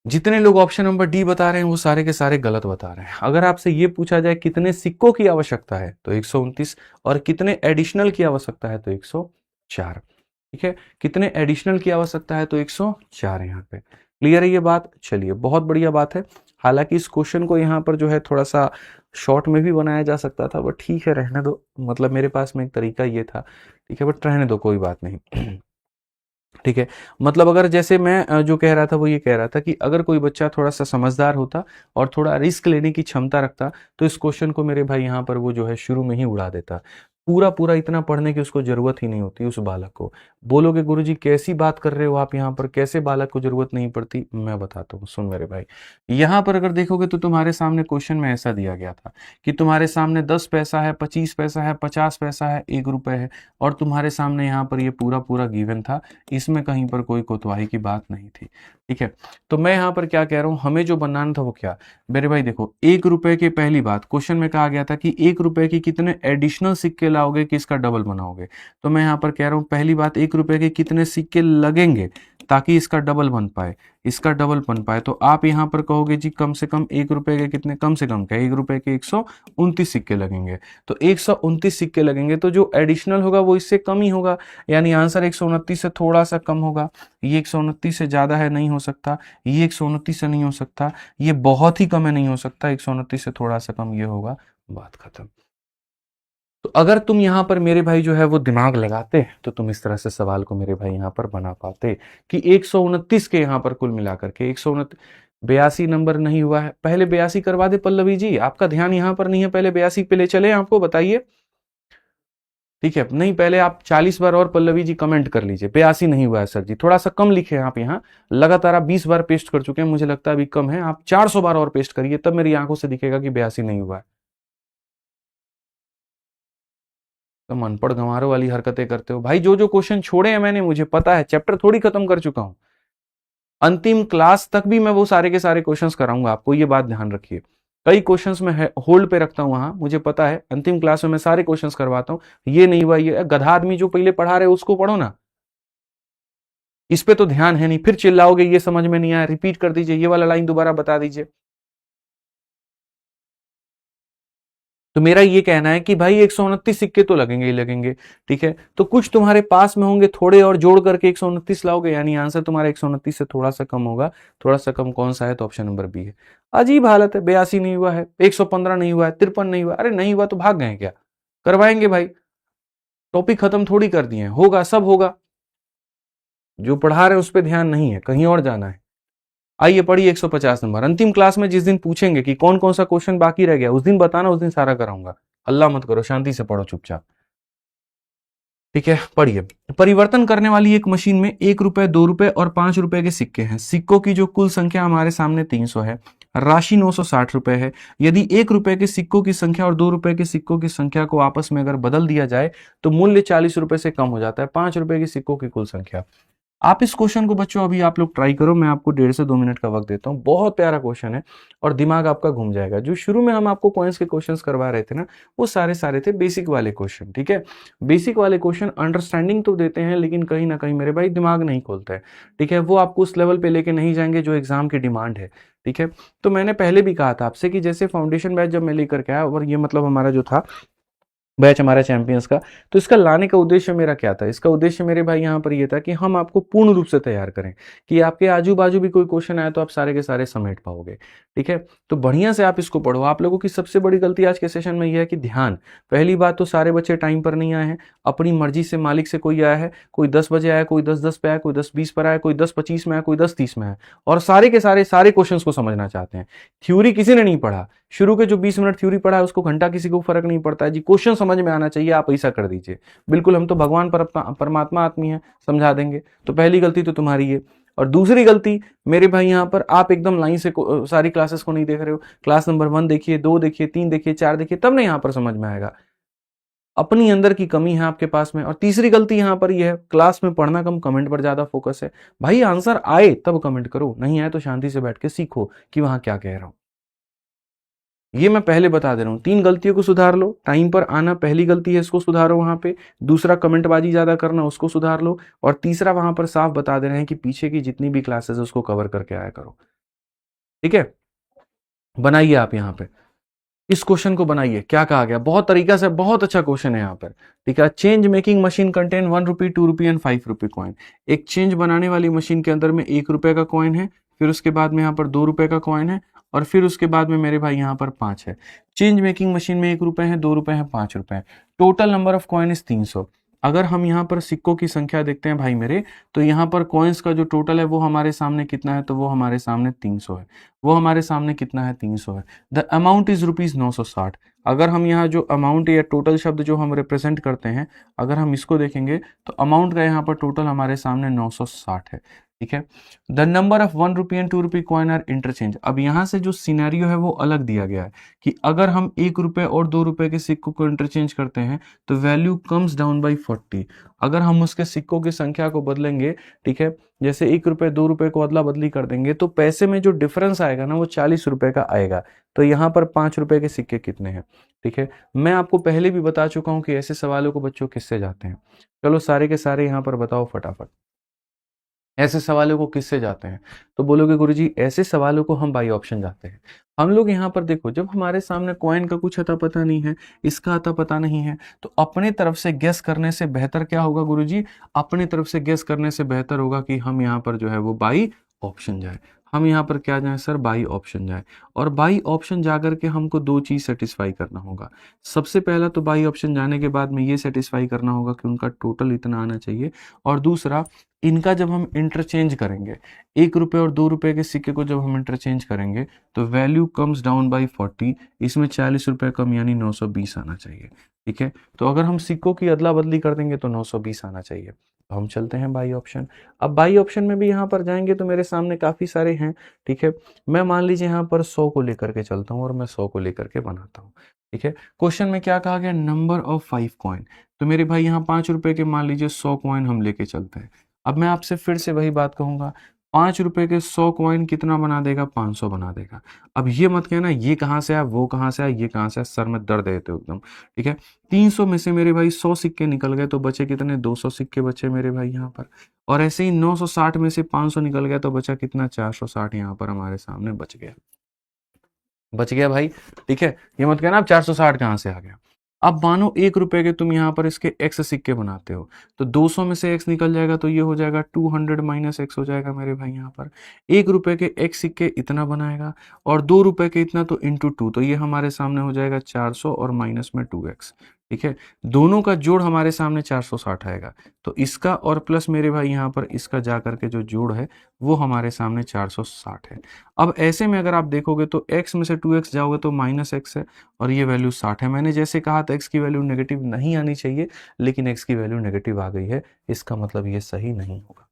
जितने लोग ऑप्शन नंबर डी बता रहे हैं वो सारे के सारे गलत बता रहे हैं। अगर आपसे ये पूछा जाए कितने सिक्कों की आवश्यकता है, तो 129, और कितने एडिशनल की आवश्यकता है, तो 104। ठीक है, कितने एडिशनल की आवश्यकता है, तो 104 यहाँ पे। क्लियर है ये बात, चलिए बहुत बढ़िया बात है। हालांकि इस क्वेश्चन को यहाँ पर जो है थोड़ा सा शॉर्ट में भी बनाया जा सकता था, बट ठीक है रहने दो, मतलब मेरे पास में एक तरीका ये था। ठीक है, बट रहने दो, कोई बात नहीं। ठीक है, मतलब अगर जैसे मैं जो कह रहा था वो ये कह रहा था कि अगर कोई बच्चा थोड़ा सा समझदार होता और थोड़ा रिस्क लेने की क्षमता रखता, तो इस क्वेश्चन को मेरे भाई यहाँ पर वो जो है शुरू में ही उड़ा देता। पूरा पूरा इतना पढ़ने की उसको जरूरत ही नहीं होती उस बालक को, बोलोगे गुरुजी कैसी बात कर रहे हो आप, यहाँ पर कैसे बालक को जरूरत नहीं पड़ती, मैं बताता हूँ, सुन मेरे भाई। यहाँ पर अगर देखोगे तो तुम्हारे सामने क्वेश्चन में ऐसा दिया गया था कि तुम्हारे सामने 10 पैसा है, 25 पैसा है, 50 पैसा है, 1 रुपए है, और तुम्हारे सामने यहाँ पर ये पूरा पूरा गिवन था, इसमें कहीं पर कोई कोतवाही की बात नहीं थी। ठीक है, तो मैं यहाँ पर क्या कह रहा हूँ, हमें जो बनाना था वो क्या, मेरे भाई देखो 1 रुपए के, पहली बात क्वेश्चन में कहा गया था कि 1 रुपए की कितने एडिशनल सिक्के लाओगे कि इसका डबल बनाओगे। तो मैं यहाँ पर कह रहा हूँ पहली बात 1 रुपए के कितने सिक्के लगेंगे ताकि इसका डबल बन पाए, इसका डबल बन पाए। तो आप यहाँ पर कहोगे जी कम से कम 1 रुपए के कितने, कम से कम क्या 1 रुपए के 129 सिक्के लगेंगे। तो 129 सिक्के लगेंगे, तो जो एडिशनल होगा वो इससे कम ही होगा, यानी आंसर 129 से थोड़ा सा कम होगा। ये 129 से ज्यादा है, नहीं हो सकता, ये 129 से नहीं हो सकता, ये बहुत ही कम है, नहीं हो सकता, 129 से थोड़ा सा कम ये होगा, बात खत्म। तो अगर तुम यहाँ पर मेरे भाई जो है वो दिमाग लगाते तो तुम इस तरह से सवाल को मेरे भाई यहाँ पर बना पाते कि 129 के यहाँ पर कुल मिलाकर के 129, 82 नंबर नहीं हुआ है, पहले 82 करवा दे पल्लवी जी, आपका ध्यान यहाँ पर नहीं है, पहले 82 पे ले चले आपको, बताइए। ठीक है, नहीं पहले आप 40 बार और पल्लवी जी कमेंट कर लीजिए, 82 नहीं हुआ है सर जी, थोड़ा सा कम लिखे आप यहाँ, लगातार आप 20 बार पेस्ट कर चुके हैं, मुझे लगता है अभी कम है, आप 400 बार और पेस्ट करिए, तब मेरी आंखों से दिखेगा कि 82 नहीं हुआ है। तो अनपढ़ गंवारों वाली हरकतें करते हो भाई, जो जो क्वेश्चन छोड़े हैं मैंने, मुझे पता है, चैप्टर थोड़ी खत्म कर चुका हूं, अंतिम क्लास तक भी मैं वो सारे के सारे क्वेश्चंस कराऊंगा आपको, ये बात ध्यान रखिए। कई क्वेश्चंस में होल्ड पे रखता हूं वहां, मुझे पता है, अंतिम क्लास में मैं सारे क्वेश्चंस करवाता हूं। ये नहीं हुआ, ये गधा आदमी जो पहले पढ़ा रहे उसको पढ़ो ना, इस पे तो ध्यान है नहीं, फिर चिल्लाओगे ये समझ में नहीं आया, रिपीट कर दीजिए, ये वाला लाइन दोबारा बता दीजिए। तो मेरा ये कहना है कि भाई 129 सिक्के तो लगेंगे ही लगेंगे। ठीक है, तो कुछ तुम्हारे पास में होंगे, थोड़े और जोड़ करके 129 लाओगे, यानी आंसर तुम्हारा 129 से थोड़ा सा कम होगा। थोड़ा सा कम कौन सा है, तो ऑप्शन नंबर बी है। अजीब हालत है, 82 नहीं हुआ है, 115 नहीं हुआ है, 53 नहीं हुआ, अरे नहीं हुआ तो भाग गए क्या, करवाएंगे भाई, टॉपिक खत्म थोड़ी कर दिए, होगा सब होगा, जो पढ़ा रहे उस पर ध्यान नहीं है, कहीं और जाना है। आइए पढ़िए 150 नंबर, अंतिम क्लास में जिस दिन पूछेंगे कि कौन कौन सा क्वेश्चन बाकी रह गया, उस दिन बताना, उस दिन सारा कराऊंगा। हल्ला मत करो, शांति से पढ़ो चुपचाप। ठीक है, पढ़िए। परिवर्तन करने वाली एक मशीन में 1 रुपए, 2 रुपए और 5 रुपए के सिक्के हैं। सिक्कों की जो कुल संख्या हमारे सामने 300 है, राशि 960 रुपए है। यदि 1 रुपए के सिक्कों की संख्या और 2 रुपए के सिक्कों की संख्या को आपस में अगर बदल दिया जाए तो मूल्य 40 रुपए से कम हो जाता है। 5 रुपए के सिक्कों की कुल संख्या। आप इस क्वेश्चन को बच्चों अभी आप लोग ट्राई करो, मैं आपको 1.5 से 2 मिनट का वक्त देता हूँ, बहुत प्यारा क्वेश्चन है और दिमाग आपका घूम जाएगा। जो शुरू में हम आपको कॉइन्स के क्वेश्चंस करवा रहे थे ना, वो सारे सारे थे बेसिक वाले क्वेश्चन। ठीक है, बेसिक वाले क्वेश्चन अंडरस्टैंडिंग तो देते हैं, लेकिन कहीं ना कहीं मेरे भाई दिमाग नहीं खोलता है। ठीक है, वो आपको उस लेवल पे लेके नहीं जाएंगे जो एग्जाम की डिमांड है। ठीक है, तो मैंने पहले भी कहा था आपसे कि जैसे फाउंडेशन बैच जब मैं लेकर के आया, और ये मतलब हमारा जो था बैच हमारा चैंपियंस का, तो इसका लाने का उद्देश्य मेरा क्या था, इसका उद्देश्य मेरे भाई यहाँ पर ये था कि हम आपको पूर्ण रूप से तैयार करें, कि आपके आजू बाजू भी कोई क्वेश्चन आए तो आप सारे के सारे समेट पाओगे। ठीक है, तो बढ़िया से आप इसको पढ़ो। आप लोगों की सबसे बड़ी गलती आज के सेशन में यह है कि ध्यान, पहली बात तो सारे बच्चे टाइम पर नहीं आए हैं, अपनी मर्जी से मालिक से कोई आया है, कोई 10 बजे आया, कोई 10:10 पे आया, कोई 10:20 पर आया, कोई 10:25 में आया, कोई 10:30 में आया, और सारे के सारे क्वेश्चन को समझना चाहते हैं। थ्योरी किसी ने नहीं पढ़ा, शुरू के जो 20 मिनट थ्योरी पढ़ा है उसको घंटा किसी को फर्क नहीं पड़ता है जी, क्वेश्चन समझ में आना चाहिए, आप ऐसा कर दीजिए। बिल्कुल, हम तो भगवान परमात्मा आदमी है, समझा देंगे। तो पहली गलती तो तुम्हारी है। और दूसरी गलती मेरे भाई, यहाँ पर आप एकदम लाइन से सारी क्लासेस को नहीं देख रहे हो। क्लास नंबर 1 देखिए, 2 देखिए, 3 देखिए, 4 देखिए, तब नहीं यहाँ पर समझ में आएगा। अपनी अंदर की कमी है आपके पास में। और तीसरी गलती यहाँ पर यह है, क्लास में पढ़ना कम, कमेंट पर ज्यादा फोकस है। भाई आंसर आए तब कमेंट करो, नहीं आए तो शांति से बैठ के सीखो कि वहां क्या कह रहा हूं। ये मैं पहले बता दे रहा हूं, 3 गलतियों को सुधार लो। टाइम पर आना पहली गलती है, इसको सुधारो वहां पे। दूसरा, कमेंटबाजी ज्यादा करना, उसको सुधार लो। और तीसरा, वहां पर साफ बता दे रहे हैं कि पीछे की जितनी भी क्लासेस है उसको कवर करके आया करो। ठीक है, बनाइए आप यहाँ पे इस क्वेश्चन को बनाइए। क्या कहा गया, बहुत तरीका से, बहुत अच्छा क्वेश्चन है यहाँ पर। ठीक है, change making machine contain 1 rupee, 2 rupee and 5 rupee coin. एक चेंज बनाने वाली मशीन के अंदर में 1 रुपए का कॉइन है, फिर उसके बाद में यहाँ पर 2 रुपए का कॉइन है, और फिर उसके बाद में मेरे भाई यहाँ पर 5 है। चेंज मेकिंग मशीन में 1 रुपए है, 2 रुपए है, 5 रुपए है। Total number of coin is 300। अगर हम यहाँ पर सिक्कों की संख्या देखते हैं भाई मेरे, तो यहाँ पर कॉइन्स का जो टोटल है वो हमारे सामने कितना है, तो वो हमारे सामने 300 है। वो हमारे सामने कितना है, 300 है। The amount is rupees 960। अगर हम यहाँ जो अमाउंट या टोटल शब्द जो हम रिप्रेजेंट करते हैं, अगर हम इसको देखेंगे तो अमाउंट का यहाँ पर टोटल हमारे सामने 960 है। ठीक है। The number of 1 rupee and 2 rupee coin are interchange. अब यहाँ से जो सिनेरियो है वो अलग दिया गया है कि अगर हम 1 रुपए और 2 रुपए के सिक्कों को इंटरचेंज करते हैं तो वैल्यू कम्स डाउन बाई 40। अगर हम उसके सिक्कों की संख्या को बदलेंगे, ठीक है, जैसे 1 रुपए 2 रुपए को अदला बदली कर देंगे तो पैसे में जो डिफरेंस आएगा ना वो 40 रुपए का आएगा। तो यहाँ पर 5 रुपए के सिक्के कितने हैं। ठीक है, मैं आपको पहले भी बता चुका हूं कि ऐसे सवालों को बच्चों किससे जाते हैं। चलो सारे के सारे यहाँ पर बताओ फटाफट, ऐसे सवालों को किससे जाते हैं। तो बोलोगे गुरुजी ऐसे सवालों को हम बाई ऑप्शन जाते हैं। हम लोग यहाँ पर देखो, जब हमारे सामने कॉइन का कुछ अता पता नहीं है, इसका अता पता नहीं है, तो अपने तरफ से गेस करने से बेहतर क्या होगा गुरुजी, अपने तरफ से गेस करने से बेहतर होगा कि हम यहाँ पर जो है वो बाई ऑप्शन जाए। हम यहाँ पर क्या जाए सर, बाई ऑप्शन जाए। और बाई ऑप्शन जाकर के हमको दो चीज सेटिस्फाई करना होगा। सबसे पहला तो बाई ऑप्शन जाने के बाद में ये सेटिस्फाई करना होगा कि उनका टोटल इतना आना चाहिए, और दूसरा इनका जब हम इंटरचेंज करेंगे, 1 रुपए और 2 रुपए के सिक्के को जब हम इंटरचेंज करेंगे तो वैल्यू कम्स डाउन बाई 40। इसमें 40 रुपए कम यानी 920 आना चाहिए। ठीक है, तो अगर हम सिक्कों की अदला बदली कर देंगे तो 920 आना चाहिए। तो हम चलते हैं बाई ऑप्शन। अब बाई ऑप्शन में भी यहाँ पर जाएंगे तो मेरे सामने काफी सारे हैं। ठीक है, मैं मान लीजिए यहाँ पर 100 को लेकर के चलता हूँ और मैं 100 को लेकर के बनाता हूँ। ठीक है, क्वेश्चन में क्या कहा गया, नंबर ऑफ 5 कॉइन। तो मेरे भाई यहाँ 5 रुपए के मान लीजिए 100 कॉइन हम लेके चलते हैं। अब मैं आपसे फिर से वही बात कहूंगा, 5 रुपए के 100 कॉइन कितना बना देगा, 500 बना देगा। अब ये मत कहना ये कहाँ से आया, वो कहाँ से आया, ये कहाँ से आया, सर में दर्द देते हो एकदम। ठीक है, 300 में से मेरे भाई 100 सिक्के निकल गए तो बचे कितने, 200 सिक्के बचे मेरे भाई यहाँ पर। और ऐसे ही 960 में से 500 निकल गया तो बचा कितना, 460 यहाँ पर हमारे सामने बच गया। बच गया भाई। ठीक है, ये मत कहना आप 460 कहाँ से आ गया। अब मानो 1 रुपए के तुम यहाँ पर इसके x सिक्के बनाते हो, तो 200 में से x निकल जाएगा तो ये हो जाएगा 200 माइनस x हो जाएगा मेरे भाई यहाँ पर। 1 रुपए के x सिक्के इतना बनाएगा, और 2 रुपए के इतना तो इंटू 2, तो ये हमारे सामने हो जाएगा 400 और माइनस में 2x। ठीक है, दोनों का जोड़ हमारे सामने 460 आएगा। तो इसका और प्लस मेरे भाई यहाँ पर इसका जा करके जो जोड़ है वो हमारे सामने 460 है। अब ऐसे में अगर आप देखोगे तो x में से 2x जाओगे तो माइनस x है, और ये वैल्यू 60 है। मैंने जैसे कहा था x की वैल्यू नेगेटिव नहीं आनी चाहिए, लेकिन x की वैल्यू नेगेटिव आ गई है, इसका मतलब ये सही नहीं होगा।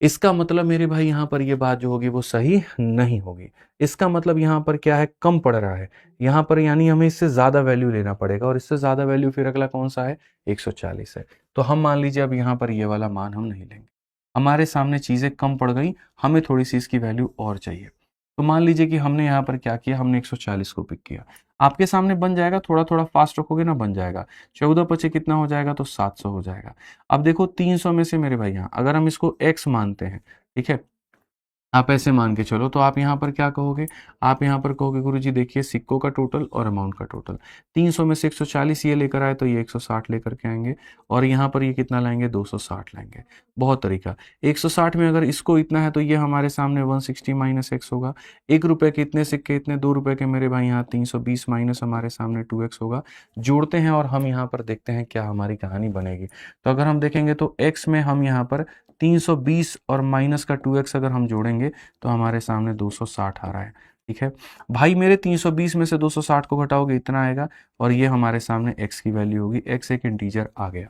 इसका मतलब मेरे भाई यहाँ पर ये बात जो होगी वो सही नहीं होगी। इसका मतलब यहाँ पर क्या है, कम पड़ रहा है यहाँ पर, यानी हमें इससे ज्यादा वैल्यू लेना पड़ेगा, और इससे ज्यादा वैल्यू फिर अगला कौन सा है, 140 है। तो हम मान लीजिए अब यहाँ पर ये वाला मान हम नहीं लेंगे, हमारे सामने चीजें कम पड़ गई, हमें थोड़ी सी इसकी वैल्यू और चाहिए। तो मान लीजिए कि हमने यहाँ पर क्या किया, हमने 140 को पिक किया। आपके सामने बन जाएगा, थोड़ा थोड़ा फास्ट रखोगे ना, बन जाएगा। 14 पचे कितना हो जाएगा, तो 700 हो जाएगा। अब देखो 300 में से मेरे भाई यहाँ अगर हम इसको x मानते हैं, ठीक है, आप ऐसे मान के चलो, तो आप यहाँ पर क्या कहोगे, आप यहाँ पर कहोगे गुरुजी देखिए सिक्कों का टोटल और अमाउंट का टोटल, 300 में से 140 ये लेकर आए तो ये 160 लेकर के आएंगे, और यहाँ पर ये कितना लाएंगे, 260 लाएंगे। बहुत तरीका, 160 में अगर इसको इतना है तो ये हमारे सामने 160 माइनस एक्स होगा। 1 रुपए के इतने सिक्के, इतने 2 रुपए के मेरे भाई यहाँ 320 माइनस हमारे सामने 2x होगा। जोड़ते हैं और हम यहाँ पर देखते हैं क्या हमारी कहानी बनेगी। तो अगर हम देखेंगे तो x में हम यहाँ पर 320 और माइनस का 2x अगर हम जोड़ेंगे तो हमारे सामने 260 आ रहा है। ठीक है भाई, मेरे 320 में से 260 को घटाओगे इतना आएगा, और ये हमारे सामने x की वैल्यू होगी। x एक इंटीजर आ गया।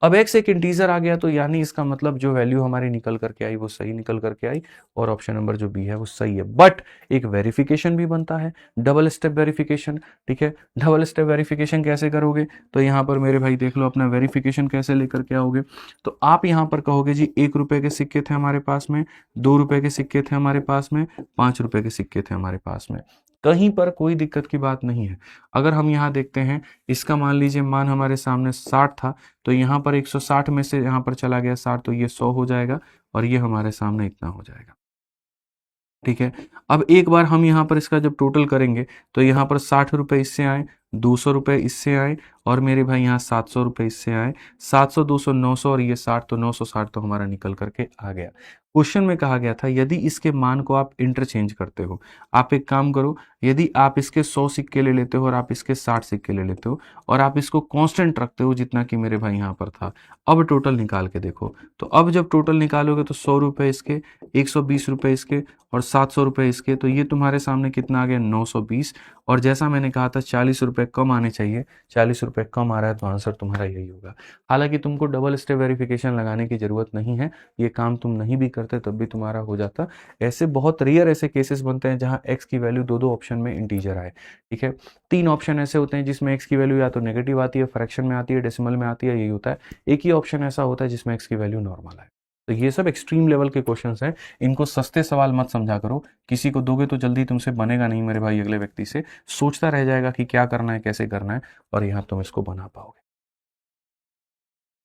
अब x एक इंटीजर आ गया तो यानी इसका मतलब जो वैल्यू हमारी निकल करके आई वो सही निकल करके आई, और ऑप्शन नंबर जो बी है वो सही है। बट एक वेरिफिकेशन भी बनता है, डबल स्टेप वेरिफिकेशन। ठीक है, डबल स्टेप वेरिफिकेशन कैसे करोगे, तो यहाँ पर मेरे भाई देख लो अपना वेरिफिकेशन कैसे लेकर के आओगे। तो आप यहाँ पर कहोगे जी 1 रुपए के सिक्के थे हमारे पास में, 2 रुपए के सिक्के थे हमारे पास में, 5 रुपए के सिक्के थे हमारे पास में, कहीं पर कोई दिक्कत की बात नहीं है। अगर हम यहाँ देखते हैं, इसका मान लीजिए मान हमारे सामने 60 था, तो यहाँ पर 160 में से यहाँ पर चला गया 60, तो ये 100 हो जाएगा, और ये हमारे सामने इतना हो जाएगा। ठीक है, अब एक बार हम यहाँ पर इसका जब टोटल करेंगे तो यहाँ पर 60 रुपए इससे आए, 200 रुपये इससे आए, और मेरे भाई यहाँ 700 रुपये इससे आए, 700, 200, 900 और ये 60, तो 960 तो हमारा निकल करके आ गया। क्वेश्चन में कहा गया था यदि इसके मान को आप इंटरचेंज करते हो, आप एक काम करो, यदि आप इसके 100 सिक्के ले लेते हो और आप इसके 60 सिक्के ले लेते हो और आप इसको कांस्टेंट रखते हो जितना कि मेरे भाई यहाँ पर था, अब टोटल निकाल के देखो। तो अब जब टोटल निकालोगे तो 100 रुपये इसके, 120 रुपये इसके और 700 रुपये इसके, तो ये तुम्हारे सामने कितना आ गया, 920। और जैसा मैंने कहा था 40 रुपये कम आने चाहिए, 40 रुपये कम आ रहा है, तो आंसर तुम्हारा यही होगा। हालांकि तुमको डबल स्टेप वेरिफिकेशन लगाने की जरूरत नहीं है, ये काम तुम नहीं भी करते तब भी तुम्हारा हो जाता। ऐसे बहुत रेयर ऐसे केसेस बनते हैं जहां एक्स की वैल्यू दो दो ऑप्शन में इंटीजर आए, ठीक है। 3 ऑप्शन ऐसे होते हैं जिसमें एक्स की वैल्यू या तो नेगेटिव आती है, फ्रैक्शन में आती है, डेसिमल में आती है, यही होता है। एक ही ऑप्शन ऐसा होता है जिसमें एक्स की वैल्यू नॉर्मल आए। तो ये सब एक्सट्रीम लेवल के क्वेश्चंस हैं, इनको सस्ते सवाल मत समझा करो। किसी को दोगे तो जल्दी तुमसे बनेगा नहीं मेरे भाई, अगले व्यक्ति से सोचता रह जाएगा कि क्या करना है, कैसे करना है, और यहाँ तुम इसको बना पाओगे।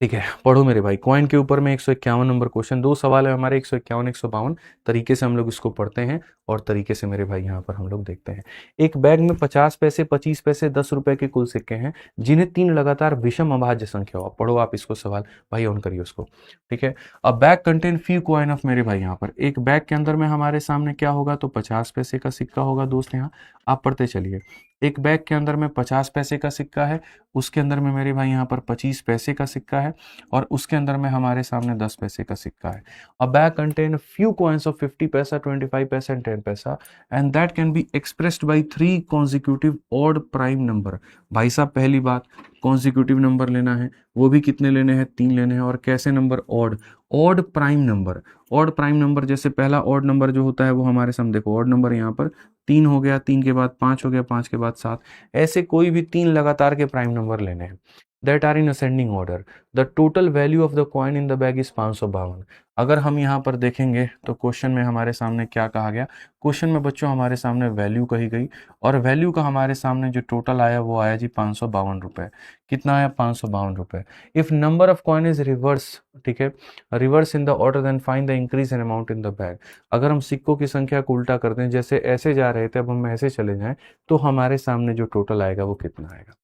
ठीक है, पढ़ो मेरे भाई। कॉइन के ऊपर में 151 नंबर क्वेश्चन, 2 सवाल है हमारे, 151, 152 तरीके से हम लोग इसको पढ़ते हैं और तरीके से मेरे भाई यहाँ पर हम लोग देखते हैं। एक बैग में 50 पैसे, 25 पैसे, 10 रुपए के कुल सिक्के हैं जिन्हें 3 लगातार विषम अभाज्य संख्या हो। पढ़ो आप इसको सवाल, भाई ऑन करिए उसको। ठीक है, अब bag contain few coin of, मेरे भाई यहाँ पर एक बैग के अंदर में हमारे सामने क्या होगा, तो 50 पैसे का सिक्का होगा दोस्त। यहाँ आप पढ़ते चलिए, एक बैग के अंदर में 50 पैसे का सिक्का है, उसके अंदर में मेरे भाई यहाँ पर 25 पैसे का सिक्का है, और उसके अंदर में हमारे सामने 10 पैसे का सिक्का है। अ bag contain few coins of 50 पैसा, 25 पैसा एंड 10 पैसा, and that can be expressed by 3 consecutive odd prime number. भाई साहब पहली बात, कॉन्जिक्यूटिव नंबर लेना है, वो भी कितने लेने हैं, 3 लेने हैं, और कैसे number, odd, odd prime number. Odd prime number, जैसे पहला ऑड नंबर जो होता है वो हमारे सामने देखो, ऑड नंबर यहाँ पर 3 हो गया, 3 के बाद 5 हो गया, 5 के बाद 7, ऐसे कोई भी 3 लगातार के प्राइम नंबर लेने हैं that are in ascending order. The total value of the coin in the bag is 552। अगर हम यहाँ पर देखेंगे तो क्वेश्चन में हमारे सामने क्या कहा गया, क्वेश्चन में बच्चों हमारे सामने वैल्यू कही गई, और वैल्यू का हमारे सामने जो टोटल आया वो आया जी 552 रुपए। कितना आया, 552 रुपए। If number of coin is reverse, ठीक है, reverse in the order, then find the increase in amount in the bag. अगर हम सिक्कों की संख्या को उल्टा कर दें, जैसे ऐसे जा रहे थे अब हम ऐसे चले जाएं, तो हमारे सामने जो टोटल आएगा वो कितना आएगा।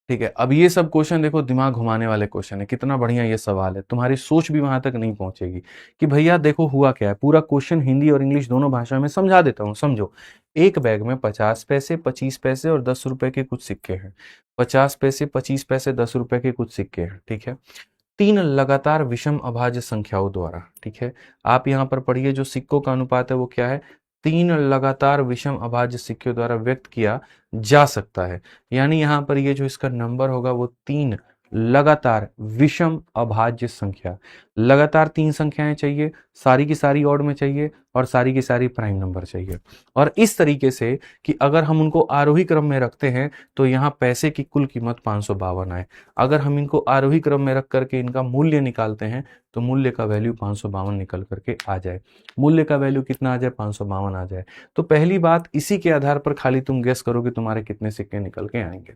ठीक है, अब ये सब क्वेश्चन देखो दिमाग घुमाने वाले क्वेश्चन है, कितना बढ़िया ये सवाल है, तुम्हारी सोच भी वहां तक नहीं पहुंचेगी कि भैया देखो हुआ क्या है। पूरा क्वेश्चन हिंदी और इंग्लिश दोनों भाषा में समझा देता हूं, समझो। एक बैग में 50 पैसे, 25 पैसे और 10 रुपए के कुछ सिक्के हैं। 50 पैसे, 25 पैसे, 10 रुपए के कुछ सिक्के हैं, ठीक है, 3 लगातार विषम अभाज्य संख्याओं द्वारा, ठीक है। आप यहाँ पर पढ़िए, जो सिक्कों का अनुपात है वो क्या है, 3 लगातार विषम अभाज्य सिक्कों द्वारा व्यक्त किया जा सकता है। यानी यहाँ पर ये जो इसका नंबर होगा वो 3 लगातार विषम अभाज्य संख्या, लगातार 3 संख्याएं चाहिए, सारी की सारी ऑड में चाहिए और सारी की सारी प्राइम नंबर चाहिए। और इस तरीके से कि अगर हम उनको आरोही क्रम में रखते हैं तो यहाँ पैसे की कुल कीमत 552 आए। अगर हम इनको आरोही क्रम में रख करके इनका मूल्य निकालते हैं तो मूल्य का वैल्यू 552 निकल करके आ जाए। मूल्य का वैल्यू कितना आ जाए, 552 आ जाए। तो पहली बात, इसी के आधार पर खाली तुम गेस करो कि तुम्हारे कितने सिक्के निकल के आएंगे,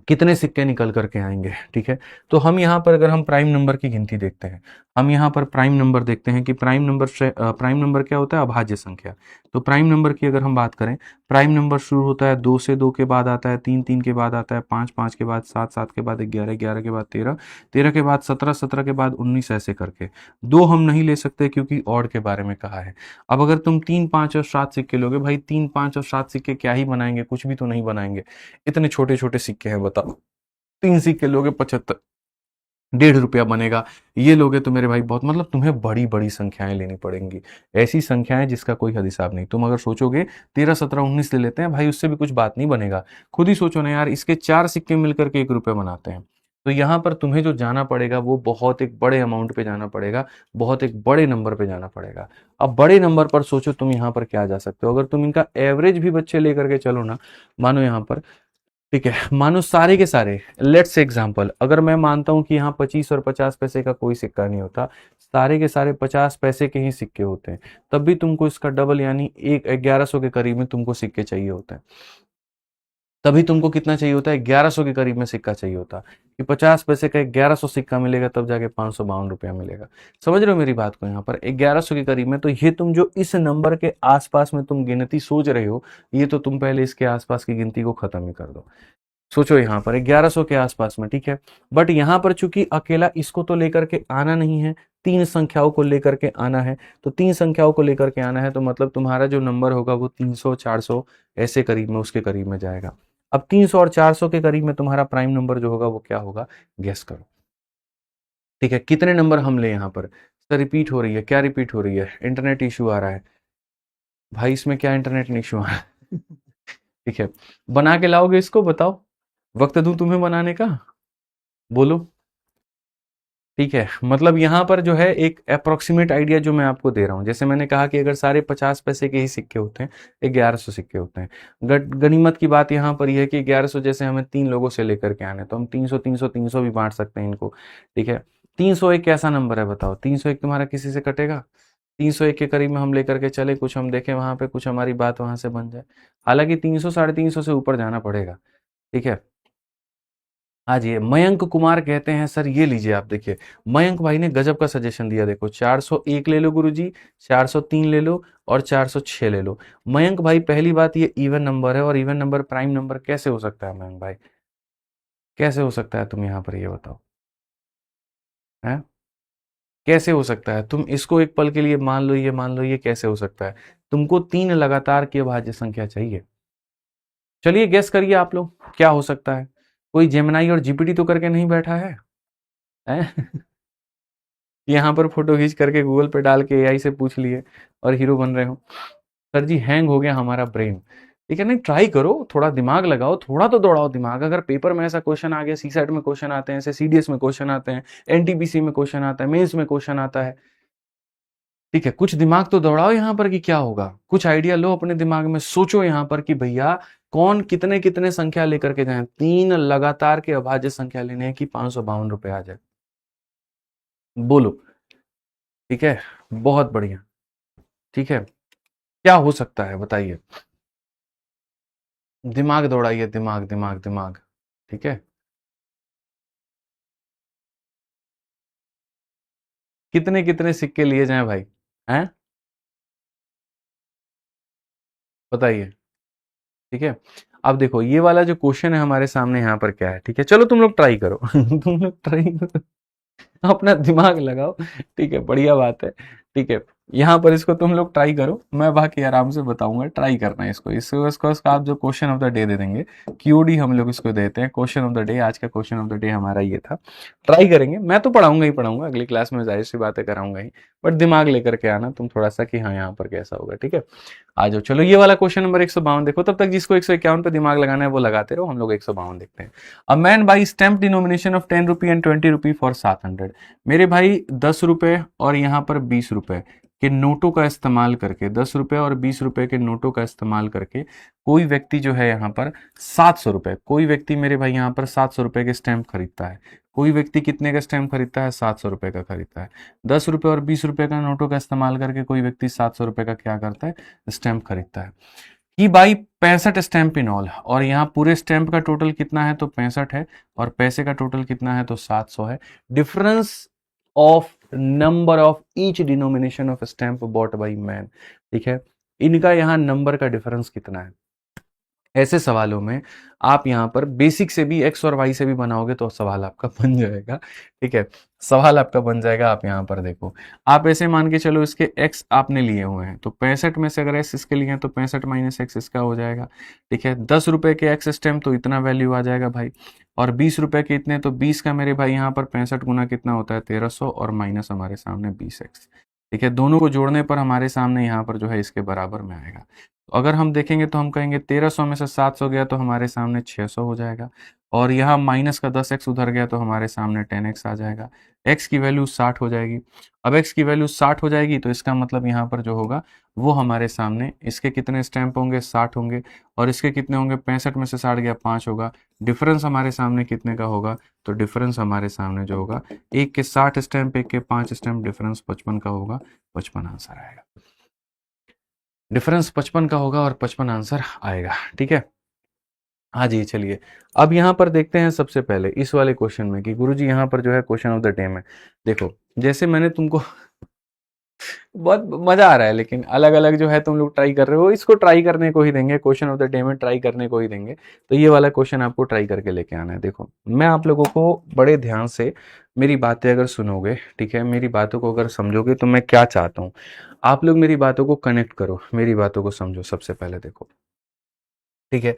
कितने सिक्के निकल करके आएंगे। ठीक है, तो हम यहाँ पर अगर हम प्राइम नंबर की गिनती देखते हैं, हम यहाँ पर प्राइम नंबर देखते हैं कि प्राइम नंबर क्या होता है, अभाज्य संख्या। तो प्राइम नंबर की अगर हम बात करें, प्राइम नंबर शुरू होता है 2 से, 2 के बाद आता है 3, 3 के बाद आता है 5, 5 के बाद 7, 7 के बाद 11, 11 के बाद 13, 13 के बाद 17, 17 के बाद 19, ऐसे करके। 2 हम नहीं ले सकते क्योंकि ऑड के बारे में कहा है। अब अगर तुम 3, 5 और 7 सिक्के लोगे, भाई 3, 5 और 7 सिक्के क्या ही बनाएंगे, कुछ भी तो नहीं बनाएंगे, इतने छोटे छोटे सिक्के हैं, बताओ। 3 सिक्के लोगे 75, 1.5 रुपया बनेगा। ये लोगे तो मेरे भाई बहुत, मतलब तुम्हें बड़ी बड़ी संख्याएं लेनी पड़ेंगी, ऐसी संख्याएं जिसका कोई हद हिसाब नहीं। तुम अगर सोचोगे 13, 17, 19 ले लेते हैं भाई, उससे भी कुछ बात नहीं बनेगा। खुद ही सोचो ना यार, इसके 4 सिक्के मिलकर के 1 रुपया बनाते हैं। तो यहाँ पर तुम्हें जो जाना पड़ेगा वो बहुत एक बड़े अमाउंट पे जाना पड़ेगा, बहुत एक बड़े नंबर पे जाना पड़ेगा। अब बड़े नंबर पर सोचो तुम यहाँ पर क्या जा सकते हो, अगर तुम इनका एवरेज भी बच्चे लेकर के चलो ना, मानो यहाँ पर, ठीक है, मानो सारे के सारे, लेट्स एग्जांपल, अगर मैं मानता हूं कि यहाँ 25 और 50 पैसे का कोई सिक्का नहीं होता, सारे के सारे 50 पैसे के ही सिक्के होते हैं, तब भी तुमको इसका डबल यानी 1100 के करीब में तुमको सिक्के चाहिए होते हैं। तभी तुमको कितना चाहिए होता है, 1100 के करीब में सिक्का चाहिए होता है कि 50 पैसे का 1100 सिक्का मिलेगा, तब जाके 552 रुपया मिलेगा। समझ रहे हो मेरी बात को, यहाँ पर 1100 के करीब में। तो ये तुम जो इस नंबर के आसपास में तुम गिनती सोच रहे हो, ये तो तुम पहले इसके आसपास की गिनती को खत्म ही कर दो। सोचो यहाँ पर 1100 के आसपास में, ठीक है। बट यहाँ पर चूंकि अकेला इसको तो लेकर के आना नहीं है, तीन संख्याओं को लेकर के आना है। तो तीन संख्याओं को लेकर के आना है, तो मतलब तुम्हारा जो नंबर होगा वो 300 400 ऐसे करीब में, उसके करीब में जाएगा। अब 300 और 400 के करीब में तुम्हारा प्राइम नंबर जो होगा वो क्या होगा, गेस करो। ठीक है, कितने नंबर हम ले यहाँ पर। सर रिपीट हो रही है, क्या रिपीट हो रही है, इंटरनेट इश्यू आ रहा है। भाई इसमें क्या इंटरनेट इश्यू आ रहा है। ठीक है, बना के लाओगे इसको, बताओ, वक्त दूं तुम्हें बनाने का, बोलो। ठीक है, मतलब यहाँ पर जो है एक अप्रोक्सीमेट आइडिया जो मैं आपको दे रहा हूँ, जैसे मैंने कहा कि अगर सारे 50 पैसे के ही सिक्के होते हैं, 1100 सिक्के होते हैं। गनीमत की बात यहाँ पर यह है कि 1100 जैसे हमें 3 लोगों से लेकर के आने, तो हम 300 300 300 भी बांट सकते हैं इनको। ठीक है, 301 कैसा नंबर है बताओ, 301 तुम्हारा किसी से कटेगा। 301 के करीब में हम लेकर के चले, कुछ हम देखें वहां पे, कुछ हमारी बात वहां से बन जाए। हालांकि 300 350 से ऊपर जाना पड़ेगा। ठीक है, आज ये मयंक कुमार कहते हैं सर ये लीजिए आप देखिए, मयंक भाई ने गजब का सजेशन दिया, देखो 401 ले लो गुरुजी, 403 ले लो और 406 ले लो। मयंक भाई पहली बात ये इवन नंबर है, और इवन नंबर प्राइम नंबर कैसे हो सकता है मयंक भाई, कैसे हो सकता है, तुम यहाँ पर ये बताओ है, कैसे हो सकता है। तुम इसको एक पल के लिए मान लो, ये मान लो, ये कैसे हो सकता है। तुमको तीन लगातार की अभाज्य संख्या चाहिए। चलिए गेस करिए आप लोग क्या हो सकता है। कोई जेमिनाई और जीपीटी तो करके नहीं बैठा है, हैं? यहाँ पर फोटो खींच करके गूगल पे डाल के एआई से पूछ लिए और हीरो बन रहे हो। सर जी हैंग हो गया हमारा ब्रेन। ठीक है, नहीं ट्राई करो, थोड़ा दिमाग लगाओ, थोड़ा तो दौड़ाओ दिमाग। अगर पेपर में ऐसा क्वेश्चन आ गया, सी सेट में क्वेश्चन आते हैं, ऐसे सीडीएस में क्वेश्चन आते हैं, एनटीपीसी में क्वेश्चन आता है, मेंस में क्वेश्चन आता है। ठीक है, कुछ दिमाग तो दौड़ाओ यहाँ पर कि क्या होगा, कुछ आइडिया लो अपने दिमाग में, सोचो यहाँ पर कि भैया कौन कितने कितने संख्या लेकर के जाए, तीन लगातार के अभाज्य संख्या लेने हैं कि 552 रुपए आ जाए, बोलो। ठीक है, बहुत बढ़िया। ठीक है, क्या हो सकता है बताइए, दिमाग दौड़ाइए, दिमाग दिमाग दिमाग। ठीक है, कितने कितने सिक्के लिए जाएं भाई, हैं, बताइए। ठीक है, अब देखो ये वाला जो क्वेश्चन है हमारे सामने यहाँ पर क्या है। ठीक है, चलो तुम लोग ट्राई करो। तुम लोग ट्राई करो, अपना दिमाग लगाओ। ठीक है, बढ़िया बात है। ठीक है, यहाँ पर इसको तुम लोग ट्राई करो, मैं बाकी आराम से बताऊंगा, ट्राई करना है इसको आप जो question of the day they देंगे, क्यूडी हम लोग इसको देते हैं क्वेश्चन ऑफ द डे। आज का क्वेश्चन ऑफ द डे हमारा ये था, ट्राई करेंगे। मैं तो पढ़ाऊंगा ही पढ़ाऊंगा, अगली क्लास में जाहिर सी बातें कराऊंगा ही, बट दिमाग लेकर के आना तुम थोड़ा सा कि हाँ यहाँ पर कैसा होगा। ठीक है, आ जाओ, चलो ये वाला क्वेश्चन नंबर 152 देखो, तब तक जिसको 151 पे दिमाग लगाना है वो लगाते रहो, हम लोग 152 देखते हैं। A man by stamp denomination of 10 rupee and 20 rupee for 700। मेरे भाई 10 रुपए और यहाँ पर 20 रुपए के नोटों का इस्तेमाल करके, 10 रुपए और 20 रुपए के नोटों का इस्तेमाल करके कोई व्यक्ति जो है यहाँ पर 700 रुपए, कोई व्यक्ति मेरे भाई यहाँ पर 700 रुपए के स्टैंप खरीदता है। कोई व्यक्ति कितने का स्टैंप खरीदता है, 700 रुपए का खरीदता है। 10 रुपए और 20 रुपए का नोटों का इस्तेमाल करके कोई व्यक्ति 700 रुपए का क्या करता है, स्टैंप खरीदता है। कि भाई 65 स्टैंप इन ऑल, और यहाँ पूरे स्टैंप का टोटल कितना है तो 65 है, और पैसे का टोटल कितना है तो 700 है। Difference of number of each denomination of stamp bot by man. ठीक है, इनका यहाँ नंबर का डिफरेंस कितना है। ऐसे सवालों में आप यहाँ पर बेसिक से भी एक्स और वाई से भी बनाओगे तो सवाल आपका बन जाएगा। ठीक है, सवाल आपका बन जाएगा। आप यहाँ पर देखो, आप ऐसे मान के चलो इसके एक्स आपने लिए हुए हैं, तो 65 में से अगर एक्स इसके लिए हैं तो 65 माइनस एक्स इसका हो जाएगा। ठीक है, 10 रुपए के एक्स स्टैम्प तो इतना वैल्यू आ जाएगा भाई, और 20 रुपए के इतने, तो 20 का मेरे भाई यहाँ पर 65 गुना कितना होता है 1300, और माइनस हमारे सामने 20x। ठीक है, दोनों को जोड़ने पर हमारे सामने यहाँ पर जो है इसके बराबर में आएगा। तो अगर हम देखेंगे तो हम कहेंगे 1300 में से 700 गया तो हमारे सामने 600 हो जाएगा, और यहाँ माइनस का 10x उधर गया तो हमारे सामने 10x आ जाएगा। x की वैल्यू 60 हो जाएगी। अब x की वैल्यू 60 हो जाएगी तो इसका मतलब यहाँ पर जो होगा वो हमारे सामने, इसके कितने स्टैंप होंगे 60 होंगे, और इसके कितने होंगे 65 में से 60 गया 5 होगा। डिफरेंस हमारे सामने कितने का होगा, तो डिफरेंस हमारे सामने जो होगा, एक के 60 स्टैंप एक के 5 स्टैंप, डिफरेंस 55 का होगा, 55 आंसर आएगा। डिफरेंस 55 का होगा और 55 आंसर आएगा। ठीक है, हाँ जी, चलिए अब यहाँ पर देखते हैं सबसे पहले इस वाले क्वेश्चन में कि गुरुजी यहाँ पर जो है क्वेश्चन ऑफ द डे में देखो, जैसे मैंने तुमको बहुत मजा आ रहा है, लेकिन अलग अलग जो है तुम लोग ट्राई कर रहे हो, इसको ट्राई करने को ही देंगे, क्वेश्चन ऑफ द डे में ट्राई करने को ही देंगे। तो ये वाला क्वेश्चन आपको ट्राई करके लेके आना है। देखो मैं आप लोगों को बड़े ध्यान से मेरी बातें अगर सुनोगे, ठीक है, मेरी बातों को अगर समझोगे तो मैं क्या चाहता हूँ, आप लोग मेरी बातों को कनेक्ट करो, मेरी बातों को समझो। सबसे पहले देखो, ठीक है,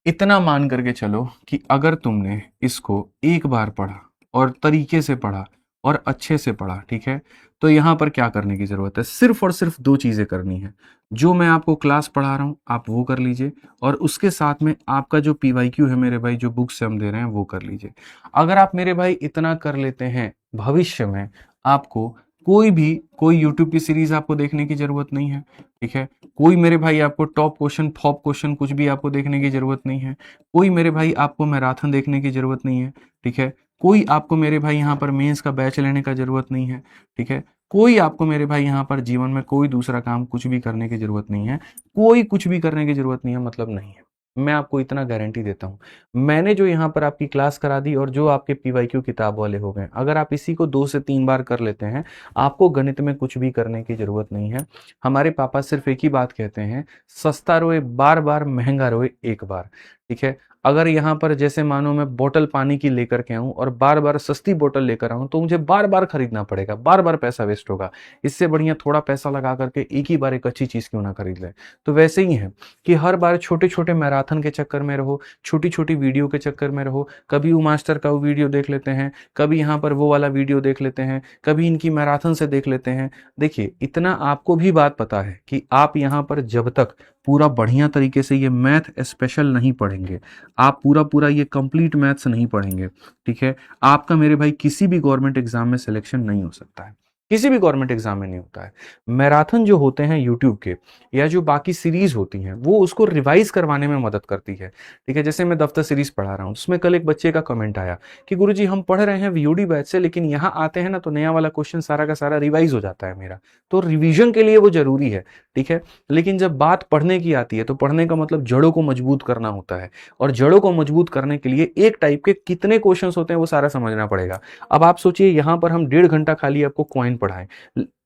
इतना मान करके चलो कि अगर तुमने इसको एक बार पढ़ा और तरीके से पढ़ा और अच्छे से पढ़ा, ठीक है, तो यहां पर क्या करने की जरूरत है, सिर्फ और सिर्फ दो चीजें करनी है। जो मैं आपको क्लास पढ़ा रहा हूं आप वो कर लीजिए, और उसके साथ में आपका जो पीवाईक्यू है मेरे भाई, जो बुक से हम दे रहे हैं वो कर लीजिए। अगर आप मेरे भाई इतना कर लेते हैं, भविष्य में आपको कोई यूट्यूब की सीरीज आपको देखने की जरूरत नहीं है, ठीक है, कोई मेरे भाई आपको टॉप क्वेश्चन फॉप क्वेश्चन कुछ भी आपको देखने की जरूरत नहीं है, कोई मेरे भाई आपको मैराथन देखने की जरूरत नहीं है, ठीक है, कोई आपको मेरे भाई यहाँ पर मेंस का बैच लेने का जरूरत नहीं है, ठीक है, कोई आपको मेरे भाई यहाँ पर जीवन में कोई दूसरा काम कुछ भी करने की जरूरत नहीं है, कोई कुछ भी करने की जरूरत नहीं है, मतलब नहीं है। मैं आपको इतना गारंटी देता हूँ, मैंने जो यहाँ पर आपकी क्लास करा दी और जो आपके पीवाईक्यू किताब वाले हो गए, अगर आप इसी को 2 से 3 बार कर लेते हैं, आपको गणित में कुछ भी करने की जरूरत नहीं है। हमारे पापा सिर्फ एक ही बात कहते हैं, सस्ता रोए बार बार, महंगा रोए एक बार, ठीक है। अगर यहाँ पर जैसे मानो मैं बोतल पानी की लेकर के आऊं और बार बार सस्ती बोतल लेकर आऊं, तो मुझे बार बार खरीदना पड़ेगा, बार बार पैसा वेस्ट होगा। इससे बढ़िया थोड़ा पैसा लगा करके एक ही बार एक अच्छी चीज क्यों ना खरीद ले। तो वैसे ही है कि हर बार छोटे छोटे मैराथन के चक्कर में रहो, छोटी छोटी वीडियो के चक्कर में रहो, कभी वो मास्टर का वो वीडियो देख लेते हैं, कभी यहाँ पर वो वाला वीडियो देख लेते हैं, कभी इनकी मैराथन से देख लेते हैं। देखिए इतना आपको भी बात पता है कि आप यहाँ पर जब तक पूरा बढ़िया तरीके से ये मैथ स्पेशल नहीं पढ़ेंगे, आप पूरा पूरा ये कंप्लीट मैथ्स नहीं पढ़ेंगे, ठीक है, आपका मेरे भाई किसी भी गवर्नमेंट एग्जाम में सिलेक्शन नहीं हो सकता है, किसी भी गवर्नमेंट एग्जाम में नहीं होता है। मैराथन जो होते हैं यूट्यूब के या जो बाकी सीरीज होती हैं, वो उसको रिवाइज करवाने में मदद करती है, ठीक है। जैसे मैं दफ्तर सीरीज पढ़ा रहा हूँ, उसमें कल एक बच्चे का कमेंट आया कि गुरुजी हम पढ़ रहे हैं वीओडी बैच से, लेकिन यहाँ आते हैं ना तो नया वाला क्वेश्चन सारा का सारा रिवाइज हो जाता है मेरा। तो रिवीजन के लिए वो जरूरी है, ठीक है, लेकिन जब बात पढ़ने की आती है तो पढ़ने का मतलब जड़ों को मजबूत करना होता है, और जड़ों को मजबूत करने के लिए एक टाइप के कितने क्वेश्चंस होते हैं वो सारा समझना पड़ेगा। अब आप सोचिए यहाँ पर हम 1.5 घंटा खाली आपको कॉइन पढ़ाएं,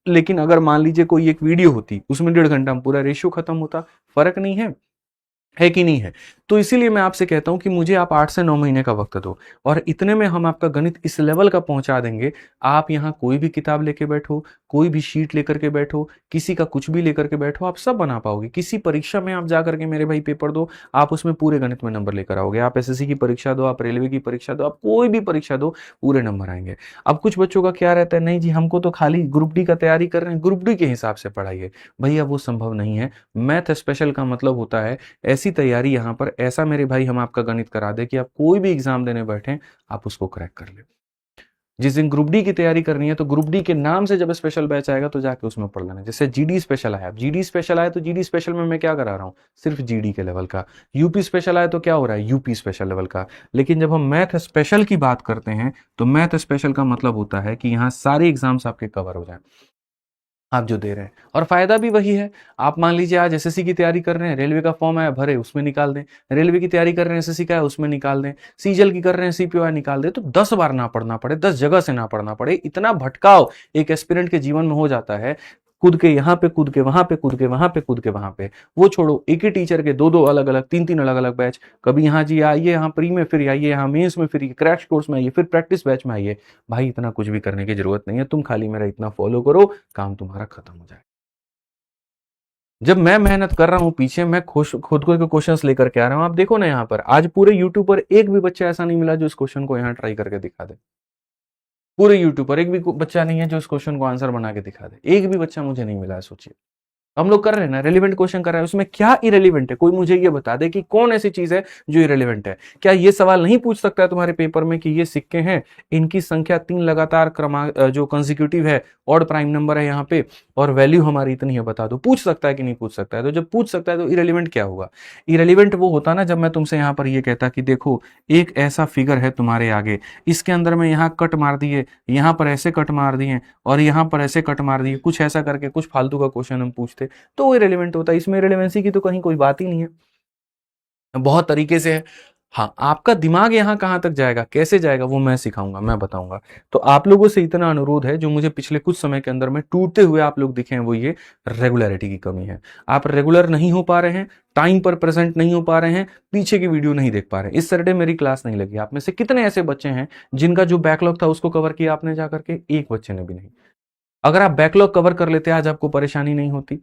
लेकिन अगर मान लीजिए कोई एक वीडियो होती उसमें 1.5 घंटा में पूरा रेशियो खत्म होता, फर्क नहीं है कि नहीं है। तो इसीलिए मैं आपसे कहता हूं कि मुझे आप 8 से 9 महीने का वक्त दो, और इतने में हम आपका गणित इस लेवल का पहुंचा देंगे। आप यहां कोई भी किताब लेके बैठो, कोई भी शीट लेकर के बैठो, किसी का कुछ भी लेकर के बैठो, आप सब बना पाओगे। किसी परीक्षा में आप जा करके मेरे भाई पेपर दो, आप उसमें पूरे गणित में नंबर लेकर आओगे। आप एसएससी की परीक्षा दो, आप रेलवे की परीक्षा दो, आप कोई भी परीक्षा दो, पूरे नंबर आएंगे। अब कुछ बच्चों का क्या रहता है, नहीं जी हमको तो खाली ग्रुप डी का तैयारी कर रहे हैं, ग्रुप डी के हिसाब से पढ़ाइए। भैया वो संभव नहीं है। मैथ स्पेशल का मतलब होता है ऐसी तैयारी, यहाँ पर ऐसा मेरे भाई हम आपका गणित करा दे कि आप कोई भी एग्जाम देने बैठे आप उसको क्रैक कर ले। जिस दिन ग्रुप डी की तैयारी करनी है तो ग्रुप डी के नाम से जब स्पेशल बैच आएगा तो जाके उसमें पढ़ लेना। जैसे जीडी स्पेशल आया, अब जीडी स्पेशल आया तो जीडी स्पेशल में मैं क्या करा रहा हूँ, सिर्फ जीडी के लेवल का। यूपी स्पेशल आया तो क्या हो रहा है, यूपी स्पेशल लेवल का। लेकिन जब हम मैथ स्पेशल की बात करते हैं तो मैथ स्पेशल का मतलब होता है कि यहाँ सारे एग्जाम्स आपके कवर हो जाए, आप जो दे रहे हैं। और फायदा भी वही है। आप मान लीजिए आज एसएससी की तैयारी कर रहे हैं, रेलवे का फॉर्म आया भरे, उसमें निकाल दें। रेलवे की तैयारी कर रहे हैं, एसएससी का है उसमें निकाल दें। सीजल की कर रहे हैं, सीपीओ निकाल दें। तो 10 बार ना पढ़ना पड़े, 10 जगह से ना पढ़ना पड़े। इतना भटकाव एक एस्पिरेंट के जीवन में हो जाता है, कूद के यहाँ पे, कूद के वहां पे, कूद के वहां पे, कूद के वहां पे। वो छोड़ो, एक ही टीचर के दो दो अलग अलग, तीन तीन अलग अलग बैच। कभी यहाँ जी आइए, यहाँ प्री में, फिर आइए यहाँ मेंस में, फिर क्रैश कोर्स में आइए, फिर प्रैक्टिस बैच में आइए। भाई इतना कुछ भी करने की जरूरत नहीं है, तुम खाली मेरा इतना फॉलो करो, काम तुम्हारा खत्म हो जाए। जब मैं मेहनत कर रहा हूं पीछे, मैं खुद को क्वेश्चंस लेकर के आ रहा हूं। आप देखो ना, यहाँ पर आज पूरे यूट्यूब पर एक भी बच्चा ऐसा नहीं मिला जो इस क्वेश्चन को यहाँ ट्राई करके दिखा दे। पूरे यूट्यूब पर एक भी बच्चा नहीं है जो इस क्वेश्चन को आंसर बना के दिखा दे। एक भी बच्चा मुझे नहीं मिला है, सोचिए। हम लोग कर रहे हैं ना, रेलिवेंट क्वेश्चन कर रहे हैं, उसमें क्या इरेलीवेंट है? कोई मुझे ये बता दे कि कौन ऐसी चीज है जो इरेलीवेंट है। क्या ये सवाल नहीं पूछ सकता है तुम्हारे पेपर में कि ये सिक्के हैं, इनकी संख्या 3 लगातार क्रमांक जो कंसेक्यूटिव है, ऑड प्राइम नंबर है यहाँ पे, और वैल्यू हमारी इतनी है, बता दो। पूछ सकता है कि नहीं पूछ सकता है? तो जब पूछ सकता है तो इरेलीवेंट क्या होगा? इरेलीवेंट वो होता ना जब मैं तुमसे यहाँ पर ये कहता कि देखो एक ऐसा फिगर है तुम्हारे आगे, इसके अंदर में यहाँ कट मार दिए, यहाँ पर ऐसे कट मार दिए, और यहाँ पर ऐसे कट मार दिए, कुछ ऐसा करके कुछ फालतू का क्वेश्चन हम पूछते, तो वो इरेलीवेंट होता है। इसमें रिलेवेंसी की तो कहीं कोई बात ही नहीं है। बहुत तरीके से है। हाँ, आपका दिमाग यहाँ कहाँ तक जाएगा, कैसे जाएगा, वो मैं सिखाऊंगा, मैं बताऊंगा। तो आप लोगों से इतना अनुरोध है, जो मुझे पिछले कुछ समय के अंदर में टूटते हुए आप लोग दिखे हैं, वो ये रेगुलरिटी की कमी है। आप रेगुलर नहीं हो पा रहे हैं, टाइम पर प्रेजेंट नहीं हो पा रहे हैं, पीछे की वीडियो नहीं देख पा रहे हैं। इस सैटरडे मेरी क्लास नहीं लगी। आप में से कितने ऐसे बच्चे हैं जिनका जो बैकलॉग था उसको कवर किया आपने जाकर के? एक बच्चे ने भी नहीं। अगर आप बैकलॉग कवर कर लेते, आज आपको परेशानी नहीं होती।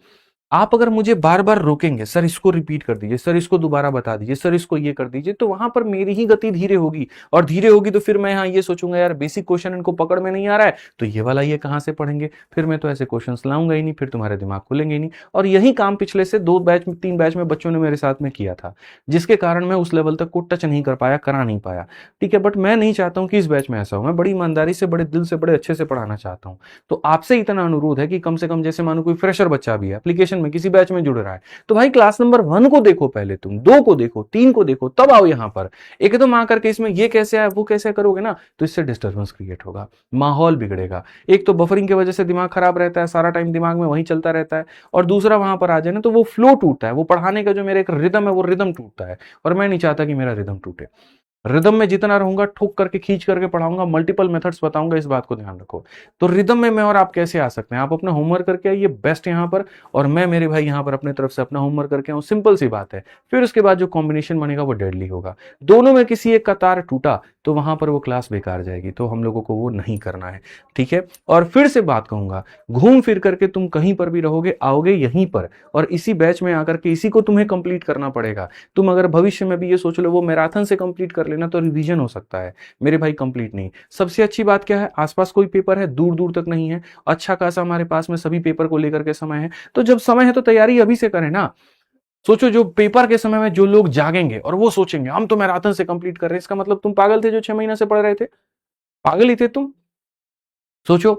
आप अगर मुझे बार बार रोकेंगे, सर इसको रिपीट कर दीजिए, सर इसको दोबारा बता दीजिए, सर इसको ये कर दीजिए, तो वहां पर मेरी ही गति धीरे होगी, और धीरे होगी तो फिर मैं यहाँ ये सोचूंगा, यार बेसिक क्वेश्चन इनको पकड़ में नहीं आ रहा है, तो ये वाला ये कहां से पढ़ेंगे? फिर मैं तो ऐसे क्वेश्चन लाऊंगा ही नहीं, फिर तुम्हारे दिमाग खुलेंगे ही नहीं। और यही काम पिछले से 2 बैच में 3 बैच में बच्चों ने मेरे साथ में किया था, जिसके कारण मैं उस लेवल तक को टच नहीं कर पाया, करा नहीं पाया। ठीक है, बट मैं नहीं चाहता हूं कि इस बैच में ऐसा हो। मैं बड़ी ईमानदारी से, बड़े दिल से, बड़े अच्छे से पढ़ाना चाहता हूं। तो आपसे इतना अनुरोध है कि कम से कम, जैसे मानो कोई फ्रेशर बच्चा भी है, एप्लीकेशन में किसी बैच में जुड़ रहा है, तो भाई क्लास नंबर 1 को देखो, पहले तुम 2 को देखो, 3 को देखो, तब आओ यहां पर। एकदम आकर के इसमें ये कैसे आया, वो कैसे करोगे ना, तो इससे डिस्टर्बेंस क्रिएट होगा, माहौल बिगड़ेगा। एक तो बफरिंग की वजह से दिमाग खराब रहता है, सारा टाइम दिमाग में वही चलता रहता है, और दूसरा वहां पर आ जाए ना तो वो फ्लो टूटता है, वो पढ़ाने का जो मेरा एक रिदम है वो रिदम टूटता है, और मैं नहीं चाहता कि मेरा रिदम टूटे। रिदम में जितना रहूंगा, ठोक करके खींच करके पढ़ाऊंगा, मल्टीपल मेथड्स बताऊंगा, इस बात को ध्यान रखो। तो रिदम में मैं और आप कैसे आ सकते हैं? आप अपना होमवर्क करके आइए बेस्ट यहाँ पर, और मैं मेरे भाई यहाँ पर अपने तरफ से अपना होमवर्क करके आऊँ, सिंपल सी बात है। फिर उसके बाद जो कॉम्बिनेशन बनेगा वो डेडली होगा। दोनों में किसी एक का तार टूटा तो वहां पर वो क्लास बेकार जाएगी, तो हम लोगों को वो नहीं करना है। ठीक है, और फिर से बात कहूंगा, घूम फिर करके तुम कहीं पर भी रहोगे, आओगे यहीं पर, और इसी बैच में आकर के इसी को तुम्हें कंप्लीट करना पड़ेगा। तुम अगर भविष्य में भी ये सोच लो वो मैराथन से कंप्लीट कर लेना, तो रिवीजन हो सकता है, मेरे भाई कंप्लीट नहीं। सबसे अच्छी बात क्या है, आसपास कोई पेपर है, दूर दूर तक नहीं है, अच्छा खासा हमारे पास में सभी पेपर को लेकर के समय है। तो जब समय है तो तैयारी अभी से करें ना। सोचो, जो पेपर के समय में जो लोग जागेंगे और वो सोचेंगे हम तो मैराथन से कंप्लीट कर रहे हैं, इसका मतलब तुम पागल थे जो 6 महीने से पढ़ रहे थे, पागल ही थे तुम। सोचो,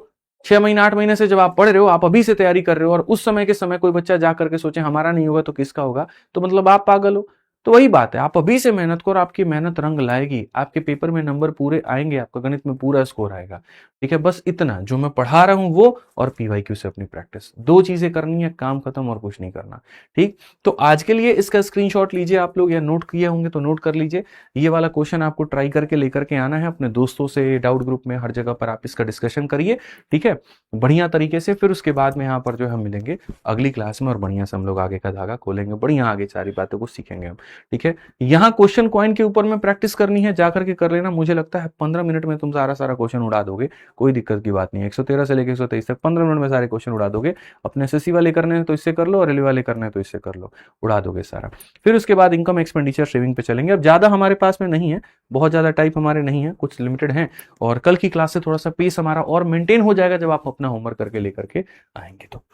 6 महीने 8 महीने से जब आप पढ़ रहे हो, आप अभी से तैयारी कर रहे हो, और उस समय के समय कोई बच्चा जा करके सोचे हमारा नहीं होगा तो किसका होगा, तो मतलब आप पागल हो। तो वही बात है, आप अभी से मेहनत करो, आपकी मेहनत रंग लाएगी, आपके पेपर में नंबर पूरे आएंगे, आपका गणित में पूरा स्कोर आएगा। ठीक है, बस इतना जो मैं पढ़ा रहा हूं वो, और पीवाईक्यू से अपनी प्रैक्टिस, 2 चीजें करनी है, काम खत्म, और कुछ नहीं करना। ठीक, तो आज के लिए इसका स्क्रीनशॉट लीजिए आप लोग, या नोट किए होंगे तो नोट कर लीजिए। ये वाला क्वेश्चन आपको ट्राई करके लेकर के आना है अपने दोस्तों से, डाउट ग्रुप में, हर जगह पर आप इसका डिस्कशन करिए। ठीक है, बढ़िया तरीके से। फिर उसके बाद में यहाँ पर जो हम मिलेंगे अगली क्लास में, और बढ़िया से हम लोग आगे का धागा खोलेंगे, बढ़िया आगे सारी बातों को सीखेंगे हम। ठीक है, यहाँ क्वेश्चन कॉइन के ऊपर में प्रैक्टिस करनी है, जाकर के कर लेना। मुझे लगता है 15 मिनट में तुम सारा सारा क्वेश्चन उड़ा दोगे, कोई दिक्कत की बात नहीं है। 113 से लेकर 123 तक 15 मिनट में सारे क्वेश्चन उड़ा दोगे। अपने एसएससी वाले करने हैं तो इससे कर लो, और रेलवे वाले करने हैं तो इससे कर लो, उड़ा दोगे सारा। फिर उसके बाद इनकम एक्सपेंडिचर सेविंग पे चलेंगे। अब ज्यादा हमारे पास में नहीं है, बहुत ज्यादा टाइप हमारे नहीं है, कुछ लिमिटेड है, और कल की क्लास से थोड़ा सा पेस हमारा और मेंटेन हो जाएगा जब आप अपना होमवर्क करके लेकर के आएंगे तो।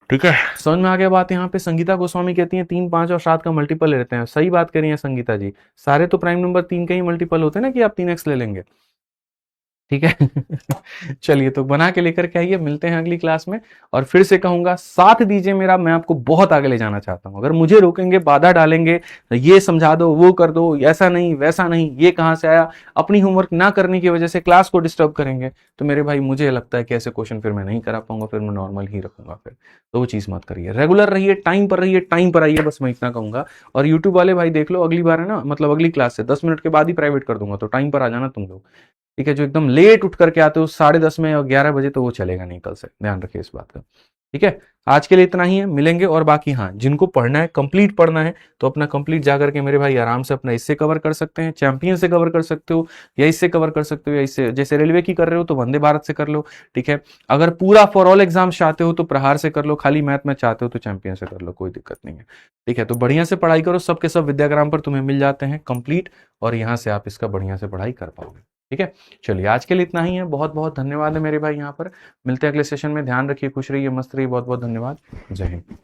ठीक है, समझ में आ गया बात। यहाँ पे संगीता गोस्वामी कहती हैं 3, 5 और 7 का मल्टीपल ले लेते हैं। सही बात कह रही है संगीता जी, सारे तो प्राइम नंबर 3 के ही मल्टीपल होते हैं ना, कि आप 3x ले लेंगे। ठीक है चलिए, तो बना के लेकर के आइए, मिलते हैं अगली क्लास में। और फिर से कहूंगा, साथ दीजिए मेरा, मैं आपको बहुत आगे ले जाना चाहता हूं। अगर मुझे रोकेंगे, बाधा डालेंगे, ये समझा दो, वो कर दो, ऐसा नहीं वैसा नहीं, ये कहां से आया, अपनी होमवर्क ना करने की वजह से क्लास को डिस्टर्ब करेंगे, तो मेरे भाई मुझे लगता है कि ऐसे क्वेश्चन फिर मैं नहीं करा पाऊंगा, फिर मैं नॉर्मल ही रखूंगा फिर। तो वो चीज मत करिए, रेगुलर रहिए, टाइम पर रहिए, टाइम पर आइए, बस मैं इतना कहूंगा। और यूट्यूब वाले भाई देख लो, अगली बार है ना, मतलब अगली क्लास से 10 मिनट के बाद ही प्राइवेट कर दूंगा, तो टाइम पर आ जाना तुम लोग। ठीक है, जो एकदम लेट उठ करके आते हो 10:30 में और 11 बजे, तो वो चलेगा नहीं कल से, ध्यान रखिए इस बात का। ठीक है, आज के लिए इतना ही है, मिलेंगे। और बाकी हाँ, जिनको पढ़ना है, कंप्लीट पढ़ना है, तो अपना कंप्लीट जाकर के मेरे भाई आराम से अपना इससे कवर कर सकते हैं, चैंपियन से कवर कर सकते हो, या इससे कवर कर सकते हो, या इससे, जैसे रेलवे की कर रहे हो तो वंदे भारत से कर लो। ठीक है, अगर पूरा फॉर ऑल एग्जाम चाहते हो तो प्रहार से कर लो, खाली मैथ में चाहते हो तो चैंपियन से कर लो, कोई दिक्कत नहीं है। ठीक है, तो बढ़िया से पढ़ाई करो, सबके सब विद्याग्राम पर तुम्हें मिल जाते हैं कंप्लीट, और यहाँ से आप इसका बढ़िया से पढ़ाई कर पाओगे। ठीक है, चलिए आज के लिए इतना ही है, बहुत बहुत धन्यवाद है मेरे भाई। यहाँ पर मिलते हैं अगले सेशन में, ध्यान रखिए, खुश रहिए, मस्त रहिए, बहुत बहुत धन्यवाद, जय हिंद।